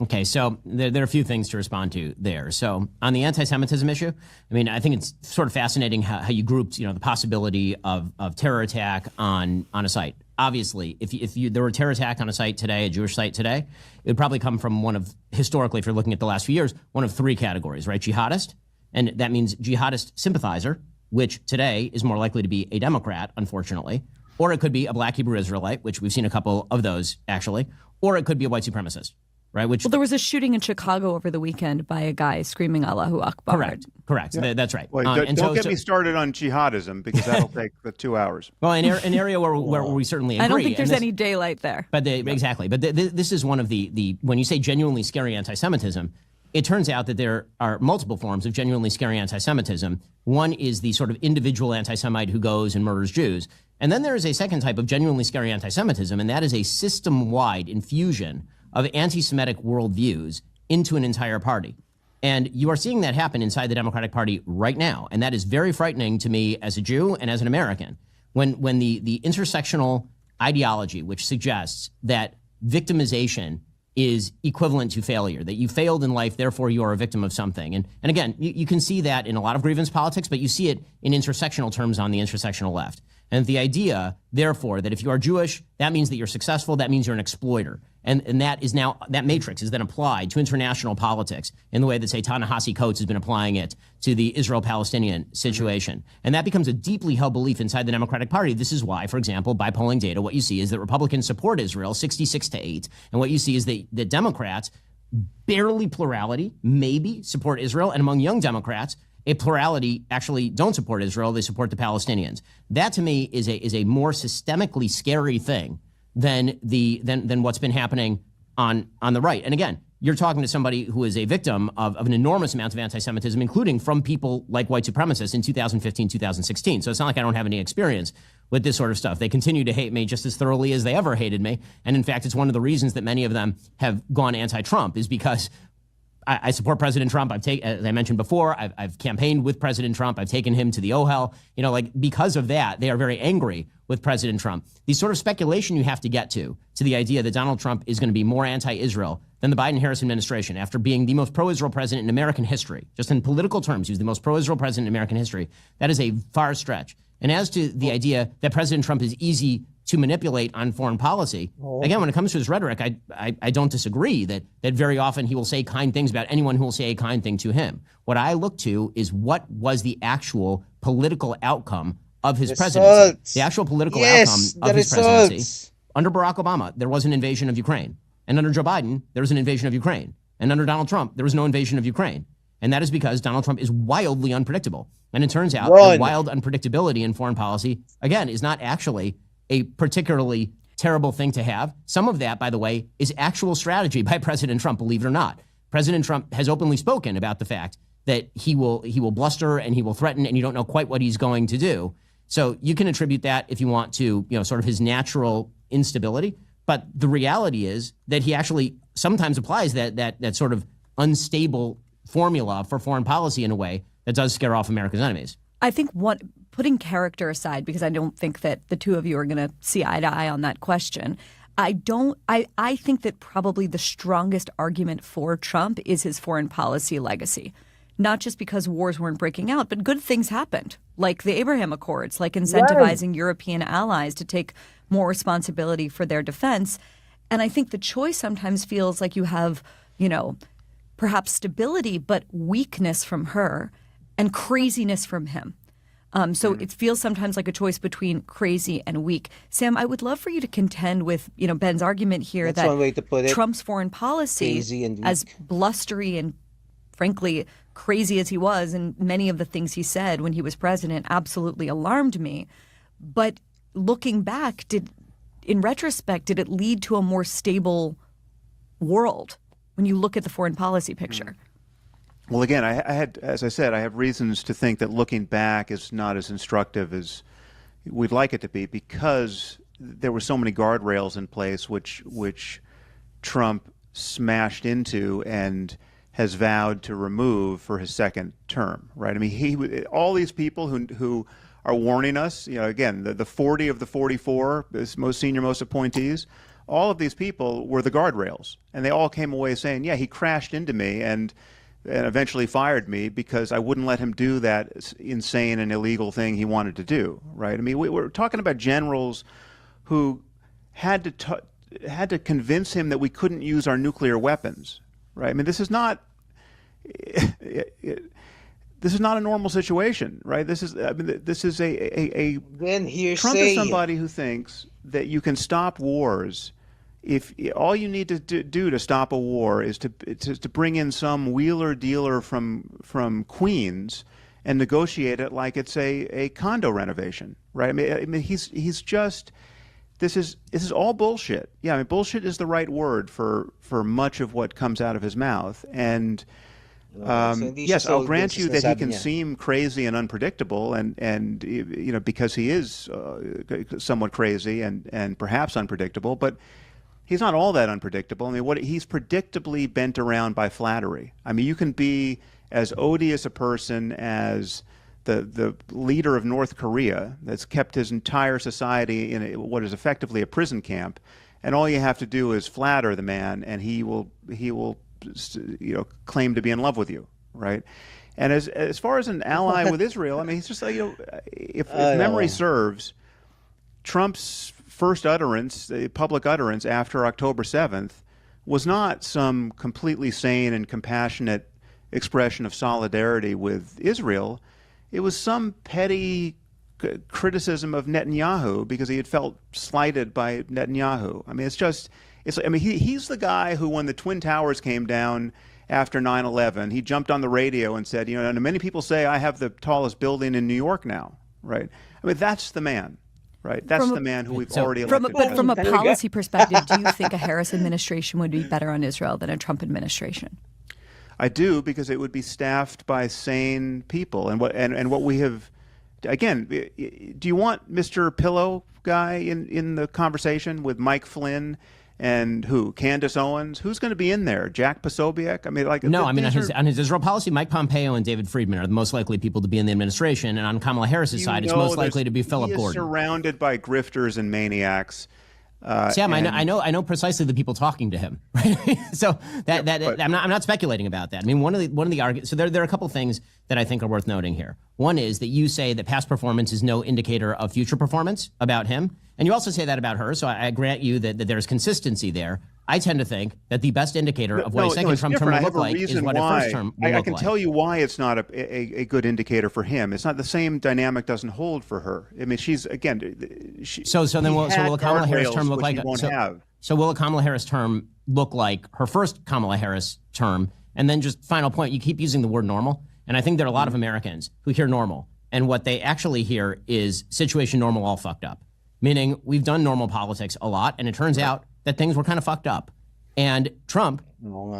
Okay, so there are a few things to respond to there. So on the anti-Semitism issue, I think it's sort of fascinating how you grouped, the possibility of terror attack on a site. Obviously, if there were a terror attack on a site today, a Jewish site today, it would probably come from historically, if you're looking at the last few years, one of three categories, right? Jihadist, and that means jihadist sympathizer, which today is more likely to be a Democrat, unfortunately, or it could be a black Hebrew Israelite, which we've seen a couple of those actually, or it could be a white supremacist. Right, well, there was a shooting in Chicago over the weekend by a guy screaming Allahu Akbar. Correct. Yeah. That's right. Well, don't get me started on jihadism because that'll take 2 hours. Well, an area where we certainly agree. I don't think there's any daylight there. But exactly. But this is one of the when you say genuinely scary anti-Semitism, it turns out that there are multiple forms of genuinely scary anti-Semitism. One is the sort of individual anti-Semite who goes and murders Jews. And then there is a second type of genuinely scary anti-Semitism, and that is a system-wide infusion of anti-Semitic worldviews into an entire party. And you are seeing that happen inside the Democratic Party right now. And that is very frightening to me as a Jew and as an American. When the intersectional ideology, which suggests that victimization is equivalent to failure, that you failed in life, therefore you are a victim of something. And again, you can see that in a lot of grievance politics, but you see it in intersectional terms on the intersectional left. And the idea, therefore, that if you are Jewish, that means that you're successful, that means you're an exploiter. And that is now, that matrix is then applied to international politics in the way that, say, Ta-Nehisi Coates has been applying it to the Israel-Palestinian situation. And that becomes a deeply held belief inside the Democratic Party. This is why, for example, by polling data, what you see is that Republicans support Israel 66-8. And what you see is that Democrats, barely plurality, maybe support Israel. And among young Democrats, a plurality actually don't support Israel. They support the Palestinians. That, to me, is a more systemically scary thing than what's been happening on the right. And again, you're talking to somebody who is a victim of an enormous amount of anti-Semitism, including from people like white supremacists in 2015, 2016. So it's not like I don't have any experience with this sort of stuff. They continue to hate me just as thoroughly as they ever hated me. And in fact, it's one of the reasons that many of them have gone anti-Trump, is because I support President Trump. As I mentioned before, I've campaigned with President Trump. I've taken him to the OHEL. Because of that, they are very angry with President Trump. The sort of speculation you have to get to the idea that Donald Trump is going to be more anti-Israel than the Biden-Harris administration, after being the most pro-Israel president in American history, just in political terms, he was the most pro-Israel president in American history. That is a far stretch. And as to the idea that President Trump is easy to manipulate on foreign policy, again, when it comes to his rhetoric, I don't disagree that very often he will say kind things about anyone who will say a kind thing to him. What I look to is what was the actual political outcome of his presidency. The actual political outcome of his presidency. Under Barack Obama, there was an invasion of Ukraine. And under Joe Biden, there was an invasion of Ukraine. And under Donald Trump, there was no invasion of Ukraine. And that is because Donald Trump is wildly unpredictable. And it turns out that wild unpredictability in foreign policy, again, is not actually a particularly terrible thing to have. Some of that, by the way, is actual strategy by President Trump, believe it or not. President Trump has openly spoken about the fact that he will bluster and he will threaten, and you don't know quite what he's going to do. So you can attribute that, if you want to, sort of his natural instability. But the reality is that he actually sometimes applies that sort of unstable formula for foreign policy in a way that does scare off America's enemies. I think putting character aside, because I don't think that the two of you are going to see eye to eye on that question, I think that probably the strongest argument for Trump is his foreign policy legacy. Not just because wars weren't breaking out, but good things happened, like the Abraham Accords, like incentivizing European allies to take more responsibility for their defense. And I think the choice sometimes feels like you have, perhaps stability, but weakness from her and craziness from him. So it feels sometimes like a choice between crazy and weak. Sam, I would love for you to contend with, Ben's argument here. That's one way to put it. Trump's foreign policy, as blustery and frankly crazy as he was, and many of the things he said when he was president absolutely alarmed me. But looking back, in retrospect, did it lead to a more stable world when you look at the foreign policy picture? Well, again, as I said, I have reasons to think that looking back is not as instructive as we'd like it to be, because there were so many guardrails in place which Trump smashed into and has vowed to remove for his second term, right? I mean, all these people who are warning us, again, the 40 of the 44 most senior, most appointees, all of these people were the guardrails, and they all came away saying, yeah, he crashed into me and eventually fired me because I wouldn't let him do that insane and illegal thing he wanted to do, right? I mean, we're talking about generals who had to convince him that we couldn't use our nuclear weapons, right? I mean, this is not a normal situation, right? This is a Trump is somebody who thinks that you can stop wars if all you need to do to stop a war is to bring in some wheeler dealer from Queens and negotiate it like it's a condo renovation, right? I mean he's just this is all bullshit. Yeah, I mean bullshit is the right word for much of what comes out of his mouth. And yes, I'll grant you that he can seem crazy and unpredictable, and because he is somewhat crazy and perhaps unpredictable, but he's not all that unpredictable. I mean, he's predictably bent around by flattery. I mean, you can be as odious a person as the leader of North Korea that's kept his entire society in what is effectively a prison camp, and all you have to do is flatter the man, and he will claim to be in love with you, right? And as far as an ally with Israel, I mean, he's just like, if memory serves, Trump's first utterance, public utterance after October 7th, was not some completely sane and compassionate expression of solidarity with Israel. It was some petty criticism of Netanyahu because he had felt slighted by Netanyahu. I mean, he's the guy who, when the Twin Towers came down after 9/11, he jumped on the radio and said, and many people say I have the tallest building in New York now, right? I mean, that's the man, right? That's the man who we've already elected. But from a policy perspective, do you think a Harris administration would be better on Israel than a Trump administration? I do, because it would be staffed by sane people, and what we have. Again, do you want Mr. Pillow guy in the conversation with Mike Flynn and Candace Owens? Who's going to be in there? Jack Posobiec? I mean, on his Israel policy, Mike Pompeo and David Friedman are the most likely people to be in the administration, and on Kamala Harris's side, it's most likely to be Philip Gordon. He is surrounded by grifters and maniacs. Sam, I know precisely the people talking to him, right? So I'm not speculating about that. I mean, one of the arguments. So there are a couple things that I think are worth noting here. One is that you say that past performance is no indicator of future performance about him, and you also say that about her. So I grant you that there's consistency there. I tend to think that the best indicator of what a second Trump term will look like is what a first term will look like. I can tell you why it's not a good indicator for him. It's not the same dynamic doesn't hold for her. I mean, she's again. So will a Kamala Harris term look like? So will a Kamala Harris term look like her first Kamala Harris term? And then just final point, you keep using the word normal, and I think there are a lot of Americans who hear normal, and what they actually hear is situation normal all fucked up. Meaning we've done normal politics a lot, and it turns out that things were kind of fucked up. And Trump,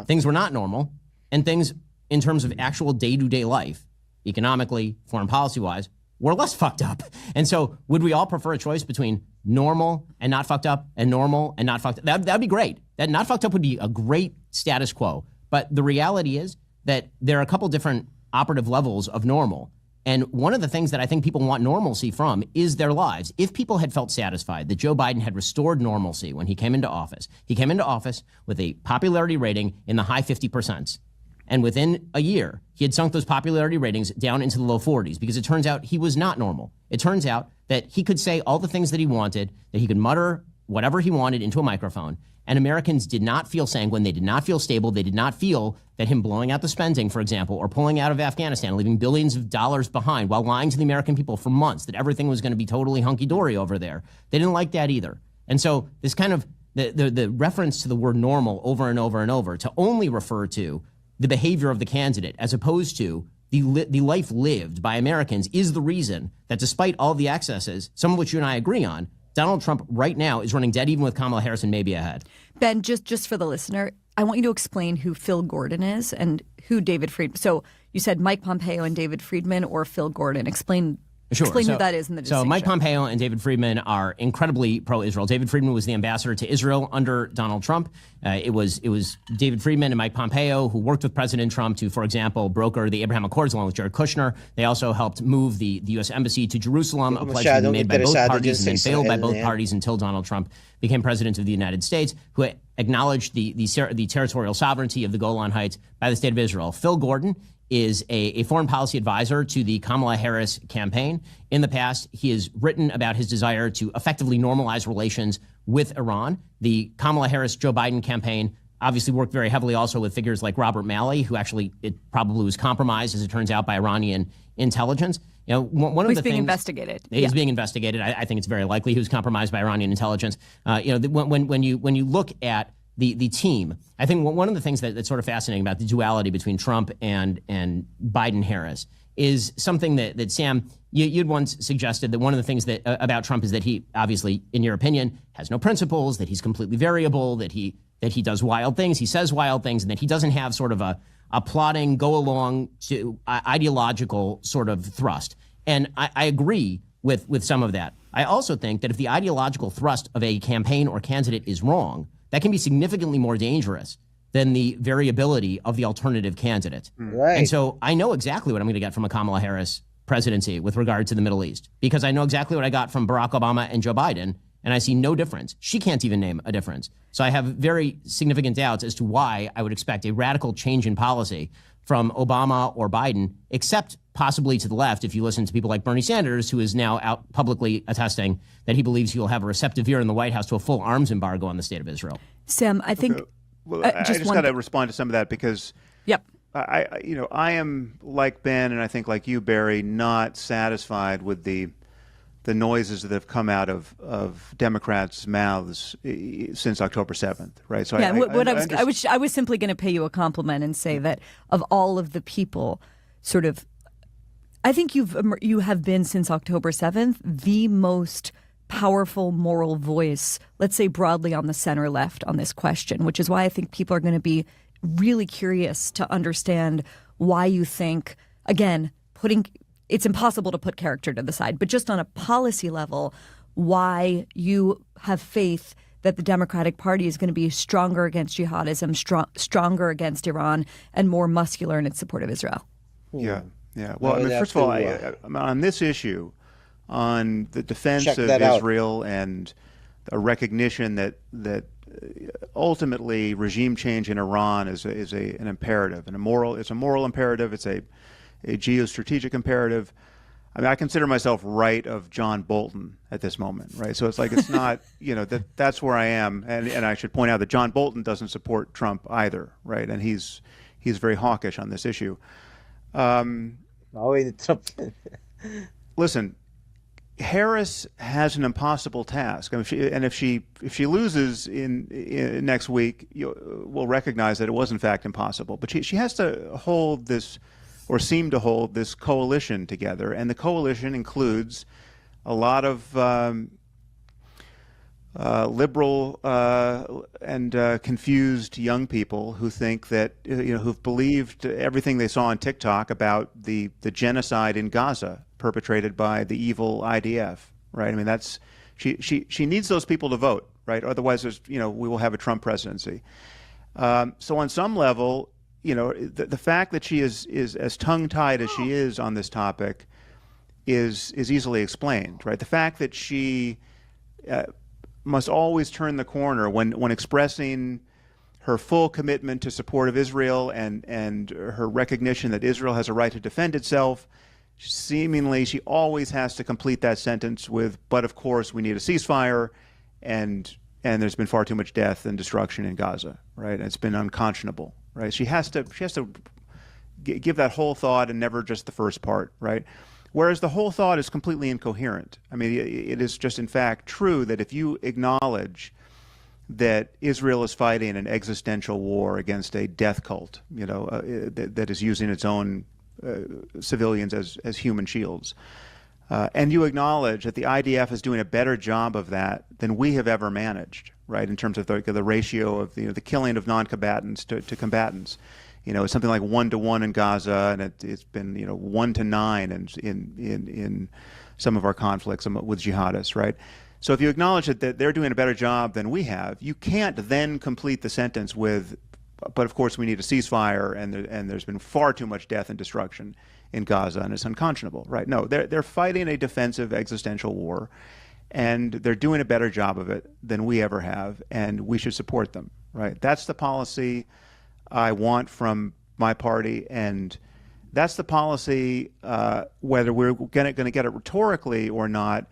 things were not normal, and things in terms of actual day-to-day life, economically, foreign policy-wise, were less fucked up. And so would we all prefer a choice between normal and not fucked up and normal and not fucked up? That'd be great. That not fucked up would be a great status quo. But the reality is that there are a couple different operative levels of normal. And one of the things that I think people want normalcy from is their lives. If people had felt satisfied that Joe Biden had restored normalcy when he came into office with a popularity rating in the high 50%. And within a year, he had sunk those popularity ratings down into the low 40s because it turns out he was not normal. It turns out that he could say all the things that he wanted, that he could mutter whatever he wanted into a microphone. And Americans did not feel sanguine. They did not feel stable. They did not feel that him blowing out the spending, for example, or pulling out of Afghanistan, leaving billions of dollars behind while lying to the American people for months that everything was going to be totally hunky-dory over there. They didn't like that either. And so this kind of the reference to the word normal over and over and over to only refer to the behavior of the candidate as opposed to the life lived by Americans is the reason that despite all the excesses, some of which you and I agree on, Donald Trump right now is running dead even with Kamala Harris and maybe ahead. Ben, just for the listener, I want you to explain who Phil Gordon is and who David Friedman. So you said Mike Pompeo and David Friedman or Phil Gordon. Explain who that is in the distinction. So Mike Pompeo and David Friedman are incredibly pro-Israel. David Friedman was the ambassador to Israel under Donald Trump. It was David Friedman and Mike Pompeo who worked with President Trump to, for example, broker the Abraham Accords along with Jared Kushner. They also helped move the U.S. Embassy to Jerusalem, a pledge made by both parties and then failed by both parties until Donald Trump became president of the United States, who acknowledged the territorial sovereignty of the Golan Heights by the state of Israel. Phil Gordon is a foreign policy advisor to the Kamala Harris campaign. In the past, he has written about his desire to effectively normalize relations with Iran. The Kamala Harris-Joe Biden campaign obviously worked very heavily also with figures like Robert Malley, who actually it probably was compromised, as it turns out, by Iranian intelligence. You know, one of the being things investigated. He's being investigated. I think it's very likely he was compromised by Iranian intelligence. When you look at the team, I think one of the things that's sort of fascinating about the duality between Trump and Biden-Harris is something that Sam, you'd once suggested that one of the things that about Trump is that he obviously, in your opinion, has no principles, that he's completely variable, that he does wild things, he says wild things, and that he doesn't have sort of a plotting, go along to ideological sort of thrust. And I agree with some of that. I also think that if the ideological thrust of a campaign or candidate is wrong, that can be significantly more dangerous than the variability of the alternative candidate. Right. And so I know exactly what I'm going to get from a Kamala Harris presidency with regard to the Middle East, because I know exactly what I got from Barack Obama and Joe Biden, and I see no difference. She can't even name a difference. So I have very significant doubts as to why I would expect a radical change in policy from Obama or Biden, except possibly to the left, if you listen to people like Bernie Sanders, who is now out publicly attesting that he believes he will have a receptive ear in the White House to a full arms embargo on the state of Israel. Sam, I think... Well, I just got to respond to some of that because I am like Ben, and I think like you, Barry, not satisfied with the noises that have come out of Democrats' mouths since October 7th, right? So I was simply going to pay you a compliment and say that of all of the people, sort of, I think you have been since October 7th the most powerful moral voice, let's say broadly on the center left on this question, which is why I think people are going to be really curious to understand why you think, again, it's impossible to put character to the side, but just on a policy level, why you have faith that the Democratic Party is going to be stronger against jihadism, stronger against Iran, and more muscular in its support of Israel. Yeah. Well, first of all, on this issue, on the defense of Israel and a recognition that ultimately regime change in Iran is an imperative, and it's a moral imperative. It's a geostrategic imperative. I mean, I consider myself right of John Bolton at this moment, right? So it's not, that's where I am, and I should point out that John Bolton doesn't support Trump either, right? And he's very hawkish on this issue. Listen, Harris has an impossible task. I mean, if she loses in next week, we'll recognize that it was in fact impossible. But she has to hold this, or seem to hold this coalition together, and the coalition includes a lot of liberal and confused young people who think that who've believed everything they saw on TikTok about the genocide in Gaza perpetrated by the evil IDF, right? I mean, she needs those people to vote, right? Otherwise, we will have a Trump presidency. So on some level, the fact that she is as tongue-tied as she is on this topic is easily explained, right? The fact that she must always turn the corner when expressing her full commitment to support of Israel and her recognition that Israel has a right to defend itself. Seemingly, she always has to complete that sentence with, but of course, we need a ceasefire, and there's been far too much death and destruction in Gaza, right? It's been unconscionable, right? She has to give that whole thought and never just the first part, right? Whereas the whole thought is completely incoherent. I mean, it is just in fact true that if you acknowledge that Israel is fighting an existential war against a death cult, that is using its own civilians as human shields, and you acknowledge that the IDF is doing a better job of that than we have ever managed, right, in terms of the ratio of the killing of non-combatants to combatants. It's something like 1-to-1 in Gaza, and it's been 1-to-9 in some of our conflicts with jihadists, right? So if you acknowledge that they're doing a better job than we have, you can't then complete the sentence with, but of course we need a ceasefire, and there's been far too much death and destruction in Gaza, and it's unconscionable, right? No, they're fighting a defensive existential war, and they're doing a better job of it than we ever have, and we should support them, right? That's the policy I want from my party, and that's the policy, whether we're going to get it rhetorically or not,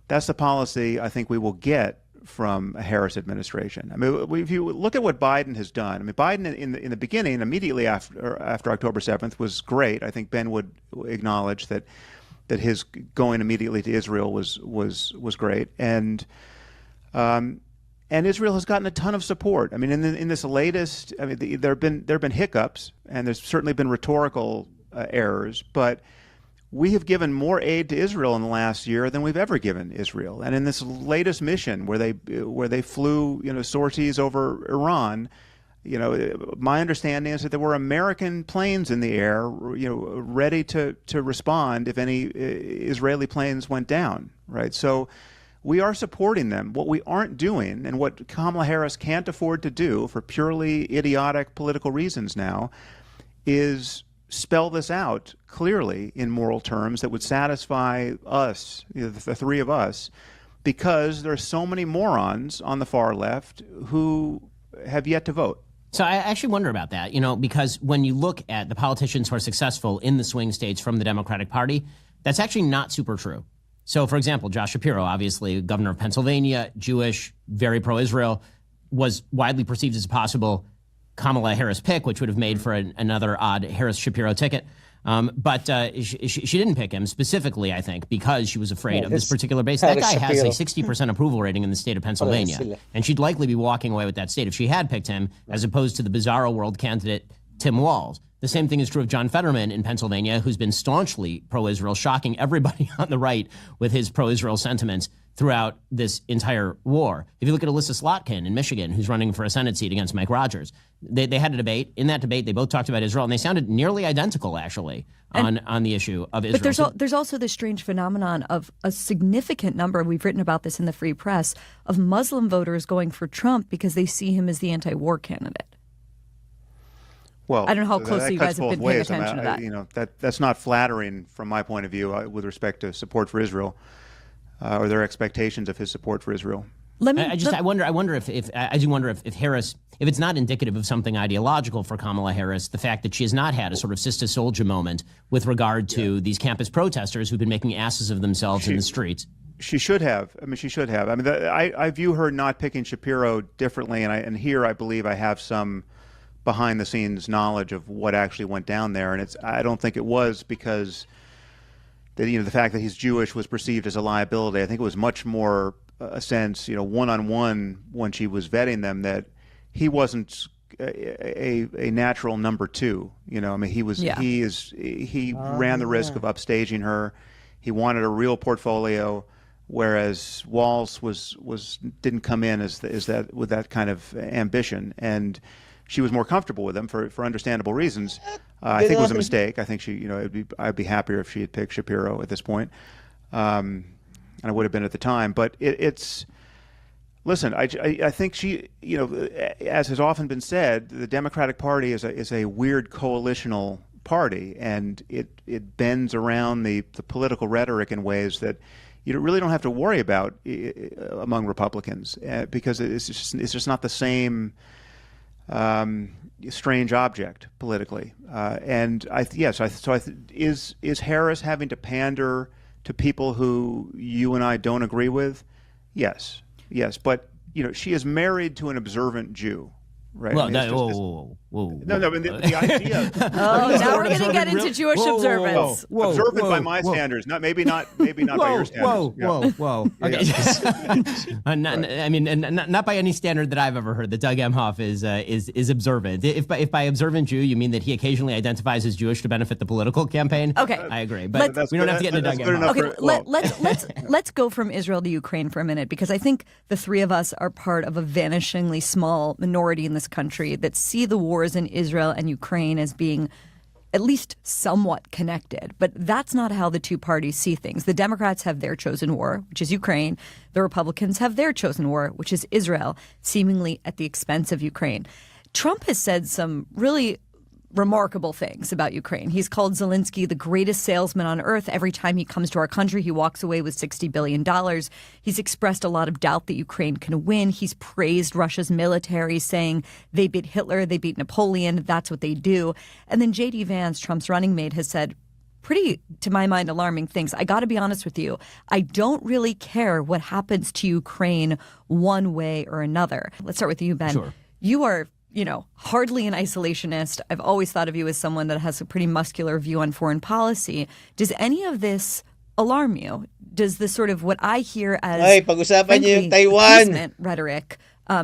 that's the policy I think we will get from a Harris administration. I mean, if you look at what Biden has done, I mean, Biden in the beginning, immediately after October 7th, was great. I think Ben would acknowledge that his going immediately to Israel was great, and Israel has gotten a ton of support. I mean, in this latest, I mean, there have been hiccups, and there's certainly been rhetorical errors, but we have given more aid to Israel in the last year than we've ever given Israel. And in this latest mission, where they flew sorties over Iran, my understanding is that there were American planes in the air, ready to respond if any Israeli planes went down, right? So we are supporting them. What we aren't doing, and what Kamala Harris can't afford to do for purely idiotic political reasons now, is spell this out clearly in moral terms that would satisfy us, the three of us, because there are so many morons on the far left who have yet to vote. So I actually wonder about that, because when you look at the politicians who are successful in the swing states from the Democratic Party, that's actually not super true. So, for example, Josh Shapiro, obviously governor of Pennsylvania, Jewish, very pro-Israel, was widely perceived as a possible Kamala Harris pick, which would have made for another odd Harris-Shapiro ticket. But she didn't pick him specifically, I think, because she was afraid of this particular base. That guy has a 60% approval rating in the state of Pennsylvania, and she'd likely be walking away with that state if she had picked him, as opposed to the bizarro world candidate Tim Walz. The same thing is true of John Fetterman in Pennsylvania, who's been staunchly pro-Israel, shocking everybody on the right with his pro-Israel sentiments throughout this entire war. If you look at Alyssa Slotkin in Michigan, who's running for a Senate seat against Mike Rogers, they had a debate. In that debate, they both talked about Israel, and they sounded nearly identical, actually, on the issue of Israel. But there's also this strange phenomenon of a significant number, we've written about this in the Free Press, of Muslim voters going for Trump because they see him as the anti-war candidate. Well, I don't know how closely you guys have been paying attention to that. That's not flattering from my point of view with respect to support for Israel or their expectations of his support for Israel. I wonder if Harris, if it's not indicative of something ideological for Kamala Harris, the fact that she has not had a sort of Sister Soldier moment with regard to these campus protesters who've been making asses of themselves in the streets. She should have. I view her not picking Shapiro differently, and here I believe I have some behind-the-scenes knowledge of what actually went down there, and I don't think it was because the fact that he's Jewish was perceived as a liability. I think it was much more a sense, one-on-one when she was vetting them, that he wasn't a natural number two. He ran the risk of upstaging her. He wanted a real portfolio, whereas Walz didn't come in with that kind of ambition, and she was more comfortable with him for understandable reasons. I think it was a mistake. I think I'd be happier if she had picked Shapiro at this point, and I would have been at the time. But listen, I think she, as has often been said, the Democratic Party is a weird coalitional party, and it bends around the political rhetoric in ways that you really don't have to worry about among Republicans because it's just not the same strange object politically. Is Harris having to pander to people who you and I don't agree with? Yes, but she is married to an observant Jew, right? Well, whoa. No, but the idea. Now we're going to get into Jewish observance. Observant by my standards, maybe not by your standards. Whoa. Okay. Not by any standard that I've ever heard that Doug Emhoff is observant. If by observant Jew you mean that he occasionally identifies as Jewish to benefit the political campaign, okay, I agree. But we don't have to get into Doug Emhoff. Okay, let's go from Israel to Ukraine for a minute, because I think the three of us are part of a vanishingly small minority in this country that see the wars in Israel and Ukraine as being at least somewhat connected. But that's not how the two parties see things. The Democrats have their chosen war, which is Ukraine. The Republicans have their chosen war, which is Israel, seemingly at the expense of Ukraine. Trump has said some really remarkable things about Ukraine. He's called Zelensky the greatest salesman on earth. Every time he comes to our country, he walks away with $60 billion. He's expressed a lot of doubt that Ukraine can win. He's praised Russia's military, saying they beat Hitler, they beat Napoleon, that's what they do. And then J.D. Vance, Trump's running mate, has said pretty, to my mind, alarming things. I got to be honest with you. I don't really care what happens to Ukraine one way or another. Let's start with you, Ben. Sure. You are hardly an isolationist. I've always thought of you as someone that has a pretty muscular view on foreign policy. Does any of this alarm you? Does this sort of what I hear as frankly, appeasement rhetoric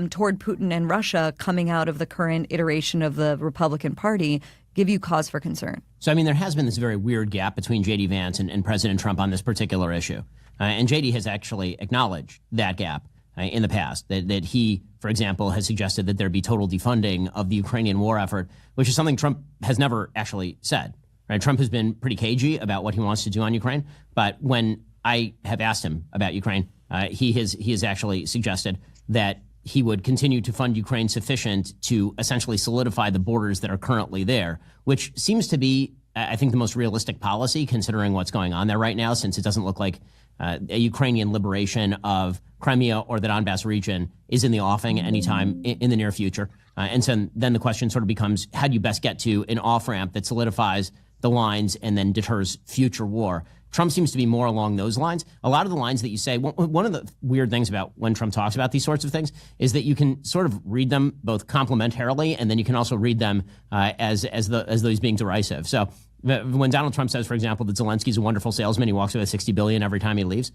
toward Putin and Russia coming out of the current iteration of the Republican Party give you cause for concern? So, there has been this very weird gap between J.D. Vance and President Trump on this particular issue. And J.D. has actually acknowledged that gap in the past, that he, for example, has suggested that there be total defunding of the Ukrainian war effort, which is something Trump has never actually said. Right? Trump has been pretty cagey about what he wants to do on Ukraine, but when I have asked him about Ukraine, he has actually suggested that he would continue to fund Ukraine sufficient to essentially solidify the borders that are currently there, which seems to be, I think, the most realistic policy considering what's going on there right now, since it doesn't look like a Ukrainian liberation of Crimea or the Donbass region is in the offing anytime in the near future. And so then the question sort of becomes, how do you best get to an off-ramp that solidifies the lines and then deters future war? Trump seems to be more along those lines. A lot of the lines that you say, one of the weird things about when Trump talks about these sorts of things is that you can sort of read them both complimentarily, and then you can also read them as though he's being derisive. So when Donald Trump says, for example, that Zelensky's a wonderful salesman, he walks away with $60 billion every time he leaves.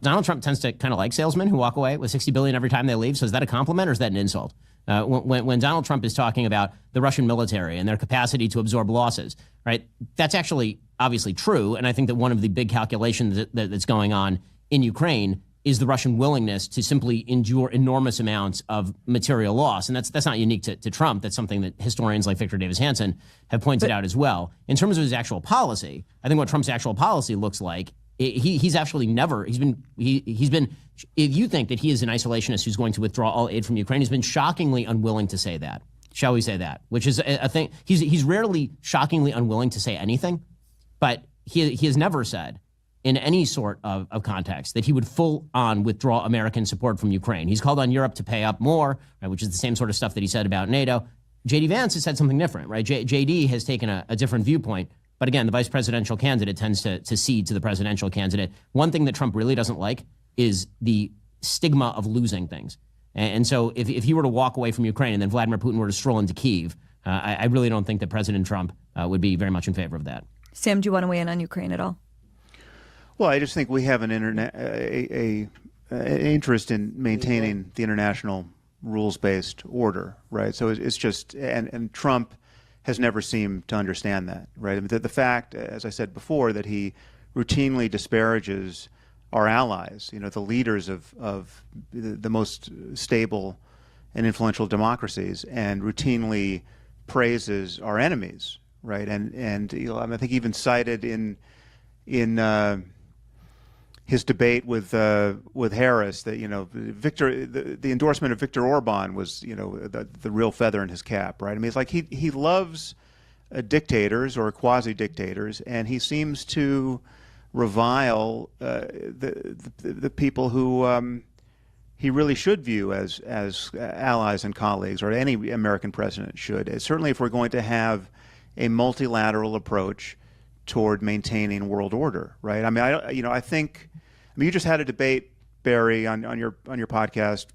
Donald Trump tends to kind of like salesmen who walk away with $60 billion every time they leave. So is that a compliment or is that an insult? When Donald Trump is talking about the Russian military and their capacity to absorb losses, right? That's actually obviously true. And I think that one of the big calculations that's going on in Ukraine is the Russian willingness to simply endure enormous amounts of material loss. And that's not unique to Trump. That's something that historians like Victor Davis Hanson have pointed out as well. In terms of his actual policy, I think what Trump's actual policy looks like, he's actually never, he's been, if you think that he is an isolationist who's going to withdraw all aid from Ukraine, he's been shockingly unwilling to say that. Shall we say that? Which is a thing. He's rarely shockingly unwilling to say anything, but he has never said in any sort of context that he would full on withdraw American support from Ukraine. He's called on Europe to pay up more, right, which is the same sort of stuff that he said about NATO. J.D. Vance has said something different, right? J.D. has taken a different viewpoint. But again, the vice presidential candidate tends to cede to the presidential candidate. One thing that Trump really doesn't like is the stigma of losing things. And so if he were to walk away from Ukraine and then Vladimir Putin were to stroll into Kyiv, I really don't think that President Trump would be very much in favor of that. Sam, do you want to weigh in on Ukraine at all? Well, I just think we have an interest in maintaining the international rules-based order, right? So it's just, and Trump has never seemed to understand that, right? I mean, the fact, as I said before, that he routinely disparages our allies, the leaders of the most stable and influential democracies, and routinely praises our enemies, right? And I think even cited in his debate with Harris that the endorsement of Viktor Orban was the real feather in his cap, right? I mean, it's like he loves dictators or quasi dictators, and he seems to revile the people who he really should view as allies and colleagues, or any American president should. Certainly, if we're going to have a multilateral approach toward maintaining world order, right? I mean, I think you just had a debate, Barry, on your podcast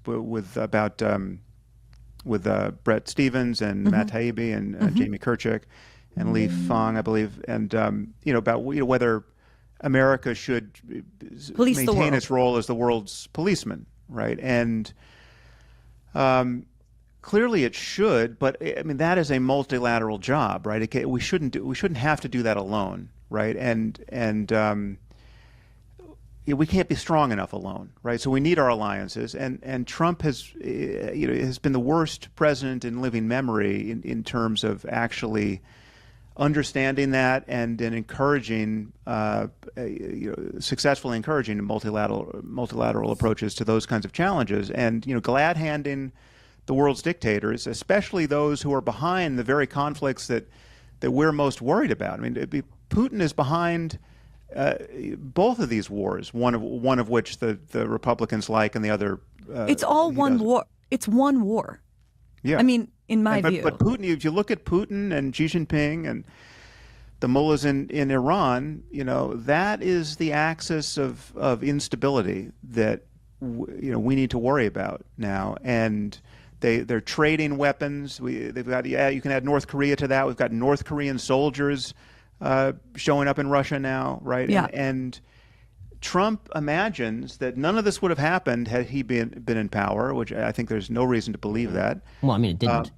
with Brett Stevens and Matt Taibbi and Jamie Kirchick and Lee Fang, I believe, and about whether America should maintain its role as the world's policeman, right? And clearly it should, but I mean that is a multilateral job, right? We shouldn't have to do that alone, right? And we can't be strong enough alone, right? So we need our alliances, and Trump has been the worst president in living memory in terms of actually understanding that and encouraging, successfully encouraging multilateral approaches to those kinds of challenges, and glad handing the world's dictators, especially those who are behind the very conflicts that we're most worried about. I mean, Putin is behind both of these wars. One of which the Republicans like, and the other. It's all one war. It's one war. Yeah. I mean, in my view. But Putin, if you look at Putin and Xi Jinping and the mullahs in Iran, that is the axis of instability that we need to worry about now. And they're trading weapons. They've got, you can add North Korea to that. We've got North Korean soldiers showing up in Russia now, right? Yeah. And Trump imagines that none of this would have happened had he been in power, which I think there's no reason to believe that. Well, I mean, it didn't.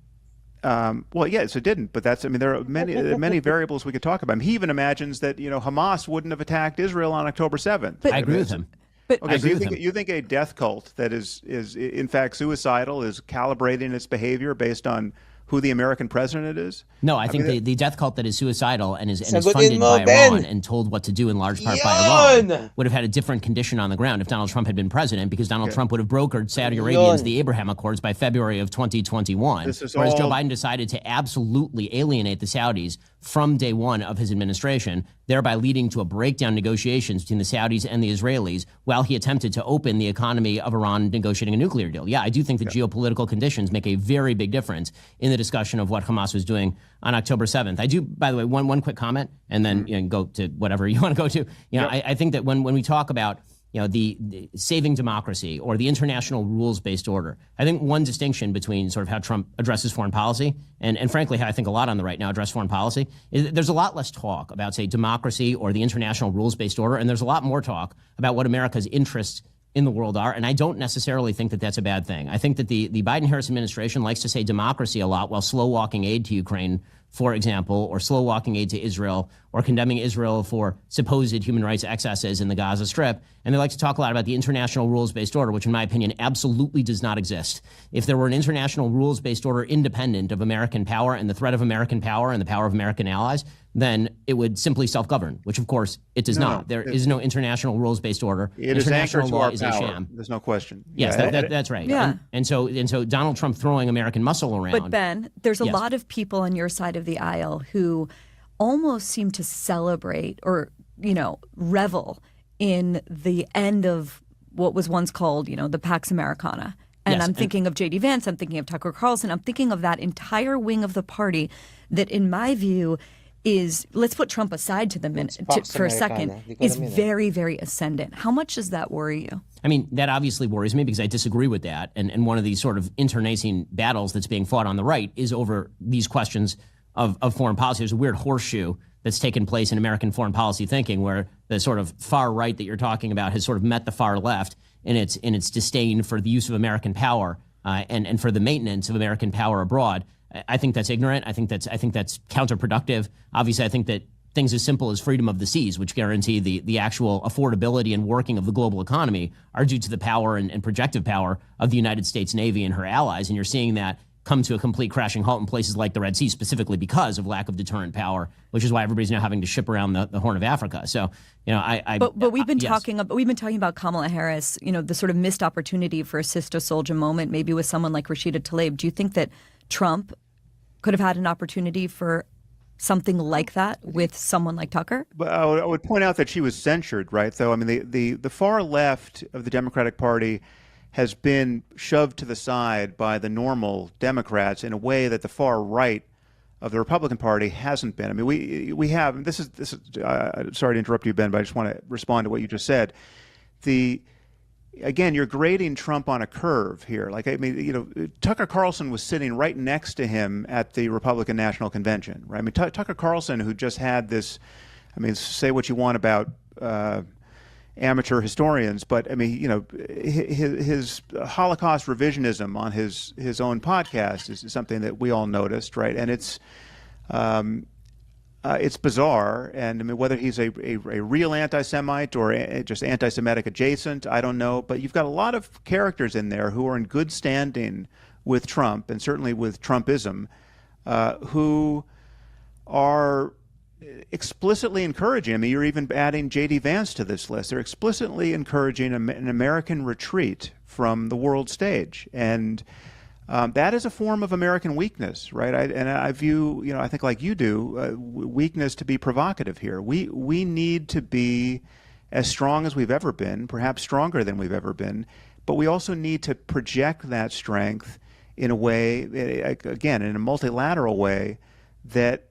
Well, yes, it didn't. But there are many variables we could talk about. He even imagines that Hamas wouldn't have attacked Israel on October 7th. I agree with him. Okay, so you think a death cult that is in fact suicidal is calibrating its behavior based on who the American president is? No, I think the death cult that is suicidal and is Sagutin funded mo, by Ben! Iran and told what to do in large part by Yun! Iran would have had a different condition on the ground if Donald Trump had been president, because Donald Trump would have brokered Saudi Arabians Yun. the Abraham Accords by February of 2021, whereas Joe Biden decided to absolutely alienate the Saudis from day one of his administration, thereby leading to a breakdown in negotiations between the Saudis and the Israelis while he attempted to open the economy of Iran negotiating a nuclear deal. Yeah, I do think the geopolitical conditions make a very big difference in the discussion of what Hamas was doing on October 7th. I do, by the way, one quick comment, and then go to whatever you want to go to. I think that when we talk about the saving democracy or the international rules-based order, I think one distinction between sort of how Trump addresses foreign policy and frankly how I think a lot on the right now address foreign policy is that there's a lot less talk about, say, democracy or the international rules-based order, and there's a lot more talk about what America's interests in the world are, and I don't necessarily think that that's a bad thing. I think that the Biden-Harris administration likes to say democracy a lot while slow-walking aid to Ukraine, for example, or slow-walking aid to Israel, or condemning Israel for supposed human rights excesses in the Gaza Strip. And they like to talk a lot about the international rules-based order, which in my opinion absolutely does not exist. If there were an international rules-based order independent of American power and the threat of American power and the power of American allies, then it would simply self-govern, which of course it does not. There is no international rules-based order. It is anchored to law our is power. a sham. There's no question. Yes, that's right. Yeah. And so Donald Trump throwing American muscle around. But Ben, there's a Yes. lot of people on your side of the aisle who almost seem to celebrate or, revel in the end of what was once called, the Pax Americana. And Yes, I'm thinking of J.D. Vance, I'm thinking of Tucker Carlson, I'm thinking of that entire wing of the party that, in my view, is, let's put Trump aside to the minute Pax for a second, Americana. Di ko is alam yun, very, very ascendant. How much does that worry you? I mean, that obviously worries me because I disagree with that. And one of these sort of internecine battles that's being fought on the right is over these questions of foreign policy. There's a weird horseshoe that's taken place in American foreign policy thinking where the sort of far right that you're talking about has sort of met the far left in its disdain for the use of American power and for the maintenance of American power abroad. I think that's ignorant. I think that's counterproductive. Obviously, I think that things as simple as freedom of the seas, which guarantee the actual affordability and working of the global economy, are due to the power and projective power of the United States Navy and her allies. And you're seeing that come to a complete crashing halt in places like the Red Sea, specifically because of lack of deterrent power, which is why everybody's now having to ship around the Horn of Africa. So, But we've been yes. talking about Kamala Harris, the sort of missed opportunity for a Sister Soldier moment, maybe with someone like Rashida Tlaib. Do you think that Trump could have had an opportunity for something like that with someone like Tucker? But I would point out that she was censured, right? So, I mean, the far left of the Democratic Party has been shoved to the side by the normal Democrats in a way that the far right of the Republican Party hasn't been. I mean, we have. This is. Sorry to interrupt you, Ben, but I just want to respond to what you just said. Again, you're grading Trump on a curve here. Like, I mean, Tucker Carlson was sitting right next to him at the Republican National Convention, right? I mean, Tucker Carlson, who just had this. I mean, say what you want about amateur historians, but I mean, his Holocaust revisionism on his own podcast is something that we all noticed, right? And it's bizarre, and I mean, whether he's a real anti-Semite or just anti-Semitic adjacent, I don't know. But you've got a lot of characters in there who are in good standing with Trump, and certainly with Trumpism, who are explicitly encouraging. I mean, you're even adding J.D. Vance to this list. They're explicitly encouraging an American retreat from the world stage, and that is a form of American weakness, right? I view, I think like you do, weakness to be provocative here. We need to be as strong as we've ever been, perhaps stronger than we've ever been, but we also need to project that strength in a way, again, in a multilateral way that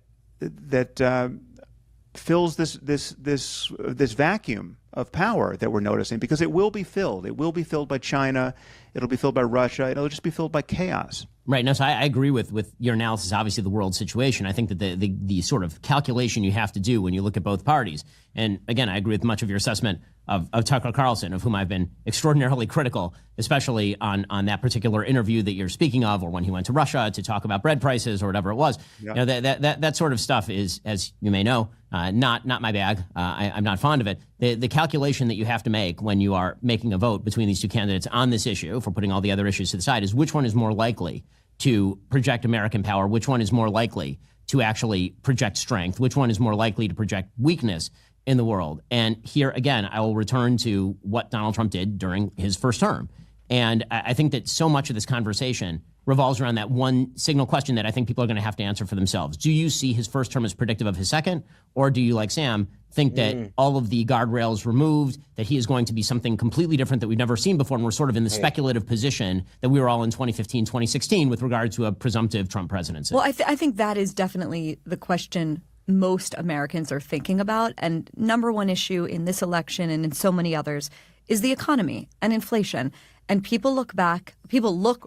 fills this vacuum of power that we're noticing, because it will be filled. It will be filled by China. It'll be filled by Russia. It'll just be filled by chaos. Right. No, so I agree with your analysis, obviously, of the world situation. I think that the sort of calculation you have to do when you look at both parties, and again, I agree with much of your assessment of Tucker Carlson, of whom I've been extraordinarily critical, especially on that particular interview that you're speaking of, or when he went to Russia to talk about bread prices or whatever it was. Yeah. That sort of stuff is, as you may know, not my bag. I'm not fond of it. The calculation that you have to make when you are making a vote between these two candidates on this issue, for putting all the other issues to the side, is which one is more likely to project American power, which one is more likely to actually project strength, which one is more likely to project weakness in the world. And here again, I will return to what Donald Trump did during his first term. And I think that so much of this conversation revolves around that one signal question that I think people are going to have to answer for themselves. Do you see his first term as predictive of his second? Or do you, like Sam, think that all of the guardrails removed, that he is going to be something completely different that we've never seen before, and we're sort of in the speculative position that we were all in 2015, 2016 with regard to a presumptive Trump presidency? Well, I think that is definitely the question most Americans are thinking about. And number one issue in this election and in so many others is the economy and inflation. And people look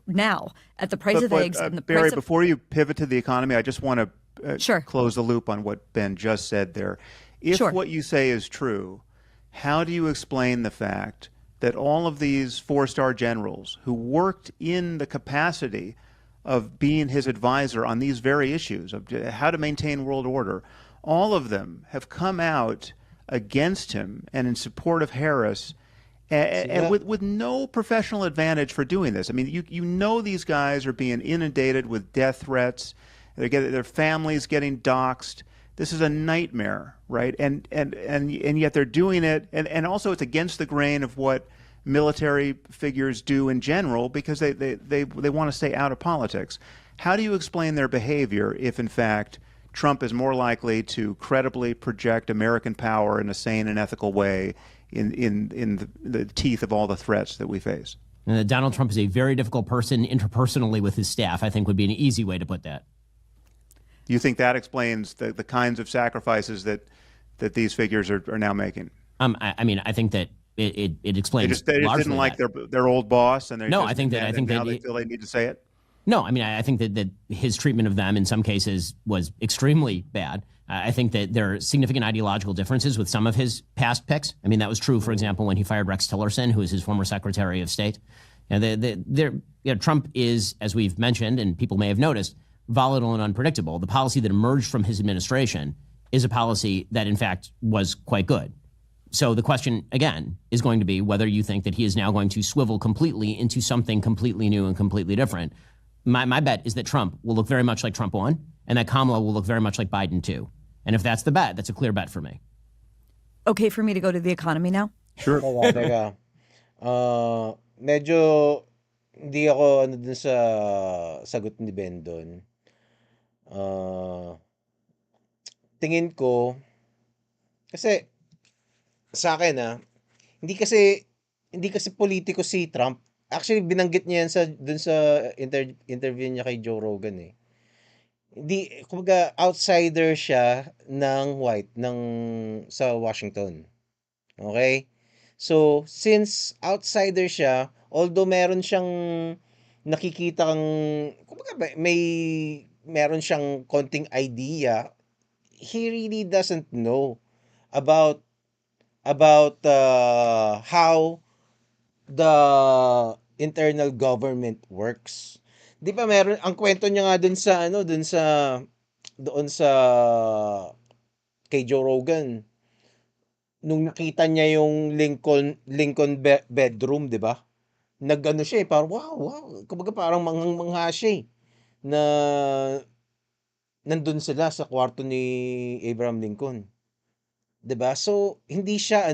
now at the price of eggs and the Barry, price of... before you pivot to the economy, I just want to Sure. close the loop on what Ben just said there. If Sure. what you say is true, how do you explain the fact that all of these four-star generals who worked in the capacity of being his advisor on these very issues of how to maintain world order, all of them have come out against him and in support of Harris, and with no professional advantage for doing this? I mean, you know these guys are being inundated with death threats. Their families getting doxxed. This is a nightmare, right? And yet they're doing it, and also it's against the grain of what military figures do in general because they want to stay out of politics. How do you explain their behavior if, in fact, Trump is more likely to credibly project American power in a sane and ethical way in the teeth of all the threats that we face? Donald Trump is a very difficult person interpersonally with his staff, I think would be an easy way to put that. Do you think that explains the kinds of sacrifices that these figures are now making? I mean, I think that it explains. They just didn't like their old boss, and no, I think that now they feel they need to say it. No, I mean, I think that his treatment of them in some cases was extremely bad. I think that there are significant ideological differences with some of his past picks. I mean, that was true, for example, when he fired Rex Tillerson, who was his former Secretary of State. Trump is, as we've mentioned, and people may have noticed, volatile and unpredictable. The policy that emerged from his administration is a policy that, in fact, was quite good. So the question, again, is going to be whether you think that he is now going to swivel completely into something completely new and completely different. My bet is that Trump will look very much like Trump 1, and that Kamala will look very much like Biden 2. And if that's the bet, that's a clear bet for me. Okay for me to go to the economy now? Sure. Teka. Medyo hindi ako dun sa sagot ni Ben doon. Tingin ko kasi sa akin hindi kasi politiko si Trump. Actually binanggit niya yan dun sa interview niya kay Joe Rogan eh. Hindi, kumbaga outsider siya sa Washington. Okay? So, since outsider siya, although meron siyang nakikita kumbaga meron siyang konting idea, he really doesn't know about how the internal government works. 'Di ba meron ang kwento niya nga doon sa kay Joe Rogan nung nakita niya yung Lincoln bedroom, 'di ba? Nag-ano siya parang wow. Kumbaga parang manghang-mangha siya na nandun sila sa kwarto ni Abraham Lincoln. 'Di ba? So hindi siya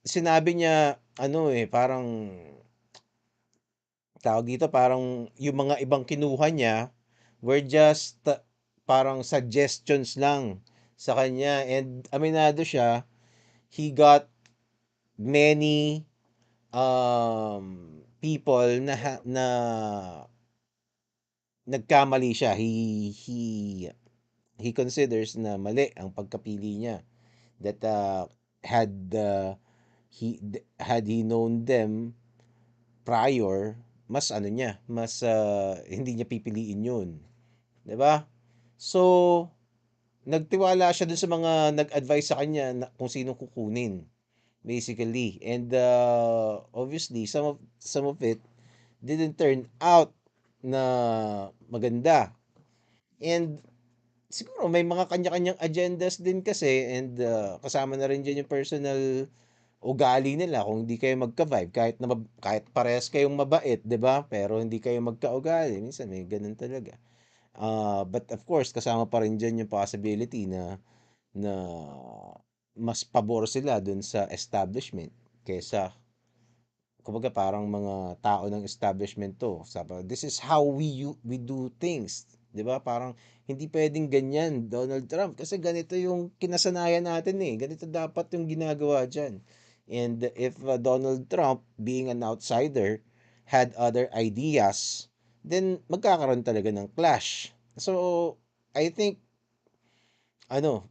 sinabi niya parang tawag dito, parang yung mga ibang kinuha niya were just parang suggestions lang sa kanya, and aminado siya, he got many people na nagkamali siya. He considers na mali ang pagkapili niya, that had he known them prior, mas hindi niya pipiliin yun. 'Di ba? So, nagtiwala siya dun sa mga nag-advise sa kanya na kung sino kukunin, basically. And obviously, some of it didn't turn out na maganda. And siguro may mga kanya-kanyang agendas din kasi, and kasama na rin dyan yung personal ugali nila kung hindi kayo magka-vibe kahit parehas kayong mabait, 'di ba? Pero hindi kayo magka-ugali, minsan may gano'n talaga. But of course kasama pa rin diyan yung possibility na mas pabor sila dun sa establishment kaysa kumbaga parang mga tao ng establishment 'to, this is how we do things, 'di ba? Parang hindi puwedeng ganyan, Donald Trump, kasi ganito yung kinasanayan natin, ganito dapat yung ginagawa diyan. And if Donald Trump, being an outsider, had other ideas, then magkakaroon talaga ng clash. So, I think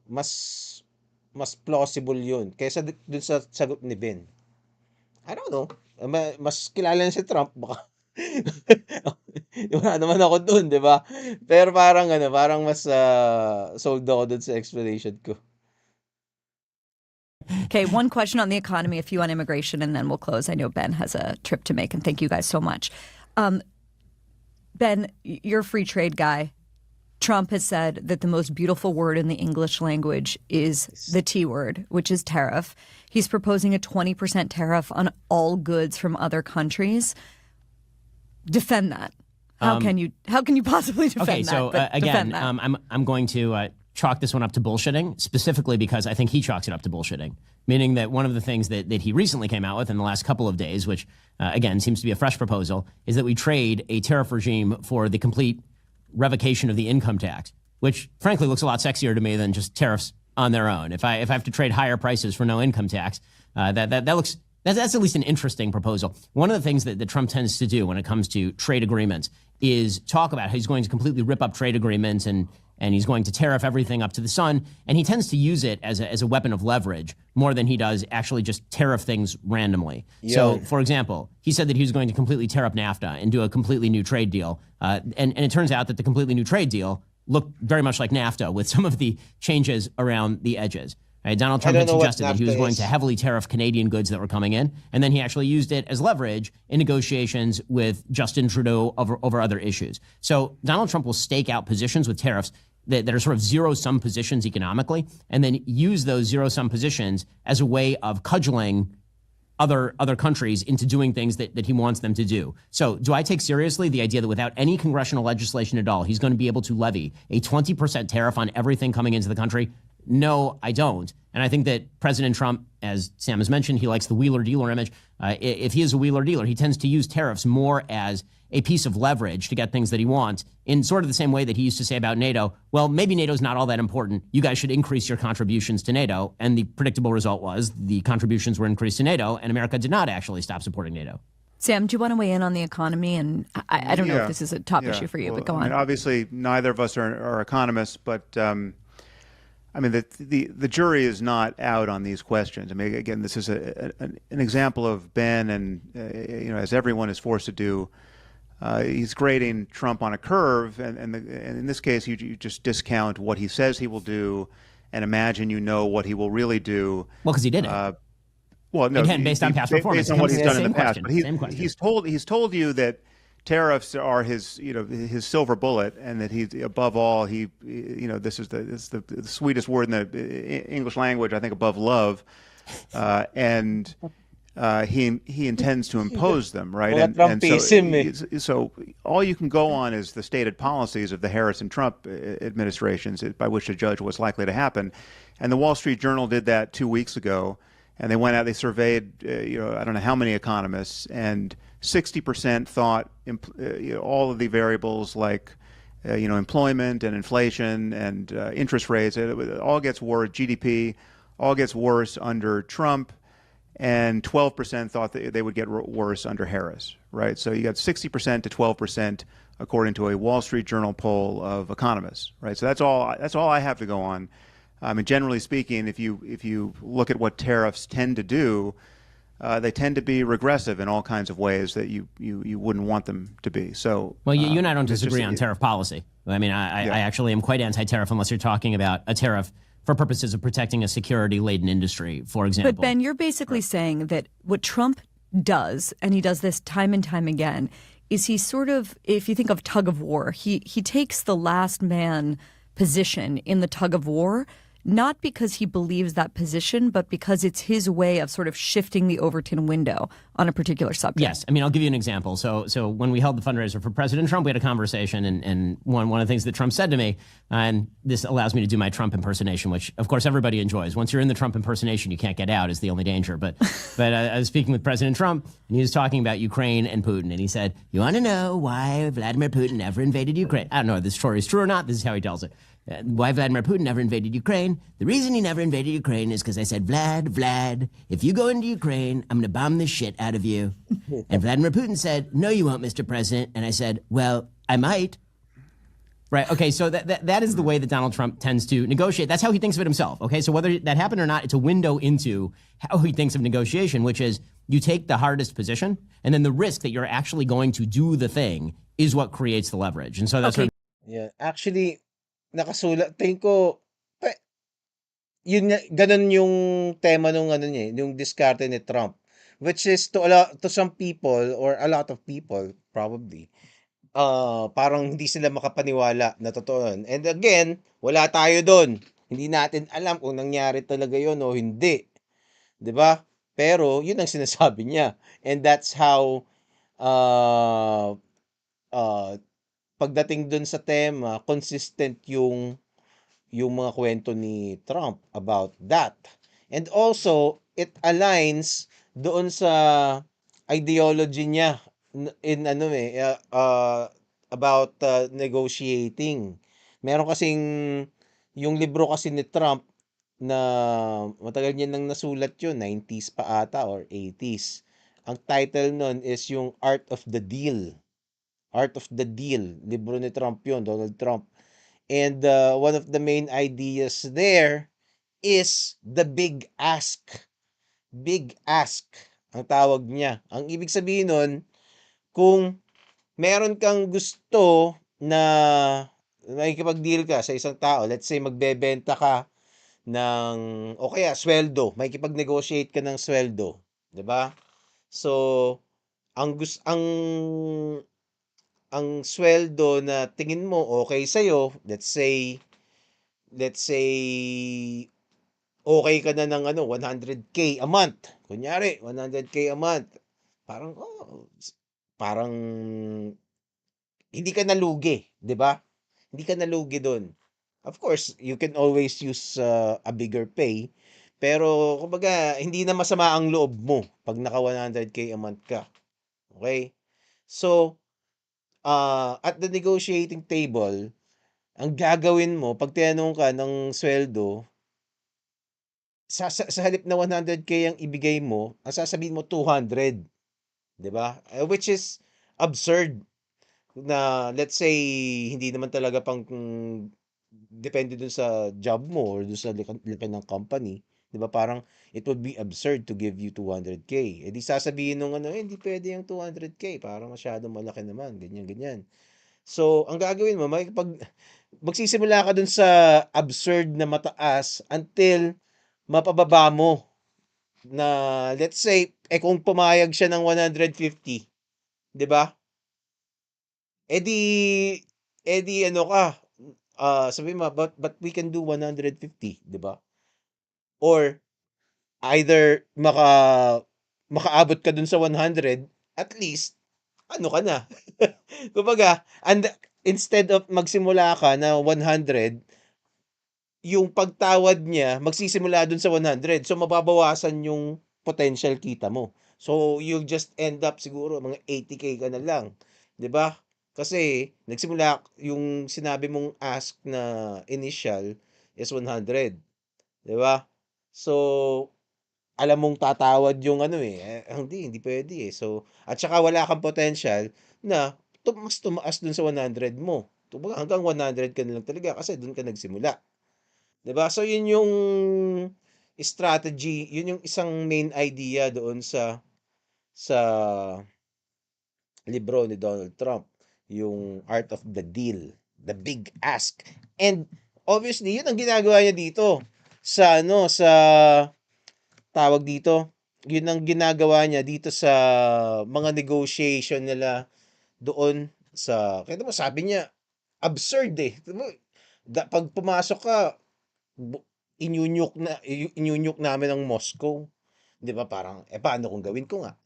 mas mas plausible 'yun kaysa dun sa sagot ni Ben. I don't know, mas kilala niya si Trump baka wala naman ako dun, 'di ba? Pero parang mas, sold ako dun sa explanation ko. Okay, one question on the economy, a few on immigration, and then we'll close. I know Ben has a trip to make, and thank you guys so much. Ben, you're a free trade guy. Trump has said that the most beautiful word in the English language is the T word, which is tariff. He's proposing a 20% tariff on all goods from other countries. Defend that. How can you possibly defend okay, that? So again, I'm going to chalk this one up to bullshitting, specifically because I think he chalks it up to bullshitting, meaning that one of the things that he recently came out with in the last couple of days, which again seems to be a fresh proposal, is that we trade a tariff regime for the complete revocation of the income tax, which frankly looks a lot sexier to me than just tariffs on their own. If I have to trade higher prices for no income tax, that's at least an interesting proposal. One of the things that Trump tends to do when it comes to trade agreements is talk about how he's going to completely rip up trade agreements and he's going to tariff everything up to the sun. And he tends to use it as a weapon of leverage more than he does actually just tariff things randomly. Yeah. So, for example, he said that he was going to completely tear up NAFTA and do a completely new trade deal. And it turns out that the completely new trade deal looked very much like NAFTA with some of the changes around the edges. Right? Donald Trump had suggested that he was going to heavily tariff Canadian goods that were coming in, and then he actually used it as leverage in negotiations with Justin Trudeau over other issues. So Donald Trump will stake out positions with tariffs that are sort of zero-sum positions economically, and then use those zero-sum positions as a way of cudgeling other countries into doing things that he wants them to do. So do I take seriously the idea that without any congressional legislation at all, he's going to be able to levy a 20% tariff on everything coming into the country? No, I don't. And I think that President Trump, as Sam has mentioned, he likes the wheeler-dealer image. If he is a wheeler-dealer, he tends to use tariffs more as a piece of leverage to get things that he wants, in sort of the same way that he used to say about NATO, well, maybe NATO's not all that important. You guys should increase your contributions to NATO. And the predictable result was the contributions were increased to NATO, and America did not actually stop supporting NATO. Sam, do you want to weigh in on the economy? And I don't know if this is a top issue for you, but go on. Obviously, neither of us are economists, but I mean, the jury is not out on these questions. I mean, again, this is an example of Ben, and as everyone is forced to do, he's grading Trump on a curve, and in this case, you just discount what he says he will do, and imagine what he will really do. Well, because he did it. Well, no, again, based on past performance, based on what he's done in the past. Question. But he's told you that tariffs are his silver bullet, and that he, above all, this is the sweetest word in the English language, I think, above love, and he intends to impose them, right? And so all you can go on is the stated policies of the Harris and Trump administrations by which to judge what's likely to happen. And the Wall Street Journal did that 2 weeks ago, and they went out, they surveyed, I don't know how many economists, and 60% thought all of the variables like, employment and inflation and interest rates, it all gets worse, GDP, all gets worse under Trump, and 12% thought that they would get worse under Harris, right? So you got 60% to 12% according to a Wall Street Journal poll of economists, right? So that's all I have to go on. I mean, generally speaking, if you look at what tariffs tend to do, they tend to be regressive in all kinds of ways that you wouldn't want them to be. So, well, you and I don't disagree on tariff policy. I mean, I actually am quite anti-tariff unless you're talking about a tariff for purposes of protecting a security-laden industry, for example. But Ben, you're basically saying that what Trump does, and he does this time and time again, is he sort of, if you think of tug of war, he takes the last man position in the tug of war not because he believes that position, but because it's his way of sort of shifting the Overton window on a particular subject. Yes. I mean, I'll give you an example. So when we held the fundraiser for President Trump, we had a conversation, and one of the things that Trump said to me, and this allows me to do my Trump impersonation, which, of course, everybody enjoys. Once you're in the Trump impersonation, you can't get out is the only danger. But I was speaking with President Trump, and he was talking about Ukraine and Putin, and he said, you want to know why Vladimir Putin never invaded Ukraine? I don't know if this story is true or not. This is how he tells it. Why Vladimir Putin never invaded Ukraine? The reason he never invaded Ukraine is because I said, Vlad, if you go into Ukraine, I'm going to bomb the shit out of you. And Vladimir Putin said, no, you won't, Mr. President. And I said, well, I might. Right. Okay. So that is the way that Donald Trump tends to negotiate. That's how he thinks of it himself. Okay. So whether that happened or not, it's a window into how he thinks of negotiation, which is you take the hardest position, and then the risk that you're actually going to do the thing is what creates the leverage. And so that's Okay. Yeah, actually, nakasulat. Tingin ko, yun nga, ganun yung tema nung ano niya, yung diskarte ni Trump. Which is to some people, or a lot of people, probably, parang hindi sila makapaniwala na totoo yun. And again, wala tayo doon. Hindi natin alam kung nangyari talaga yun o hindi. 'Di ba? Pero yun ang sinasabi niya. And that's how uh, uh, pagdating dun sa tema, consistent yung mga kwento ni Trump about that. And also, it aligns doon sa ideology niya in ano about negotiating. Meron kasing yung libro kasi ni Trump na matagal niya nang nasulat yun, 90s pa ata or 80s. Ang title nun is yung Art of the Deal. Art of the Deal. Libro ni Trump yun, Donald Trump. And one of the main ideas there is the big ask. Big ask ang tawag niya. Ang ibig sabihin nun, kung meron kang gusto na makikipag-deal ka sa isang tao, let's say magbebenta ka ng, o kaya sweldo, makikipag-negotiate ka ng sweldo, 'di ba? So, ang sweldo na tingin mo okay sa let's say okay ka na ng 100K a month. Kunyari, 100K a month. Parang parang hindi ka nalugi, 'di ba? Hindi ka nalugi doon. Of course, you can always use a bigger pay, pero kumbaga hindi na masama ang loob mo pag naka 100K a month ka. Okay? So, at the negotiating table, ang gagawin mo pag tinanong ka ng sweldo, sa halip na 100K ang ibigay mo, ang sasabihin mo 200, 'di ba? Which is absurd na let's say hindi naman talaga depende dun sa job mo or dun sa laki ng company, 'di ba? Parang it would be absurd to give you 200K. Eh di sasabihin nung hindi pwede yung 200K, parang masyadong malaki naman, ganyan ganyan. So, ang gagawin mo magsisimula ka dun sa absurd na mataas until mapababa mo na let's say kung pumayag siya ng 150, 'di ba? Edi ano ka, sabihin mo, but we can do 150, 'di ba? Or either makaabot ka dun sa 100, at least ano ka na. Kumbaga, and instead of magsimula ka na 100, yung pagtawad niya magsisimula dun sa 100. So mababawasan yung potential kita mo. So you'll just end up siguro mga 80K ka na lang, 'di ba? Kasi nagsimula yung sinabi mong ask na initial is 100, 'di ba? So alam mong tatawad yung hindi pwede eh. So at saka wala kang potential na mas tumaas dun sa 100 mo. Kumbaga hanggang 100 ka na lang talaga kasi dun ka nagsimula. 'Di ba? So yun yung strategy, yun yung isang main idea doon sa libro ni Donald Trump, yung Art of the Deal, the big ask. And obviously, yun ang ginagawa niya dito sa tawag dito. Yun ang ginagawa niya dito sa mga negotiation nila doon kaya mo sabi niya absurd eh. Pag pumasok ka, inyunyuk namin ang Moscow. 'Di ba parang, paano kung gawin ko nga?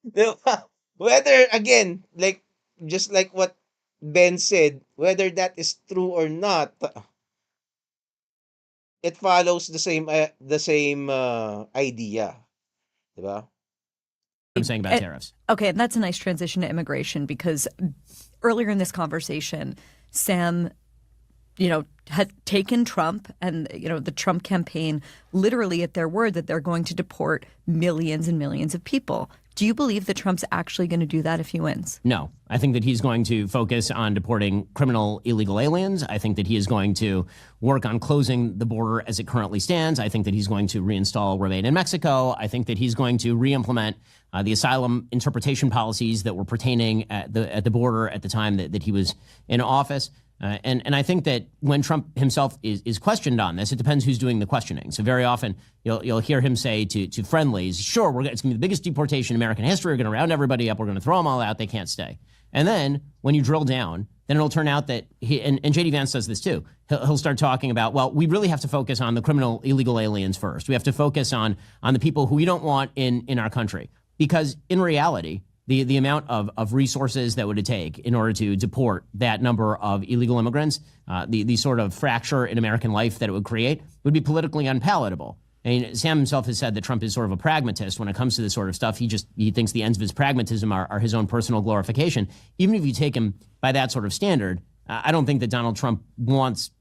'Di ba? Whether again, like, just like what Ben said, whether that is true or not, it follows the same idea, 'di ba? I'm saying about tariffs. Okay, and that's a nice transition to immigration because earlier in this conversation, Sam, had taken Trump and, the Trump campaign literally at their word that they're going to deport millions and millions of people. Do you believe that Trump's actually going to do that if he wins? No. I think that he's going to focus on deporting criminal illegal aliens. I think that he is going to work on closing the border as it currently stands. I think that he's going to reinstall Remain in Mexico. I think that he's going to re-implement the asylum interpretation policies that were pertaining at the border at the time that he was in office. And I think that when Trump himself is questioned on this, it depends who's doing the questioning. So very often you'll hear him say to friendlies, sure, it's going to be the biggest deportation in American history. We're going to round everybody up. We're going to throw them all out. They can't stay. And then when you drill down, then it'll turn out that and J.D. Vance does this too. He'll start talking about, well, we really have to focus on the criminal illegal aliens first. We have to focus on the people who we don't want in our country. Because in reality, the amount of resources that would it take in order to deport that number of illegal immigrants, the sort of fracture in American life that it would create would be politically unpalatable. I mean, Sam himself has said that Trump is sort of a pragmatist when it comes to this sort of stuff. He thinks the ends of his pragmatism are his own personal glorification. Even if you take him by that sort of standard, I don't think that Donald Trump wants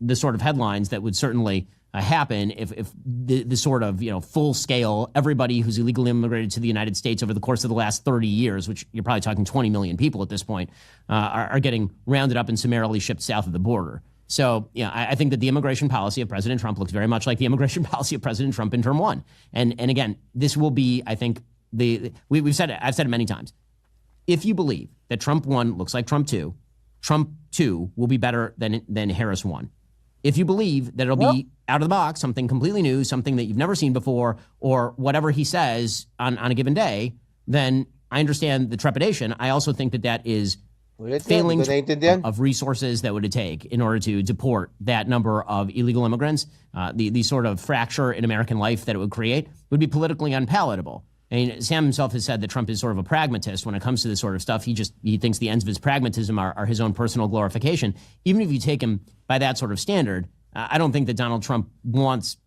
the sort of headlines that would certainly happen if the sort of full scale everybody who's illegally immigrated to the United States over the course of the last 30 years, which you're probably talking 20 million people at this point, are getting rounded up and summarily shipped south of the border. So I think that the immigration policy of President Trump looks very much like the immigration policy of President Trump in term one. And again, this will be, I think, we've said it, I've said it many times. If you believe that Trump 1 looks like Trump 2 will be better than Harris 1. If you believe that it'll be out of the box, something completely new, something that you've never seen before, or whatever he says on a given day, then I understand the trepidation. I also think that is failing of resources that would it take in order to deport that number of illegal immigrants. The sort of fracture in American life that it would create would be politically unpalatable. I mean, Sam himself has said that Trump is sort of a pragmatist when it comes to this sort of stuff. He thinks the ends of his pragmatism are his own personal glorification. Even if you take him by that sort of standard, I don't think that Donald Trump wants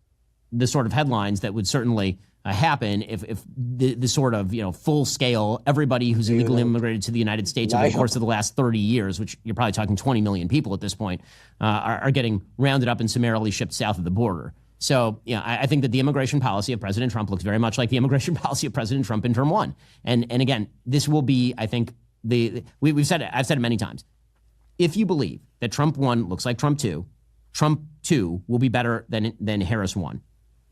the sort of headlines that would certainly happen if the sort of full scale everybody who's illegally immigrated to the United States over the course of the last 30 years, which you're probably talking 20 million people at this point, are getting rounded up and summarily shipped south of the border. So, I think that the immigration policy of President Trump looks very much like the immigration policy of President Trump in term one. And again, this will be, I think, we've said it, I've said it many times. If you believe that Trump 1 looks like Trump 2 will be better than Harris 1.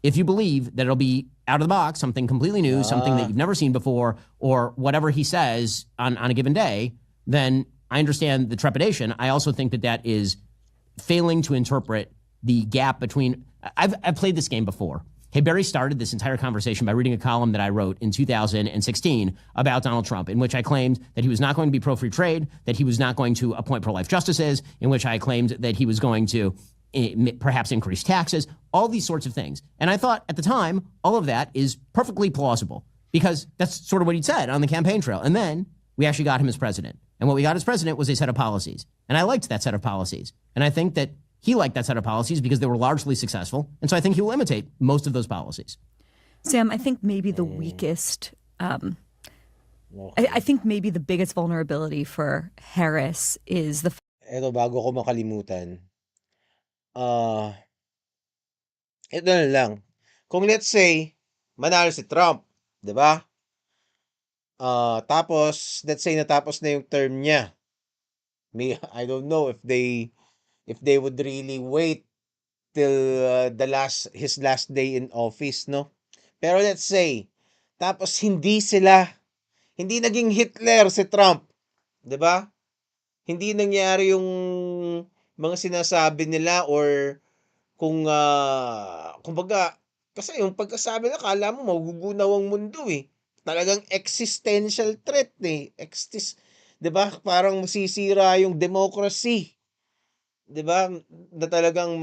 If you believe that it'll be out of the box, something completely new, something that you've never seen before, or whatever he says on a given day, then I understand the trepidation. I also think that is failing to interpret the gap between. I've played this game before. Hey, Barry started this entire conversation by reading a column that I wrote in 2016 about Donald Trump, in which I claimed that he was not going to be pro-free trade, that he was not going to appoint pro-life justices, in which I claimed that he was going to perhaps increase taxes, all these sorts of things. And I thought at the time, all of that is perfectly plausible because that's sort of what he'd said on the campaign trail. And then we actually got him as president. And what we got as president was a set of policies. And I liked that set of policies. And I think that he liked that set of policies because they were largely successful. And so I think he will imitate most of those policies. Sam, I think maybe the weakest, I think maybe the biggest vulnerability for Harris is the. Eto, bago ko makalimutan. Ito na lang. Kung let's say, manalo si Trump, di ba? Tapos, let's say natapos na yung term niya. I don't know if they would really wait till his last day in office, no? Pero let's say, tapos hindi naging Hitler si Trump, 'di ba? Hindi nangyari yung mga sinasabi nila or kumbaga, kasi yung pagkasabi na kala mo magugunaw ang mundo eh. Talagang existential threat eh. 'Di ba? Parang masisira yung democracy. 'di ba, na talagang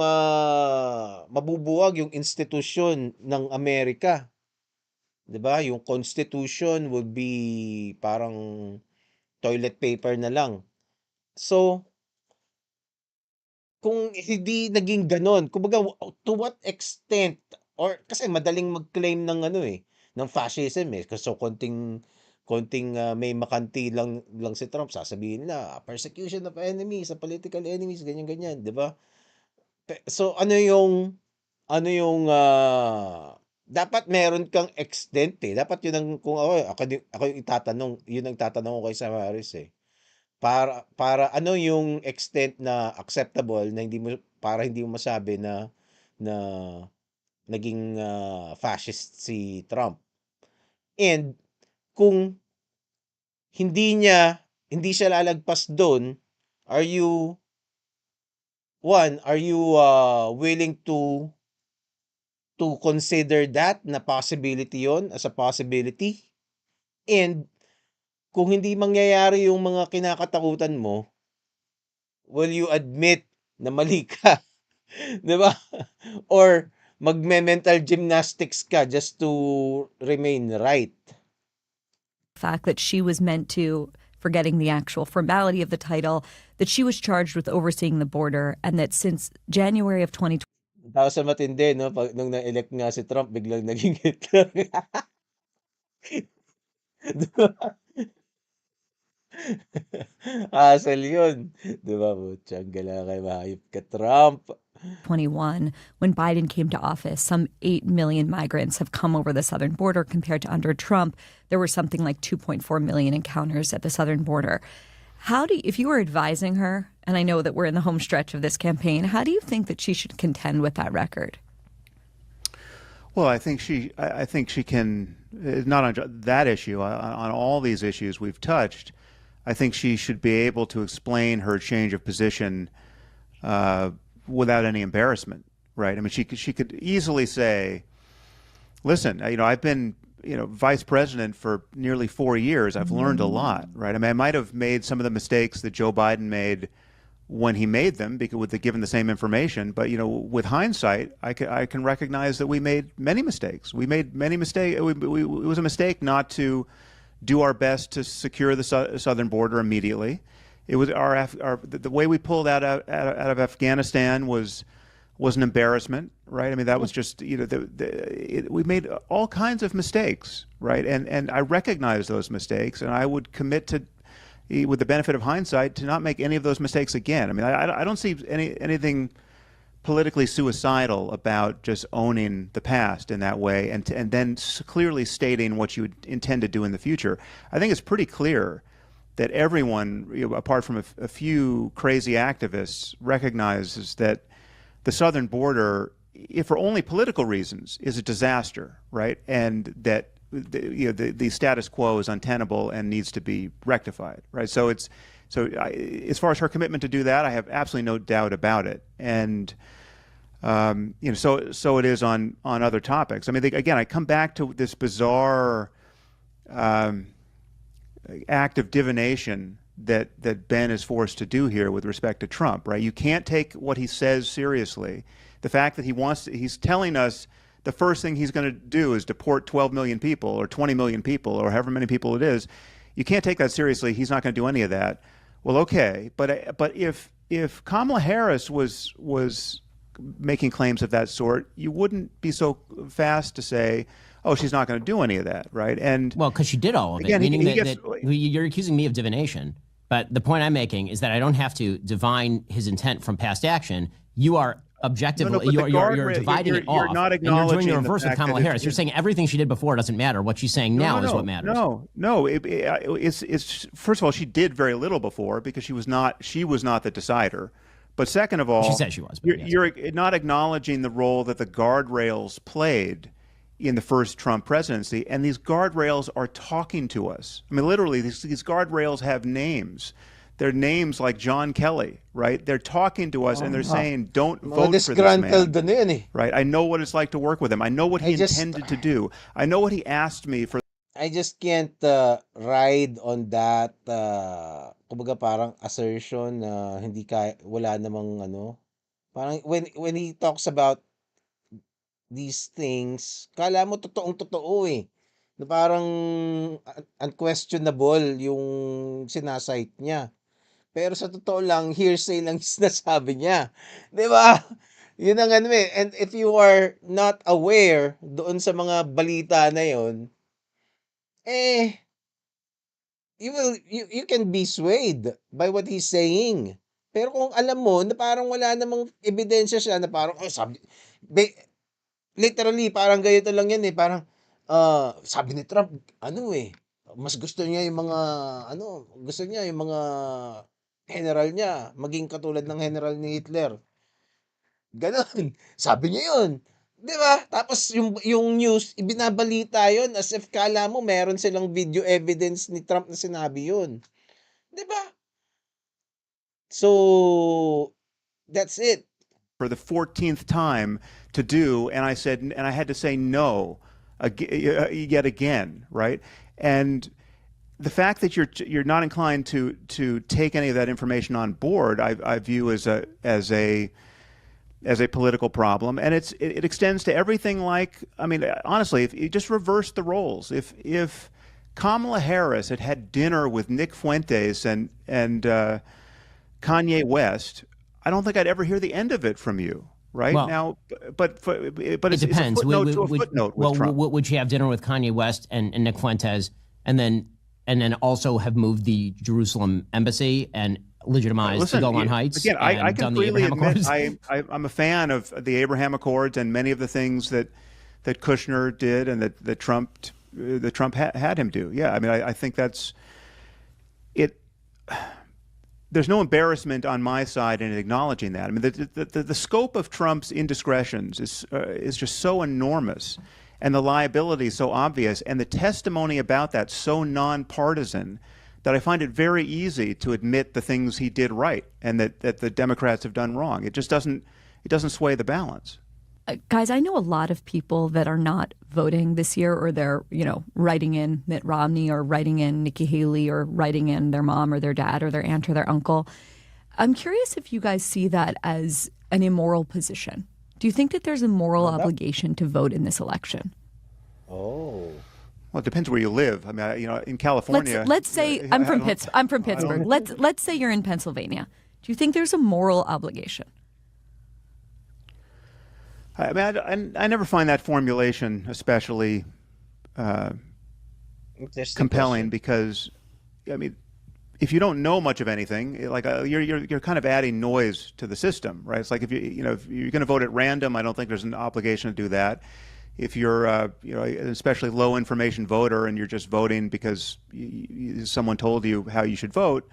mabubuwag yung institusyon ng Amerika, 'di ba? Yung constitution would be parang toilet paper na lang. So, kung hindi naging gano'n, kumbaga to what extent or kasi madaling mag-claim ng ano, ng fascism, So, may makanti lang si Trump sasabihin nila, persecution of enemies, sa political enemies, ganyan-ganyan, 'di ba? So, dapat meron kang extent, Dapat 'yun ang kung ako yung itatanong, 'yun ang tatanong ko kay Sam Harris, Para ano yung extent na acceptable na hindi mo masabi na naging, fascist si Trump. And kung hindi siya lalagpas dun, are you willing to consider that na possibility yon as a possibility? And kung hindi mangyayari yung mga kinakatakutan mo, will you admit na mali ka? 'Di ba? Or magme-mental gymnastics ka just to remain right? Fact that she was meant to, forgetting the actual formality of the title, that she was charged with overseeing the border, and that since January of 2020. Tapos sa matindi 'no, nung na-elect nga si Trump biglang naging Hitler. 'Di ba? Hassle yun, 'di ba? Putyang gala kay mahayop ka, Trump. 21, when Biden came to office, some 8 million migrants have come over the southern border compared to under Trump. There were something like 2.4 million encounters at the southern border. If you were advising her, and I know that we're in the home stretch of this campaign, how do you think that she should contend with that record? Well, I think she can, not on that issue, on all these issues we've touched. I think she should be able to explain her change of position without any embarrassment, right? I mean, she could easily say, "Listen, I've been, vice president for nearly 4 years. I've learned a lot, right? I mean, I might have made some of the mistakes that Joe Biden made when he made them, because given the same information. But with hindsight, I can recognize that we made many mistakes. We made many mistakes. It was a mistake not to do our best to secure the southern border immediately. It was the way we pulled out of Afghanistan was an embarrassment, right? I mean, that was just we made all kinds of mistakes, right? And I recognize those mistakes, and I would commit to, with the benefit of hindsight, to not make any of those mistakes again. I mean, I don't see anything politically suicidal about just owning the past in that way, and then clearly stating what you would intend to do in the future. I think it's pretty clear that everyone, apart from a few crazy activists, recognizes that the southern border, if for only political reasons, is a disaster, right? And that the status quo is untenable and needs to be rectified, right? So as far as her commitment to do that, I have absolutely no doubt about it. And so it is on other topics. I mean, again, I come back to this bizarre act of divination that Ben is forced to do here with respect to Trump, right? You can't take what he says seriously. The fact that he's telling us the first thing he's going to do is deport 12 million people or 20 million people or however many people it is. You can't take that seriously. He's not going to do any of that. Well, okay, but if Kamala Harris was making claims of that sort, you wouldn't be so fast to say, "Oh, she's not going to do any of that," right? And well, because she did all of it. Again, meaning that you're accusing me of divination, but the point I'm making is that I don't have to divine his intent from past action. You are objectively, you're dividing it off. You're not and you're doing the acknowledging reverse with Kamala Harris. You're saying everything she did before doesn't matter. What she's saying now is what matters. No. It's first of all, she did very little before because she was not the decider. But second of all, she said she was. You're not acknowledging the role that the guardrails played in the first Trump presidency, and these guardrails are talking to us. I mean, literally, these guardrails have names. They're names like John Kelly, right? They're talking to us, and they're saying, "Don't vote for this man." Right? I know what it's like to work with him. I know what he intended to do. I know what he asked me for. I just can't ride on that kumbaga parang assertion na hindi wala namang ano, parang when he talks about these things, kala mo totoong-totoo eh. Na parang unquestionable yung sinasite niya. Pero sa totoo lang, hearsay lang yung sinasabi niya. 'Di ba? Yun ang ano eh. And if you are not aware doon sa mga balita na yon, eh, you can be swayed by what he's saying. Pero kung alam mo na parang wala namang ebidensya siya na parang, oh, literally parang ganito lang yan eh, parang, sabi ni Trump, ano eh, mas gusto niya yung mga, gusto niya yung mga general niya, maging katulad ng general ni Hitler. Gano'n, sabi niya yun. 'Di ba? Tapos yung news, ibinabalita yun as if kala mo meron silang video evidence ni Trump na sinabi yun. 'Di ba? So, that's it. For the 14th time to do, and I said, and I had to say no yet again, right? And the fact that you're not inclined to take any of that information on board, I view as a political problem, and it extends to everything. Like, I mean, honestly, if you just reverse the roles, if Kamala Harris had dinner with Nick Fuentes and Kanye West, I don't think I'd ever hear the end of it from you. Right Well, now, but it it's a depends. footnote to a footnote with Well, Trump. would she have dinner with Kanye West and Nick Fuentes, and then also have moved the Jerusalem embassy and legitimized the Golan Heights? Again, I and can done the freely Abraham admit Accords? I'm a fan of the Abraham Accords and many of the things that Kushner did and that Trump had him do. Yeah, I mean, I think that's it. There's no embarrassment on my side in acknowledging that. I mean, the scope of Trump's indiscretions is just so enormous, and the liability so obvious, and the testimony about that so nonpartisan, that I find it very easy to admit the things he did right and that the Democrats have done wrong. It doesn't sway the balance. Guys, I know a lot of people that are not voting this year, or they're, writing in Mitt Romney or writing in Nikki Haley or writing in their mom or their dad or their aunt or their uncle. I'm curious if you guys see that as an immoral position. Do you think that there's a moral obligation to vote in this election? Oh. Well, it depends where you live. I mean, in California. Let's say I'm from Pittsburgh. Let's say you're in Pennsylvania. Do you think there's a moral obligation? I mean, I never find that formulation especially compelling because, I mean, if you don't know much of anything, like you're kind of adding noise to the system, right? It's like if you're going to vote at random, I don't think there's an obligation to do that. If you're an especially low information voter and you're just voting because someone told you how you should vote,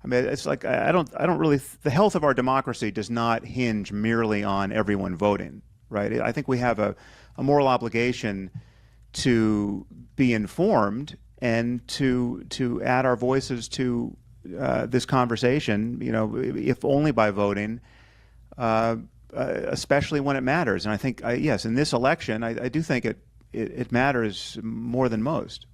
I mean, it's like I don't really. The health of our democracy does not hinge merely on everyone voting. Right. I think we have a moral obligation to be informed and to add our voices to this conversation, if only by voting, especially when it matters. And I think, yes, in this election, I do think it matters more than most.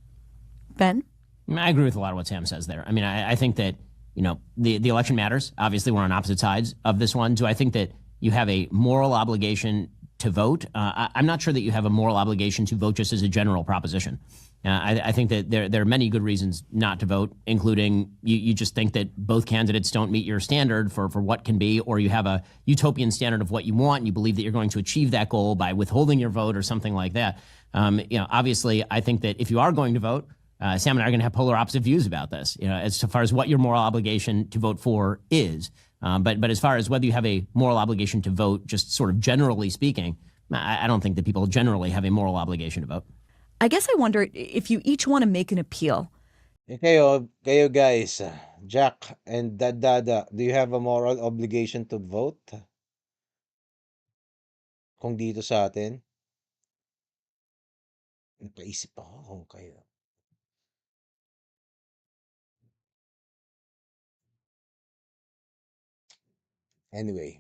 Ben? I agree with a lot of what Sam says there. I mean, I think that, the election matters. Obviously, we're on opposite sides of this one. Do I think that you have a moral obligation to vote? I'm not sure that you have a moral obligation to vote just as a general proposition. I think that there are many good reasons not to vote, including you just think that both candidates don't meet your standard for what can be, or you have a utopian standard of what you want, and you believe that you're going to achieve that goal by withholding your vote or something like that. Obviously, I think that if you are going to vote, Sam and I are going to have polar opposite views about this, as far as what your moral obligation to vote for is. But as far as whether you have a moral obligation to vote, just sort of generally speaking, I don't think that people generally have a moral obligation to vote. I guess I wonder if you each want to make an appeal. Kayo guys, Jack and Dada, do you have a moral obligation to vote? Kung dito sa atin? Napaisip ako kung kayo. Anyway.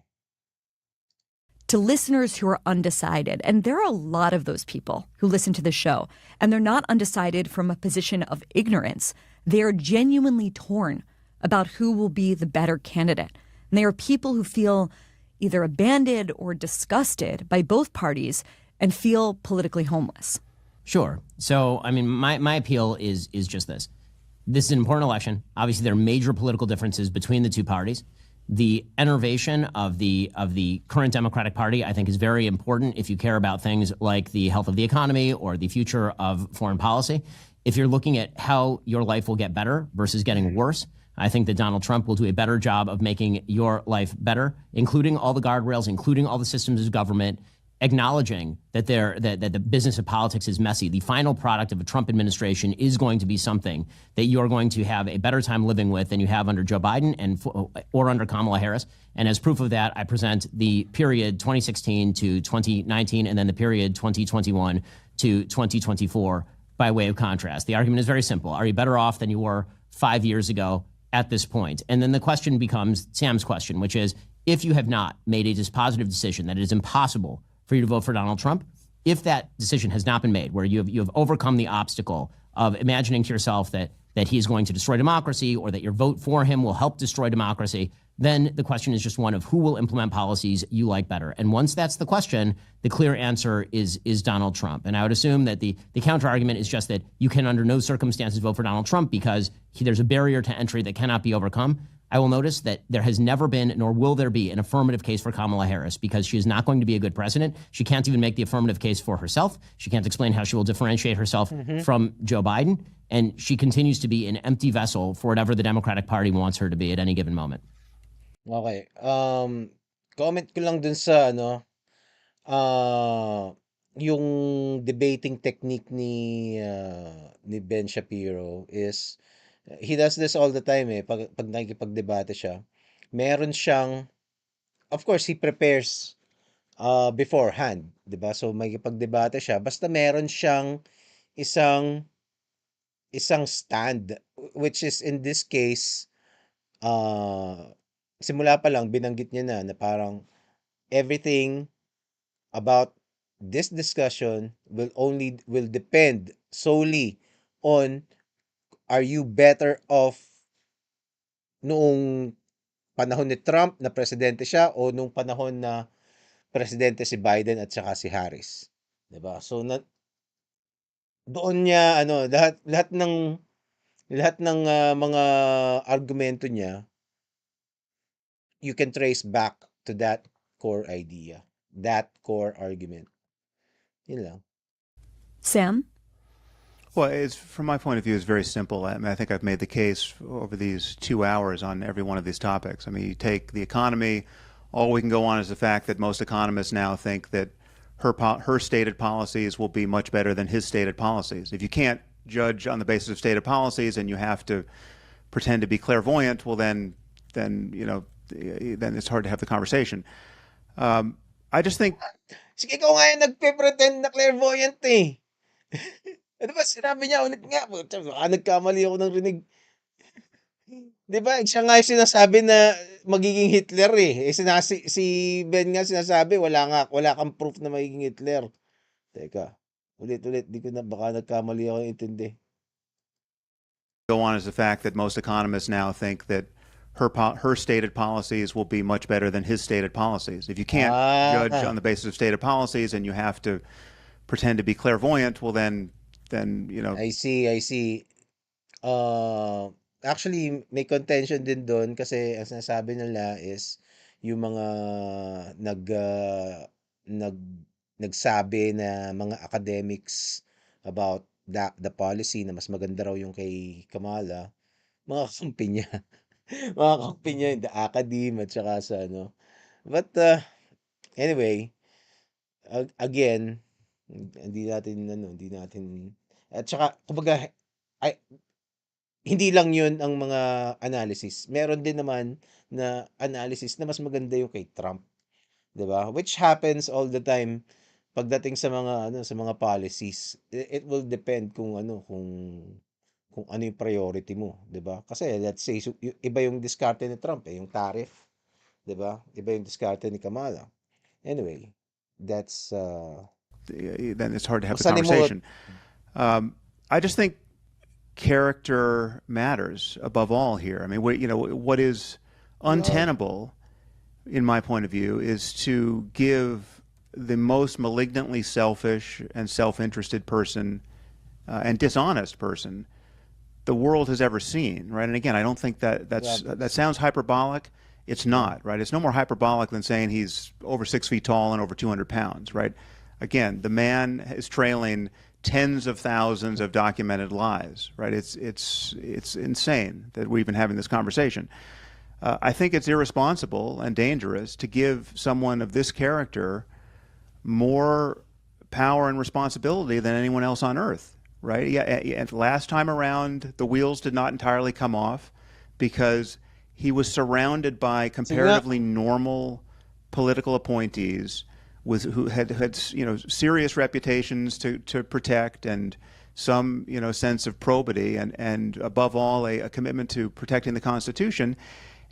To listeners who are undecided, and there are a lot of those people who listen to the show, and they're not undecided from a position of ignorance. They are genuinely torn about who will be the better candidate. And they are people who feel either abandoned or disgusted by both parties and feel politically homeless. Sure. So, I mean, my appeal is just this. This is an important election. Obviously, there are major political differences between the two parties. The enervation of the current Democratic Party, I think, is very important if you care about things like the health of the economy or the future of foreign policy. If you're looking at how your life will get better versus getting worse, I think that Donald Trump will do a better job of making your life better, including all the guardrails, including all the systems of government, acknowledging that the business of politics is messy. The final product of a Trump administration is going to be something that you're going to have a better time living with than you have under Joe Biden or under Kamala Harris. And as proof of that, I present the period 2016 to 2019 and then the period 2021 to 2024 by way of contrast. The argument is very simple. Are you better off than you were 5 years ago at this point? And then the question becomes Sam's question, which is, if you have not made a dispositive decision that it is impossible for you to vote for Donald Trump, if that decision has not been made, where you have overcome the obstacle of imagining to yourself that he is going to destroy democracy or that your vote for him will help destroy democracy, then the question is just one of who will implement policies you like better. And once that's the question, the clear answer is Donald Trump. And I would assume that the counter argument is just that you can under no circumstances vote for Donald Trump because there's a barrier to entry that cannot be overcome. I will notice that there has never been, nor will there be, an affirmative case for Kamala Harris because she is not going to be a good president. She can't even make the affirmative case for herself. She can't explain how she will differentiate herself from Joe Biden. And she continues to be an empty vessel for whatever the Democratic Party wants her to be at any given moment. Okay. Comment ko lang dun sa yung debating technique ni Ben Shapiro is he does this all the time pag nakikipagdebate siya. Meron siyang, of course, he prepares beforehand, 'di ba? So makikipagdebate siya basta meron siyang isang stand, which is in this case simula pa lang binanggit niya na parang everything about this discussion will depend solely on are you better off noong panahon ni Trump na presidente siya o nung panahon na presidente si Biden at saka si Harris, 'di ba? So doon niya lahat ng mga argumento niya you can trace back to that core idea, that core argument. Yun lang. Sam? Well, from my point of view, it's very simple. I mean, I think I've made the case over these 2 hours on every one of these topics. I mean, you take the economy, all we can go on is the fact that most economists now think that her stated policies will be much better than his stated policies. If you can't judge on the basis of stated policies and you have to pretend to be clairvoyant, well, then it's hard to have the conversation. I just think... Sige, ikaw nga yung nagpe-pretend na clairvoyant eh. Ano ba, sinabi niya ulit nga, nagkamali ako ng rinig. Di ba, siya nga yung sinasabi na magiging Hitler eh. Si Ben nga sinasabi, wala kang proof na magiging Hitler. Teka, ulit, di ko na, baka nagkamali ako intindi. Go on is the fact that most economists now think that her stated policies will be much better than his stated policies. If you can't judge on the basis of stated policies and you have to pretend to be clairvoyant, well, then I see. Actually, may contention din doon kasi ang sinasabi nila is yung mga nagsabi na mga academics about the policy na mas maganda raw yung kay Kamala, mga kakampi niya. Mga kakampi niya, yung the academe at saka sa But anyway, again, hindi natin at saka kumbaga hindi lang 'yun ang mga analysis. Meron din naman na analysis na mas maganda yung kay Trump, 'di ba? Which happens all the time pagdating sa mga policies. It will depend kung kung ano yung priority mo, 'di ba? Kasi let's say iba yung diskarte ni Trump yung tariff, 'di ba? Iba yung diskarte ni Kamala. Anyway, that's then it's hard to have the Masalimuot. conversation. I just think character matters above all here. I mean, what is untenable, in my point of view, is to give the most malignantly selfish and self-interested person and dishonest person the world has ever seen, right? And again, I don't think that sounds hyperbolic. It's not, right? It's no more hyperbolic than saying he's over 6 feet tall and over 200 pounds, right? Again, the man is trailing tens of thousands of documented lies, right? It's insane that we're even having this conversation. I think it's irresponsible and dangerous to give someone of this character more power and responsibility than anyone else on earth. Right? Yeah. And last time around, the wheels did not entirely come off because he was surrounded by comparatively normal political appointees who had serious reputations to protect and some sense of probity and above all a commitment to protecting the Constitution.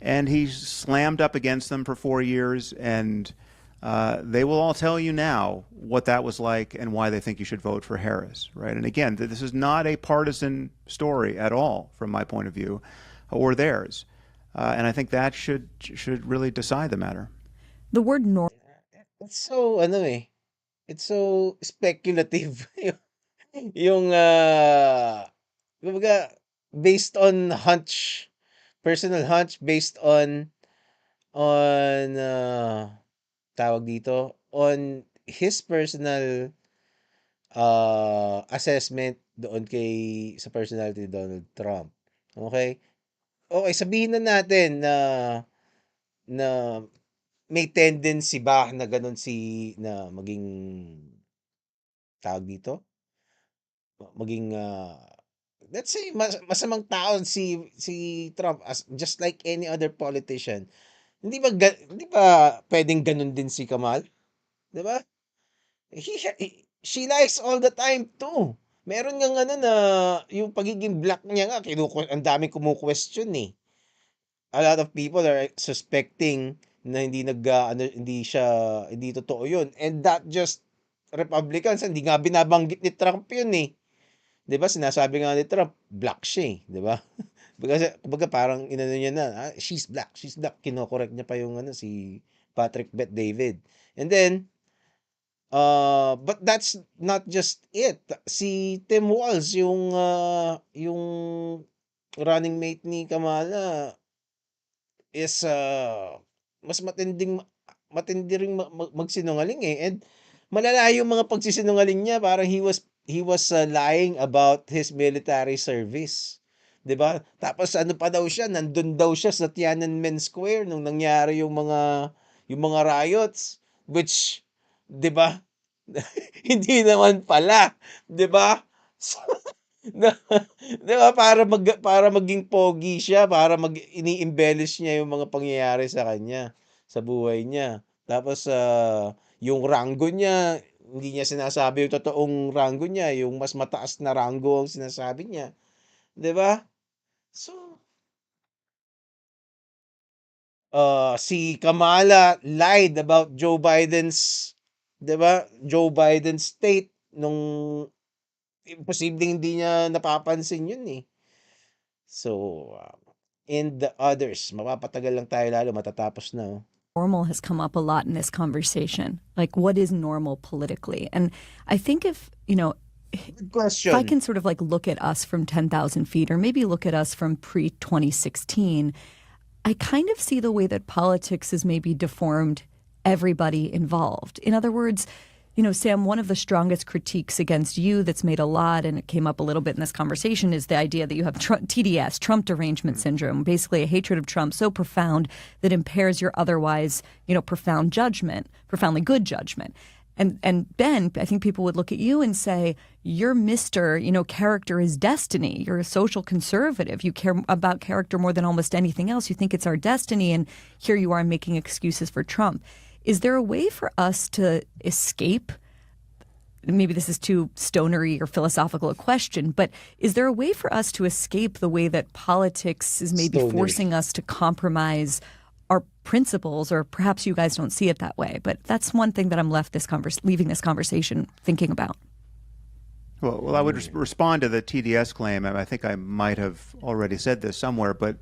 And he slammed up against them for 4 years, and they will all tell you now what that was like and why they think you should vote for Harris, right? And again, this is not a partisan story at all from my point of view, or theirs. And I think that should really decide the matter. The word normal. It's so it's so speculative. yung kumbaga, based on hunch, personal hunch, based on tawag dito, on his personal assessment doon sa personality ni Donald Trump. Okay? Okay, sabihin na natin na may tendency ba na ganun na maging tawag dito? Maging let's say masamang tao si Trump, as just like any other politician. Hindi ba pwedeng ganun din si Kamal? 'Di ba? She lies all the time too. Meron ngang na yung pagiging black niya nga ang daming kumu-question eh. A lot of people are suspecting na hindi totoo yun. And that just Republicans, hindi nga binabanggit ni Trump yun eh. 'Di ba? Sinasabi nga ni Trump, black siya eh, 'di ba? Kumbaga parang inano niya na, she's black. Kino-correct niya pa yung si Patrick Bet David. And then but that's not just it. Si Tim Walz, yung running mate ni Kamala, is mas matindi ring magsinungaling eh. And malala yung mga pagsisinungaling niya, parang he was lying about his military service. 'Di ba? Tapos pa daw siya, nandun daw siya sa Tiananmen Square nung nangyari yung mga riots, which 'di ba? Hindi naman pala, 'di ba? So, 'di ba para maging pogi siya, para ini-embellish niya yung mga pangyayari sa kanya, sa buhay niya. Tapos yung ranggo niya, hindi niya sinasabi yung totoong ranggo niya, yung mas mataas na ranggo ang sinasabi niya. 'Di ba? So, si Kamala lied about Joe Biden's, 'di ba? Joe Biden's state nung imposibleng hindi niya napapansin yun eh. So, and the others, mapapatagal lang tayo lalo, matatapos na. Normal has come up a lot in this conversation. Like, what is normal politically? And I think if Good question. If I can sort of like look at us from 10,000 feet, or maybe look at us from pre-2016, I kind of see the way that politics has maybe deformed everybody involved. In other words, Sam, one of the strongest critiques against you that's made a lot, and it came up a little bit in this conversation, is the idea that you have TDS, Trump derangement syndrome, basically a hatred of Trump so profound that impairs your otherwise, profoundly good judgment. And Ben, I think people would look at you and say, you're Mr., character is destiny. You're a social conservative. You care about character more than almost anything else. You think it's our destiny, and here you are making excuses for Trump. Is there a way for us to escape? Maybe this is too stonery or philosophical a question, but is there a way for us to escape the way that politics is maybe forcing us to compromise our principles, or perhaps you guys don't see it that way. But that's one thing that I'm leaving this conversation thinking about. Well, I would respond to the TDS claim. I think I might have already said this somewhere, but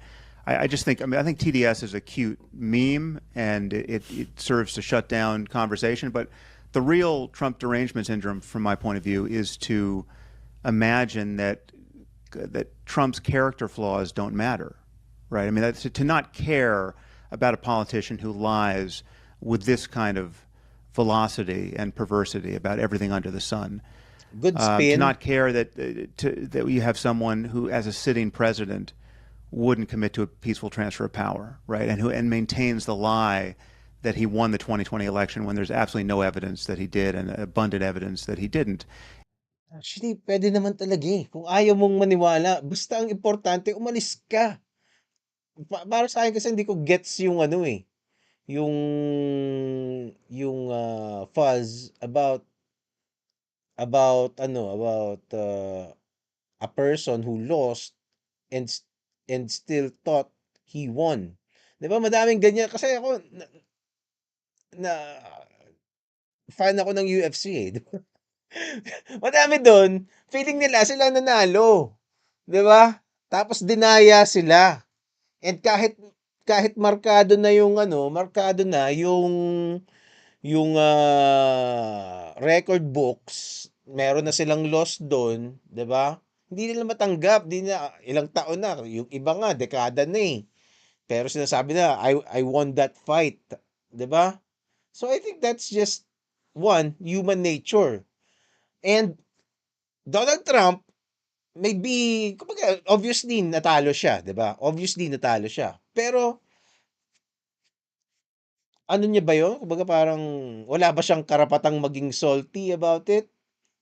I just think, I think TDS is a cute meme, and it serves to shut down conversation. But the real Trump derangement syndrome, from my point of view, is to imagine that Trump's character flaws don't matter, right? I mean, that's to not care about a politician who lies with this kind of velocity and perversity about everything under the sun. Good To spin. not care that that you have someone who, as a sitting president, wouldn't commit to a peaceful transfer of power, right? And maintains the lie that he won the 2020 election when there's absolutely no evidence that he did and abundant evidence that he didn't. Actually, pwede naman talaga eh. Kung ayaw mong maniwala, basta ang importante, umalis ka. Para sa akin kasi hindi ko gets yung ano eh, yung fuzz about a person who lost and and still thought he won. 'Di ba madaming ganyan kasi ako na fan ako ng UFC eh, 'di ba? Madami dun, feeling nila sila nanalo, 'di ba? Tapos dinaya sila. And kahit markado na yung record books, meron na silang loss dun, 'di ba? Hindi nila matanggap, ilang taon na, yung iba nga dekada na eh. Pero sinasabi na I won that fight, 'di ba? So I think that's just one human nature. And Donald Trump, maybe kumbaga obviously natalo siya, 'di ba? Obviously natalo siya. Pero ano niya ba 'yun? Kumbaga parang wala ba siyang karapatang maging salty about it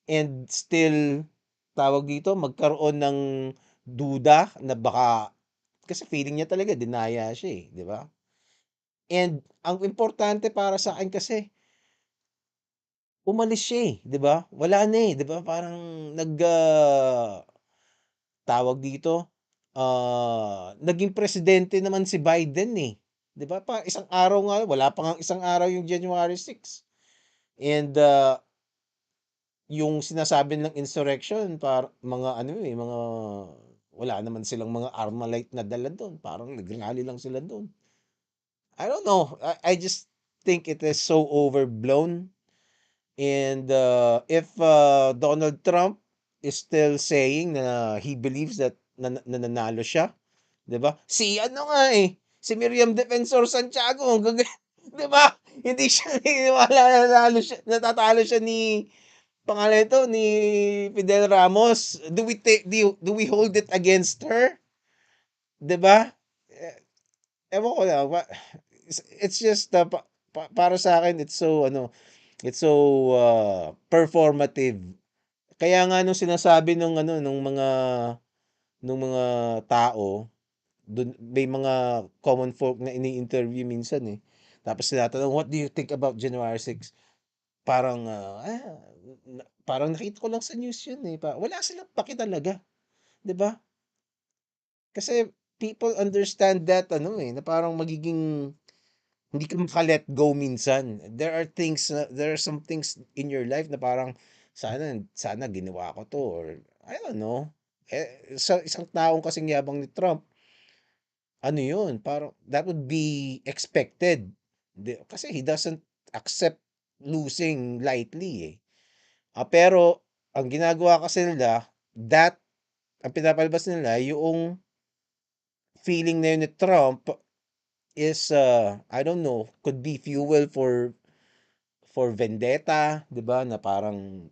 and still tawag dito, magkaroon ng duda na baka kasi feeling niya talaga dinaya siya eh, 'di ba? And ang importante para sa akin kasi umalis siya eh, 'di ba? Wala na eh, 'di ba? Parang tawag dito, naging presidente naman si Biden eh. 'Di ba? Isang araw nga, wala pa ngang isang araw yung January 6. And yung sinasabi ng insurrection mga ano eh, mga wala naman silang mga Armalite na dala doon. Parang nag-rally lang sila doon. I don't know. I just think it is so overblown. And if Donald Trump is still saying na he believes that nananalo siya, 'di ba? Si ano nga eh, si Miriam Defensor Santiago, 'di ba? Hindi siya naniniwala na natatalo siya ni pangalan nito ni Fidel Ramos. Do we hold it against her? 'Di ba? Ewan ko lang, it's just para sa akin it's so performative. Kaya nga nung sinasabi nung mga tao, dun may mga common folk na ini-interview minsan eh. Tapos tinatanong, "What do you think about January 6?" Parang parang nakita ko lang sa news yun eh. Wala silang paki talaga, 'di ba? Kasi people understand that na parang magiging hindi ka maka-let go minsan. There are some things in your life na parang sana ginawa ko 'to or I don't know. Sa isang taong kasing yabang ni Trump, ano 'yun, parang that would be expected. Kasi he doesn't accept losing lightly eh. Pero ang ginagawa kasi nila, ang pinapalabas nila yung feeling na yun ni Trump is I don't know, could be fuel for vendetta, 'di ba? Na parang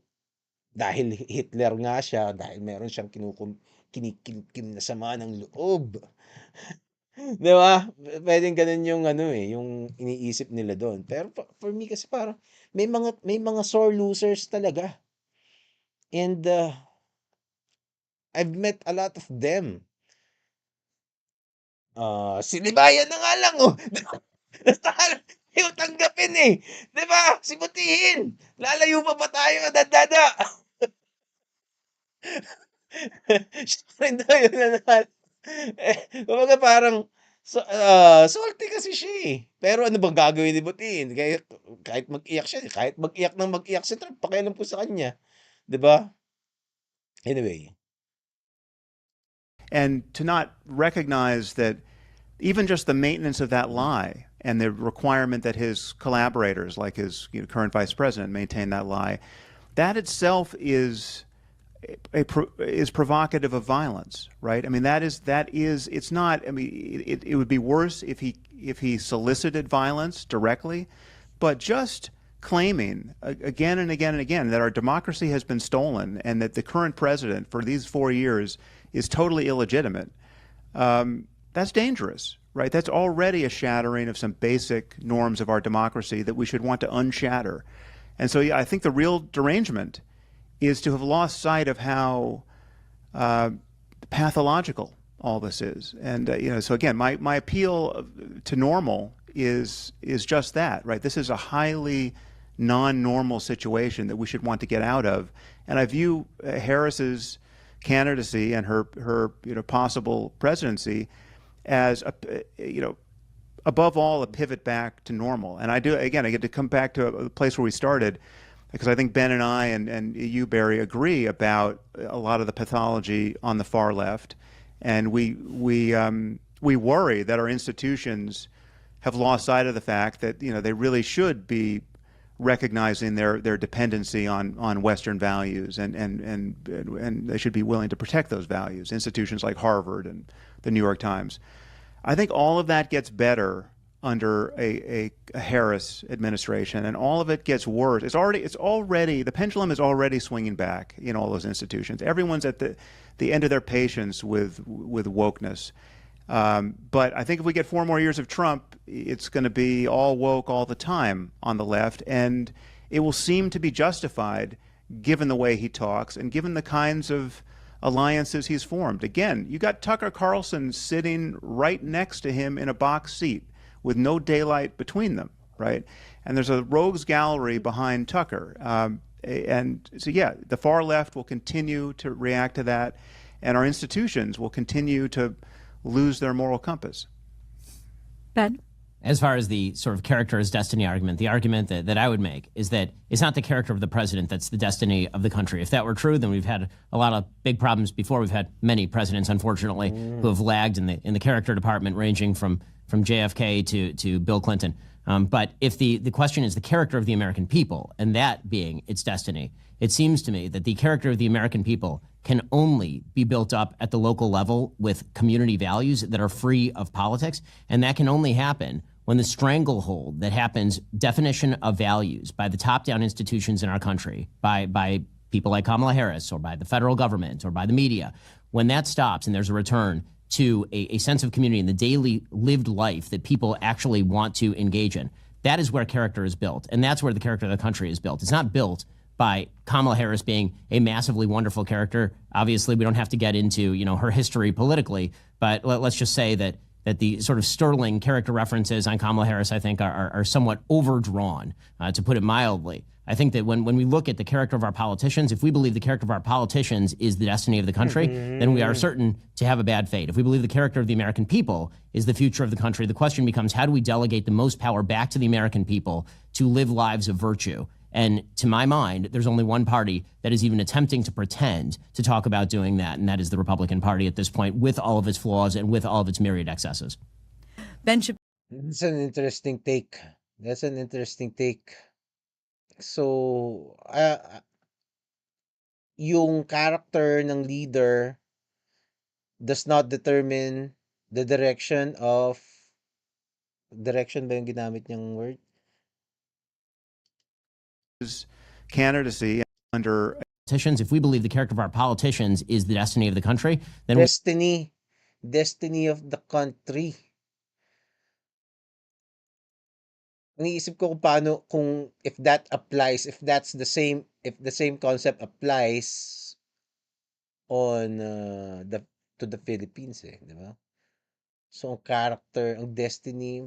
dahil Hitler nga siya, dahil meron siyang kinikim na sama ng loob. 'Di ba? Puwedeng gano'n yung yung iniisip nila do'n. Pero for me kasi parang may mga sore losers talaga. And I've met a lot of them. Si Libayan na nga lang, oh. Natalo ayaw tanggapin, eh, 'di ba? Si Butihin, lalayo pa ba tayo, dadada? Siya pa rin daw yung nanalo. Kumbaga parang Salty kasi siya, eh. Pero ano bang gagawin ni Putin? Kahit mag-iyak ng mag-iyak si Trump, pakialam po sa kanya, 'di ba? Anyway. And to not recognize that even just the maintenance of that lie and the requirement that his collaborators, like his current vice president, maintain that lie, that itself is provocative of violence, right? I mean, that is it's not. I mean, it would be worse if he solicited violence directly, but just claiming again and again and again that our democracy has been stolen and that the current president for these 4 years is totally illegitimate. That's dangerous, right? That's already a shattering of some basic norms of our democracy that we should want to unshatter. And so, yeah, I think the real derangement is to have lost sight of how pathological all this is. And so again, my appeal to normal is just that, right? This is a highly non-normal situation that we should want to get out of. And I view Harris's candidacy and her possible presidency as above all a pivot back to normal. And I get to come back to a place where we started, because I think Ben and I and you, Barry, agree about a lot of the pathology on the far left, and we worry that our institutions have lost sight of the fact that they really should be recognizing their dependency on Western values, and they should be willing to protect those values. Institutions like Harvard and the New York Times. I think all of that gets better under a Harris administration, and all of it gets worse. It's already the pendulum is already swinging back in all those institutions. Everyone's at the end of their patience with wokeness. But I think if we get 4 more years of Trump, it's going to be all woke all the time on the left, and it will seem to be justified given the way he talks and given the kinds of alliances he's formed. Again, you got Tucker Carlson sitting right next to him in a box seat with no daylight between them, right? And there's a rogues gallery behind Tucker. And so, yeah, the far left will continue to react to that, and our institutions will continue to lose their moral compass. Ben? As far as the sort of character as destiny argument, the argument that I would make is that it's not the character of the president that's the destiny of the country. If that were true, then we've had a lot of big problems before. We've had many presidents, unfortunately, who have lagged in the character department, ranging from JFK to Bill Clinton. But if the question is the character of the American people, and that being its destiny, it seems to me that the character of the American people can only be built up at the local level with community values that are free of politics. And that can only happen when the stranglehold that happens, definition of values by the top-down institutions in our country, by people like Kamala Harris, or by the federal government, or by the media, when that stops and there's a return to a sense of community and the daily lived life that people actually want to engage in, that is where character is built. And that's where the character of the country is built. It's not built by Kamala Harris being a massively wonderful character. Obviously, we don't have to get into her history politically, but let's just say that the sort of sterling character references on Kamala Harris, I think, are somewhat overdrawn, to put it mildly. I think that when we look at the character of our politicians, if we believe the character of our politicians is the destiny of the country, then we are certain to have a bad fate. If we believe the character of the American people is the future of the country, the question becomes, how do we delegate the most power back to the American people to live lives of virtue? And to my mind, there's only one party that is even attempting to pretend to talk about doing that, and that is the Republican Party at this point, with all of its flaws and with all of its myriad excesses. Ben That's an interesting take. So, yung character ng leader does not determine the direction ba yung ginamit niyang word? Candidacy under politicians. If we believe the character of our politicians is the destiny of the country, then destiny of the country. Iniisip ko kung if that applies, if the same concept applies on to the Philippines, di ba? So ang character, ang destiny,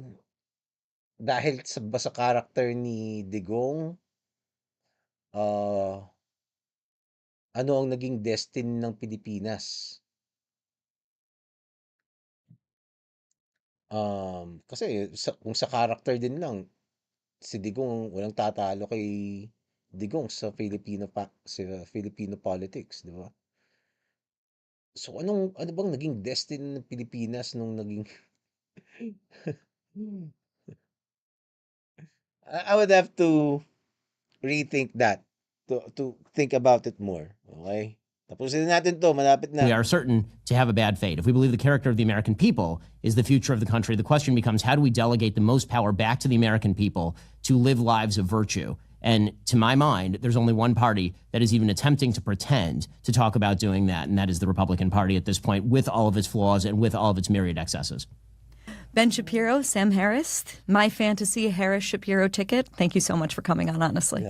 dahil sa character ni Digong, ano ang naging destiny ng Pilipinas? Kasi kung sa character din lang, si Digong walang tatalo kay Digong sa Filipino politics, 'di ba? So ano bang naging destiny ng Pilipinas nung naging I would have to rethink that to think about it more. Okay? Tapusin na natin 'to, malapit We na. are certain to have a bad fate. If we believe the character of the American people is the future of the country, the question becomes how do we delegate the most power back to the American people to live lives of virtue? And to my mind, there's only one party that is even attempting to pretend to talk about doing that, and that is the Republican Party at this point, with all of its flaws and with all of its myriad excesses. Ben Shapiro, Sam Harris, my fantasy Harris Shapiro ticket. Thank you so much for coming on, honestly.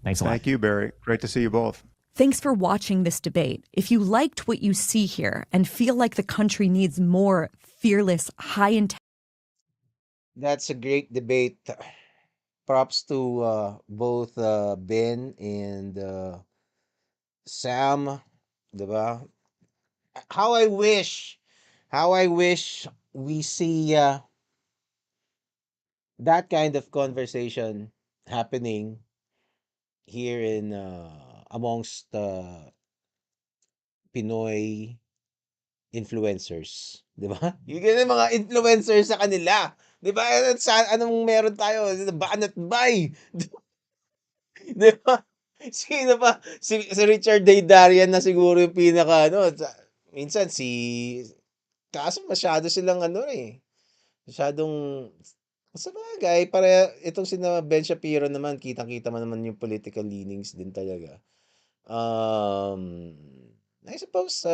Thanks a lot. Thank you, Barry. Great to see you both. Thanks for watching this debate. If you liked what you see here and feel like the country needs more fearless, high-intensity That's a great debate. Props to both Ben and Sam, 'di ba? How I wish how I wish we see that kind of conversation happening here in amongst Pinoy influencers, 'di ba? Yung ganun mga influencers sa kanila, 'di ba? Anong meron tayo? Ban at buy, 'di ba? Sino pa? Si Richard Daydarian na siguro yung pinaka ano, minsan kaso masyado silang ano eh, masyadong sabagay itong sina Ben Shapiro naman kitang-kita mo naman yung political leanings din talaga. Um, I suppose,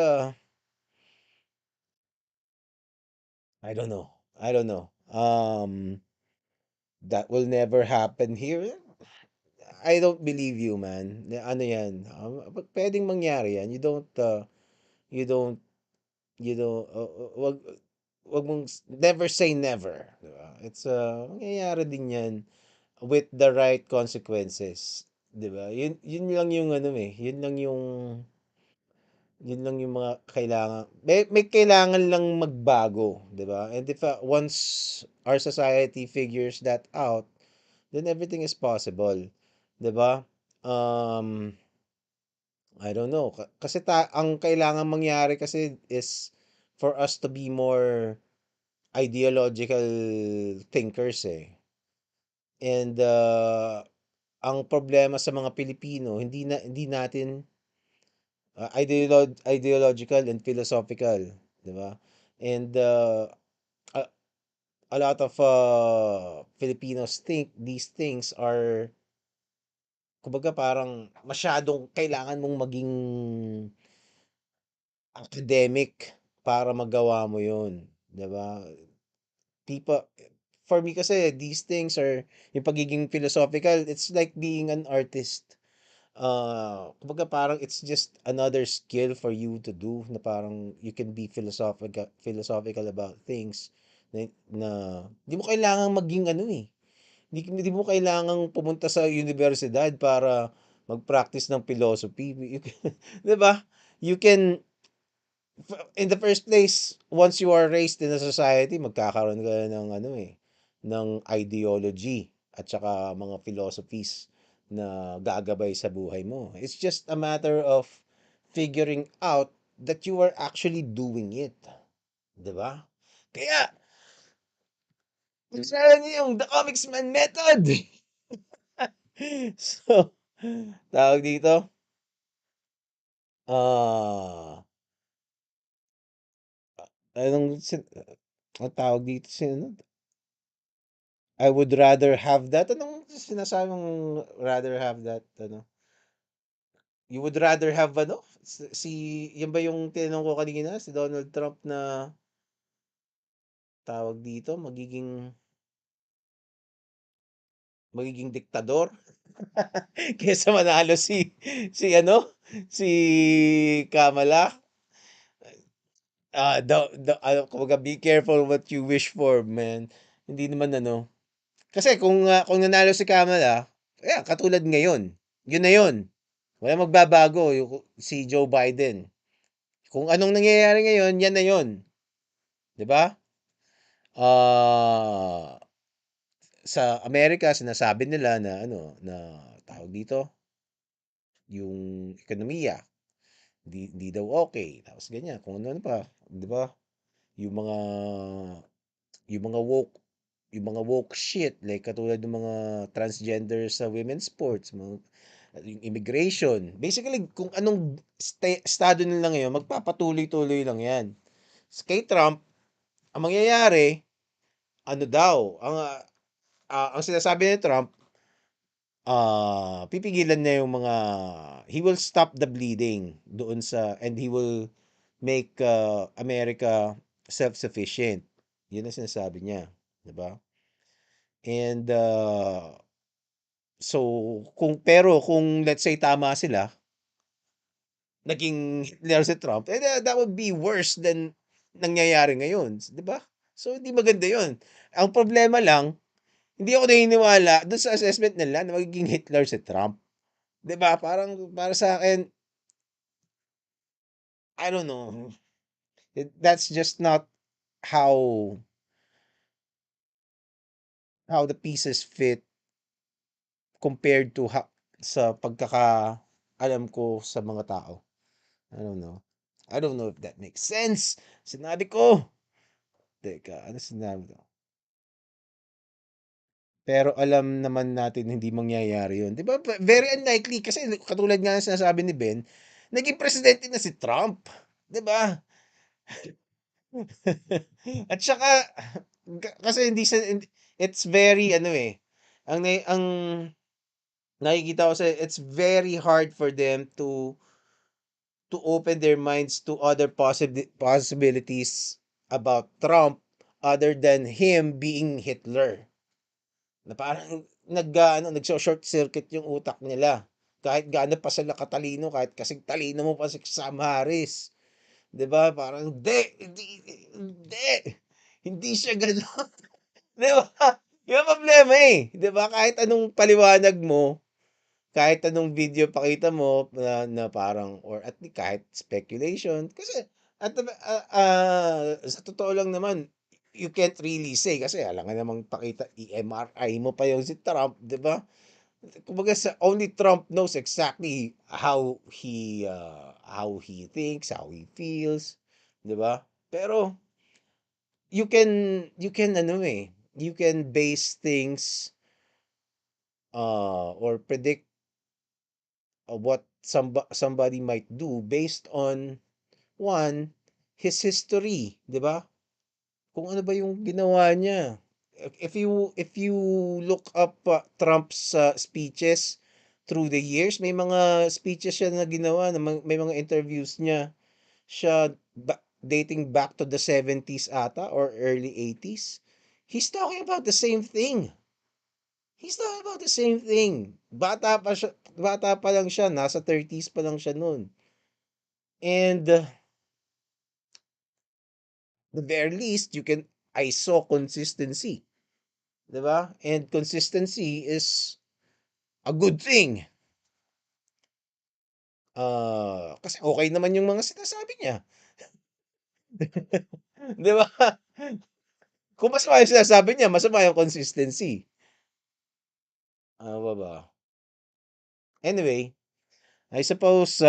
I don't know. I don't know. That will never happen here. I don't believe you, man. Ano yan? Pwedeng mangyari yan. You don't, wag mong, never say never. Diba? Mangyayari din yan with the right consequences. Diba? Yun lang yung ano eh. Yun lang yung mga kailangan. May kailangan lang magbago, 'di ba? And if once our society figures that out, then everything is possible, 'di ba? Um I don't know. Kasi ang kailangan mangyari kasi is for us to be more ideological thinkers eh. And ang problema sa mga Pilipino, hindi natin ideological and philosophical, 'di ba? And a, a lot of Filipinos think these things are kumbaga parang masyadong kailangan mong maging academic para magawa mo 'yun, 'di ba? People for me kasi these things are yung pagiging philosophical, it's like being an artist. Kumbaga parang it's just another skill for you to do na parang you can be philosophical about things na hindi mo kailangang maging ano eh. Hindi mo kailangang pumunta sa universidad para mag-practice ng philosophy. 'Di ba? You can in the first place, once you are raised in a society, magkakaroon ka ng ano eh, ng ideology at saka mga philosophies na gagabay sa buhay mo. It's just a matter of figuring out that you are actually doing it. 'Di ba? Kaya, pag-aralan niyo yung The Komiksman Method. So, tawag dito, ah, anong, ang tawag dito, I would rather have that. Anong sinasabi mong rather have that, ano? You would rather have ano? Yan ba yung tinanong ko kanina? Si Donald Trump na tawag dito, magiging diktador kaysa manalo si Kamala. Kumbaga, be careful what you wish for, man. Hindi naman ano. Kasi kung nanalo si Kamala, katulad ngayon. Yun na yun. Wala magbabago si Joe Biden. Kung anong nangyayari ngayon, yan na yun. 'Di ba? Ah, sa Amerika sinasabi nila na ano, na tawag dito, yung ekonomiya, hindi daw okay, tapos ganyan, kung ano-ano pa, 'di ba? Yung mga yung mga woke yung mga woke shit like katulad ng mga transgender sa women's sports, yung immigration. Basically, kung anong estado nila ngayon, magpapatuloy-tuloy lang 'yan. Kay Trump, ang mangyayari, ano daw, ang sinasabi ni Trump, pipigilan niya yung mga he will stop the bleeding doon sa and he will make America self-sufficient. Yun ang sinasabi niya, 'di ba? And so kung let's say tama sila, naging Hitler si Trump, that would be worse than nangyayari ngayon, 'di ba? So hindi maganda 'yun. Ang problema lang, hindi ako naniniwala doon sa assessment nila na magiging Hitler si Trump. 'Di ba? Parang para sa akin, I don't know. That's just not how the pieces fit compared to sa pagkakaalam ko sa mga tao. I don't know. I don't know if that makes sense. Sinabi ko. Teka, ano sinabi ko? Pero alam naman natin hindi mangyayari yun. Di ba? Very unlikely kasi katulad nga ng sinasabi ni Ben, naging presidente na si Trump. Di ba? At saka, kasi it's very, ano eh, ang nakikita ko sa, it's very hard for them to open their minds to other possibilities about Trump other than him being Hitler. Na parang nagso-short circuit yung utak nila. Kahit gaano pa sila katalino, kahit kasing talino mo pa si Sam Harris. 'Di ba? Parang hindi. Hindi siya gano'n. 'Di ba? Yung problema eh. 'Di ba? Kahit anong paliwanag mo, kahit anong video pakita mo na parang or at least kahit speculation kasi sa totoo lang naman you can't really say kasi alangan namang pakita i-MRI mo pa yung si Trump, 'di ba? Kumbaga only Trump knows exactly how he thinks, how he feels, 'di ba? Pero you can ano eh, you can base things or predict what somebody might do based on one, his history, 'di ba? Kung ano ba yung ginawa niya. If you look up Trump's speeches through the years, may mga speeches siya na ginawa, may mga interviews niya siya dating back to the 70s ata or early 80s. He's talking about the same thing. He's talking about the same thing. Bata pa lang siya, nasa 30s pa lang siya noon. And the very least, I saw consistency. 'Di ba? And consistency is a good thing. Kasi okay naman yung mga sinasabi niya. 'Di ba? Kung masama yung sinasabi niya, masama yung consistency. Ano pa ba? Anyway, I suppose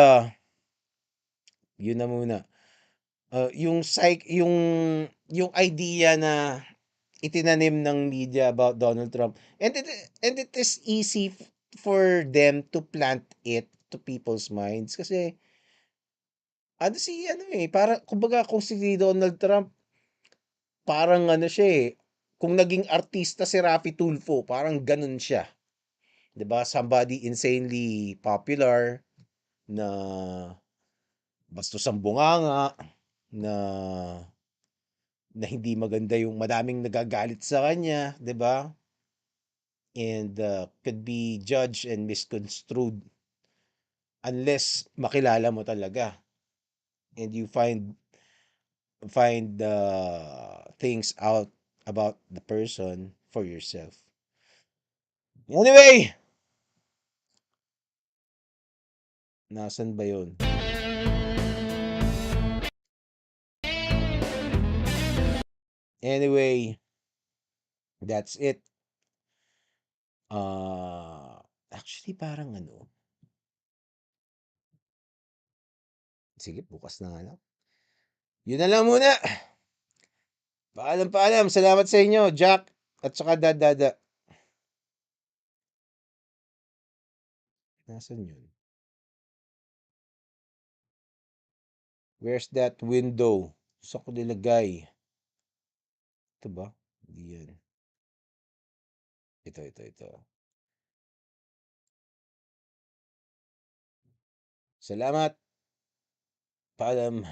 yun na muna. Yung idea na itinanim ng media about Donald Trump and it is easy for them to plant it to people's minds kasi para kumbaga kung si Donald Trump parang ano siya eh, kung naging artista si Raffy Tulfo, parang ganun siya. 'Di ba? Somebody insanely popular na bastos ang bunganga, na hindi maganda yung madaming nagagalit sa kanya, 'di ba? And could be judged and misconstrued unless makilala mo talaga and you find things out about the person for yourself. Anyway, nasan ba yun? Anyway, that's it. Actually parang ano, sige bukas na nga lang. Yun na lang muna. Paalam. Salamat sa inyo, Jack at saka Dada. Nasaan yun? Where's that window? Saan ko nilagay? Ito ba? Hindi yan. Ito. Salamat. Paalam.